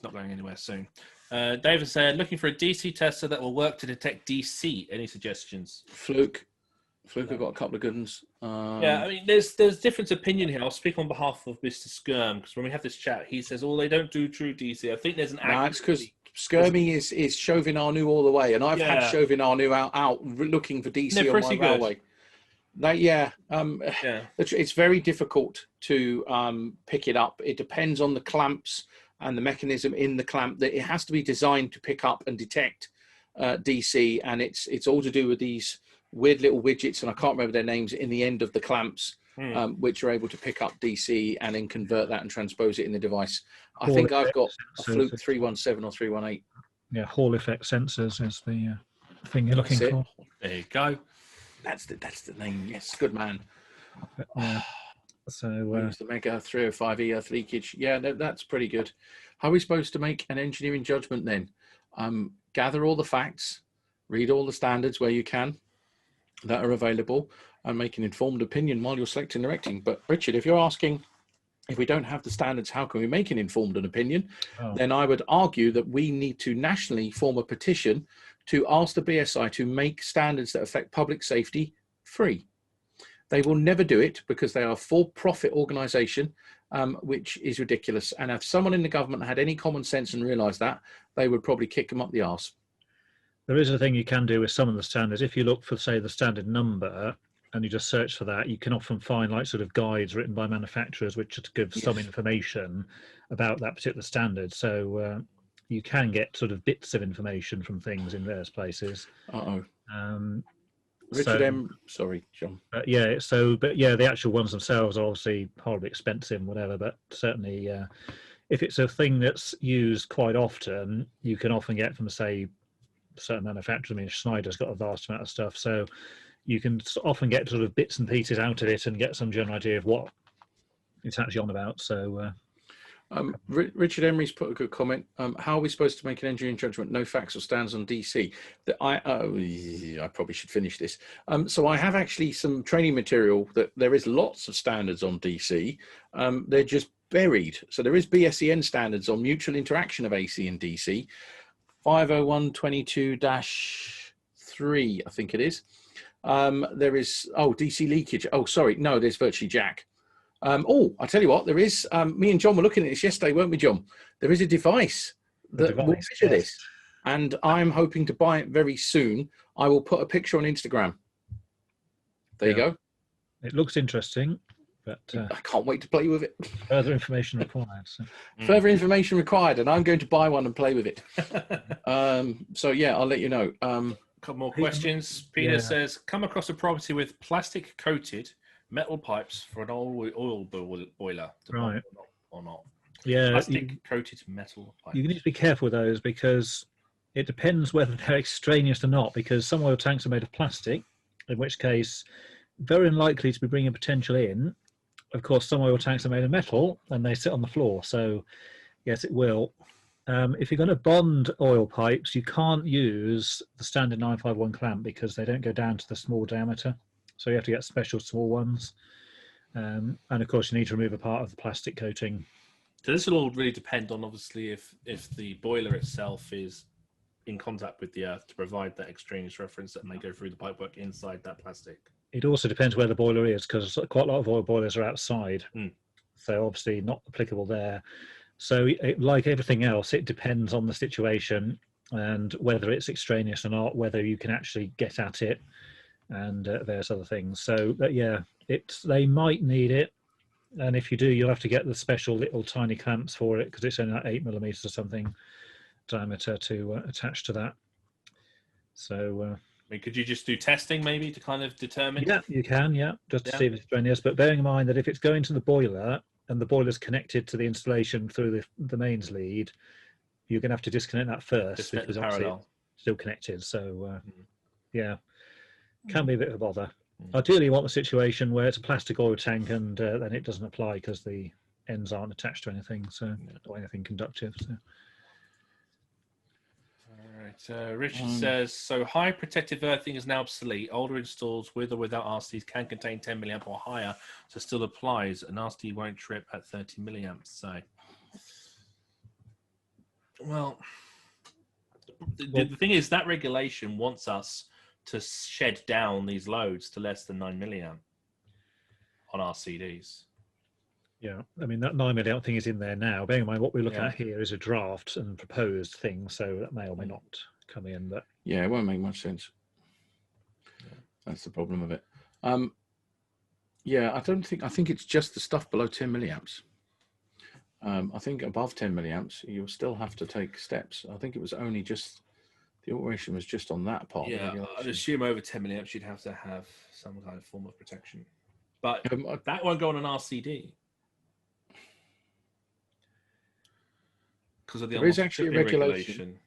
not going anywhere soon. David said, looking for a DC tester that will work to detect DC. Any suggestions? Fluke have got a couple of good ones. I mean, there's different opinion here. I'll speak on behalf of Mr. Skirm, because when we have this chat, he says, they don't do true DC. I think there's an... No, it's because Skirmy is Chauvin Arnoux all the way, and I've had Chauvin Arnoux out looking for DC on my railway. It's very difficult to pick it up. It depends on the clamps and the mechanism in the clamp, that it has to be designed to pick up and detect DC, and it's all to do with these weird little widgets, and I can't remember their names, in the end of the clamps, which are able to pick up DC and then convert that and transpose it in the device. I think I've got a Fluke 317 or 318. Yeah, Hall effect sensors is the thing you're looking for. There you go. That's the name. Yes, good man. So the Mega 305E earth leakage. Yeah, that's pretty good. How are we supposed to make an engineering judgment then? Gather all the facts, read all the standards where you can that are available, and make an informed opinion while you're selecting and directing. But Richard, if you're asking, if we don't have the standards, how can we make an informed opinion? Then I would argue that we need to nationally form a petition to ask the BSI to make standards that affect public safety free. They will never do it because they are a for-profit organisation, which is ridiculous. And if someone in the government had any common sense and realised that, they would probably kick them up the arse. There is a thing you can do with some of the standards. If you look for, say, the standard number and you just search for that, you can often find like sort of guides written by manufacturers which just give some information about that particular standard. So you can get sort of bits of information from things in various places. Richard M. Sorry, John. But the actual ones themselves are obviously horribly expensive and whatever, but certainly if it's a thing that's used quite often, you can often get from, say, certain manufacturers. I mean, Schneider's got a vast amount of stuff, so you can often get sort of bits and pieces out of it and get some general idea of what it's actually on about. So Richard Emery's put a good comment. How are we supposed to make an engineering judgment? No facts or stands on DC. I probably should finish this. So I have actually some training material that there is lots of standards on DC. They're just buried. So there is BSEN standards on mutual interaction of AC and DC. 50122-3, I think it is. There is, DC leakage. Oh, sorry. No, there's virtually jack. I tell you what, there is, me and John were looking at this yesterday, weren't we, John? There is a device that will measure this, and I'm hoping to buy it very soon. I will put a picture on Instagram. There you go. It looks interesting, but I can't wait to play with it. Further information required. So. Further information required, and I'm going to buy one and play with it. So yeah, I'll let you know. A couple more questions. Peter says, come across a property with plastic coated Metal pipes for an oil boiler, Right? Or not? Yeah, Plastic coated metal pipes. You need to be careful with those because it depends whether they're extraneous or not. Because some oil tanks are made of plastic, in which case, very unlikely to be bringing potential in. Of course, some oil tanks are made of metal and they sit on the floor. So, yes, it will. If you're going to bond oil pipes, you can't use the standard 951 clamp because they don't go down to the small diameter. So you have to get special small ones. And of course, you need to remove a part of the plastic coating. So this will all really depend on, obviously, if the boiler itself is in contact with the earth to provide that extraneous reference that may go through the pipework inside that plastic. It also depends where the boiler is because quite a lot of oil boilers are outside. So obviously not applicable there. So like everything else, it depends on the situation and whether it's extraneous or not, whether you can actually get at it and various other things. So yeah, they might need it. And if you do, you'll have to get the special little tiny clamps for it because it's only like 8 millimeters or something diameter to attach to that. So I mean, could you just do testing maybe to kind of determine? Yeah, you can, just to see if it's extraneous. But bearing in mind that if it's going to the boiler and the boiler's connected to the installation through the mains lead, you're going to have to disconnect that first because obviously it's still connected. So yeah, can be a bit of a bother. Ideally, you want a situation where it's a plastic oil tank and then it doesn't apply because the ends aren't attached to anything, so or anything conductive. So. All right. Richard says, so high protective earthing is now obsolete. Older installs with or without RCs can contain 10 milliamp or higher, so still applies. An RC won't trip at 30 milliamps. So, well, the thing is that regulation wants us to shed down these loads to less than 9 milliamp on RCDs. Yeah, I mean, that 9 milliamp thing is in there now. Bearing in mind what we're looking at here is a draft and proposed thing, so that may or may not come in. But yeah, it won't make much sense. That's the problem of it. Yeah, I think it's just the stuff below 10 milliamps. I think above 10 milliamps, you'll still have to take steps. I think it was only just the alteration was just on that part. Yeah, I'd assume over 10 milliamps, you'd have to have some kind of form of protection, but that won't go on an RCD. Because of the there is actually a regulation.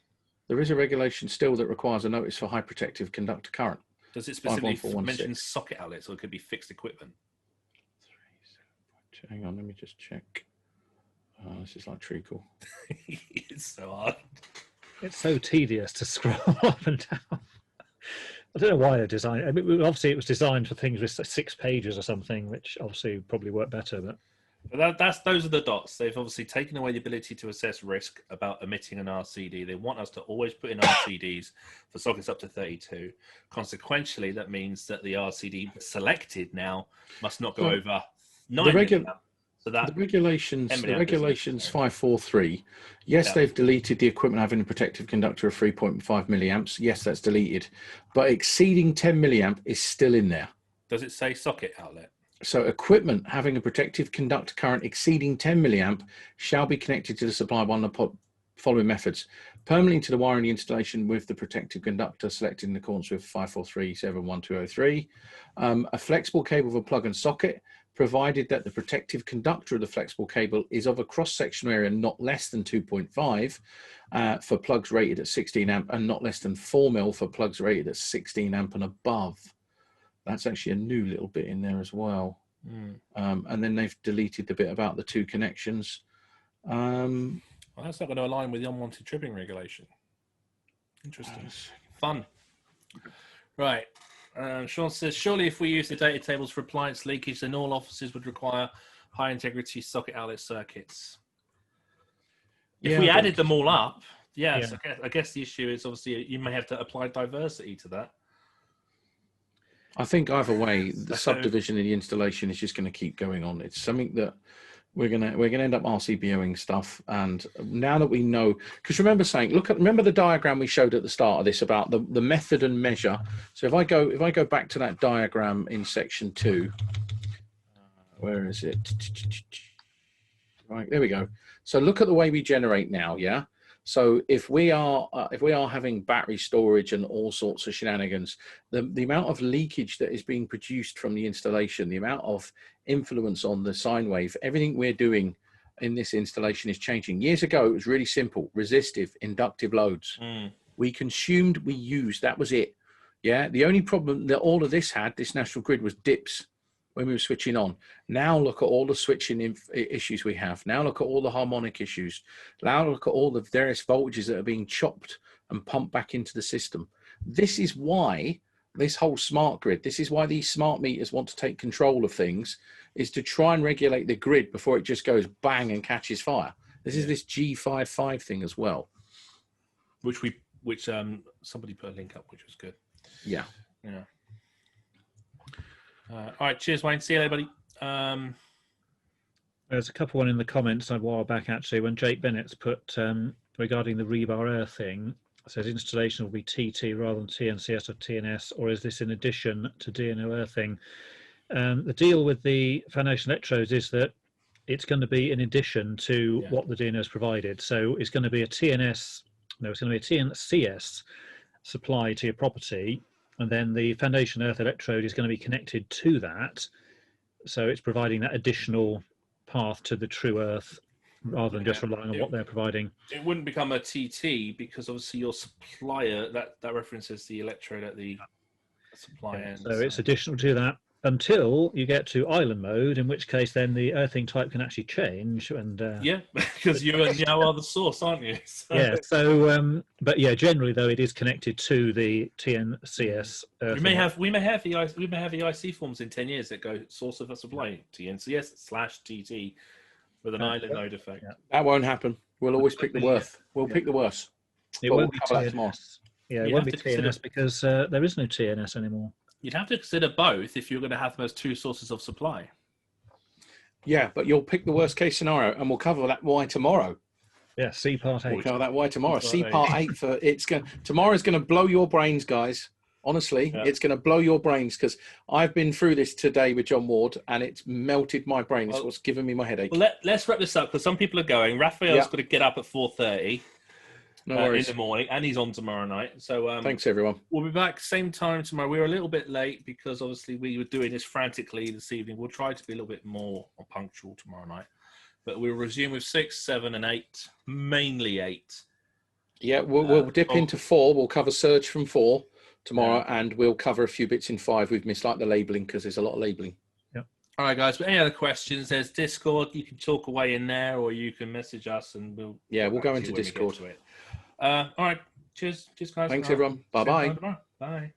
There is a regulation still that requires a notice for high protective conductor current. Does it specifically mention socket outlets, or it could be fixed equipment? Hang on, let me just check. This is like treacle. It's so hard. It's so tedious to scroll up and down. I don't know why they designed it. I mean, obviously, it was designed for things with 6 pages or something, which obviously probably work better. But those are the dots. They've obviously taken away the ability to assess risk about omitting an RCD. They want us to always put in RCDs for sockets up to 32. Consequentially, that means that the RCD selected now must not go over 9. So that the regulations 543. Yes, they've deleted the equipment having a protective conductor of 3.5 milliamps. Yes, that's deleted, but exceeding 10 milliamp is still in there. Does it say socket outlet? So equipment having a protective conductor current exceeding 10 milliamp shall be connected to the supply by one of the following methods: permanently to the wiring installation with the protective conductor selected in accordance with 543.71203, a flexible cable with a plug and socket, provided that the protective conductor of the flexible cable is of a cross-sectional area not less than 2.5 for plugs rated at 16 amp and not less than 4 mil for plugs rated at 16 amp and above. That's actually a new little bit in there as well. And then they've deleted the bit about the 2 connections. Well, that's not going to align with the unwanted tripping regulation. Interesting. Fun. Right. Sean says, surely if we use the data tables for appliance leakage, then all offices would require high integrity socket outlet circuits. If we added them all up, yes, I guess the issue is obviously you may have to apply diversity to that. I think either way, the subdivision in the installation is just going to keep going on. It's something that we're gonna end up RCBOing stuff. And now that we know, because remember the diagram we showed at the start of this about the method and measure. So if I go back to that diagram in section 2, where is it? Right, there we go. So look at the way we generate now. Yeah. So if we are having battery storage and all sorts of shenanigans, the amount of leakage that is being produced from the installation, the amount of influence on the sine wave, everything we're doing in this installation is changing. Years ago, it was really simple: resistive, inductive loads. We consumed, we used, that was it. Yeah. The only problem that all of this had, this national grid, was dips when we were switching on. Now look at all the switching issues we have. Now look at all the harmonic issues. Now look at all the various voltages that are being chopped and pumped back into the system. This is why this whole smart grid, this is why these smart meters want to take control of things, is to try and regulate the grid before it just goes bang and catches fire. This is this G55 thing as well. Which somebody put a link up, which was good. Yeah. Yeah. All right, cheers, Wayne. See you later, buddy. There's a couple one in the comments a while back, actually, when Jake Bennett's put regarding the rebar earthing, says installation will be TT rather than TNCS or TNS, or is this in addition to DNO earthing? The deal with the foundation electrodes is that it's going to be in addition to what the DNO has provided. So it's going to be a TNS, no, it's going to be a TNCS supply to your property, and then the foundation earth electrode is going to be connected to that. So it's providing that additional path to the true earth rather than just relying on what they're providing. It wouldn't become a TT because obviously your supplier, that references the electrode at the supply end. So it's additional to that until you get to island mode, in which case then the earthing type can actually change. And yeah, because you are the source, aren't you? So. Yeah. So, but yeah, generally though, it is connected to the TNCS. We may have the IC forms in 10 years that go source of a supply TNCS/TT with an island mode effect. Yeah. That won't happen. We'll always pick the worst. We'll pick the worst. It won't be TNS. Yeah, it won't be TNS because there is no TNS anymore. You'd have to consider both if you're going to have those two sources of supply. Yeah, but you'll pick the worst case scenario, and we'll cover that why tomorrow. Yeah, C part 8. We'll cover that why tomorrow. C part 8 for tomorrow's going to blow your brains, guys. Honestly, it's going to blow your brains because I've been through this today with John Ward, and it's melted my brain. It's what's giving me my headache. Well, let's wrap this up because some people are going. Raphael's got to get up at 4:30. No worries. In the morning, and he's on tomorrow night. So thanks, everyone. We'll be back same time tomorrow. We were a little bit late because obviously we were doing this frantically this evening. We'll try to be a little bit more punctual tomorrow night, but we'll resume with 6, 7, and 8, mainly 8. Yeah, we'll dip into 4. We'll cover Surge from 4 tomorrow, and we'll cover a few bits in 5. We've missed like the labelling because there's a lot of labelling. Yeah. All right, guys. But any other questions? There's Discord. You can talk away in there, or you can message us, and we'll go into Discord. All right. Cheers, guys. Thanks, everyone. Bye-bye. Bye.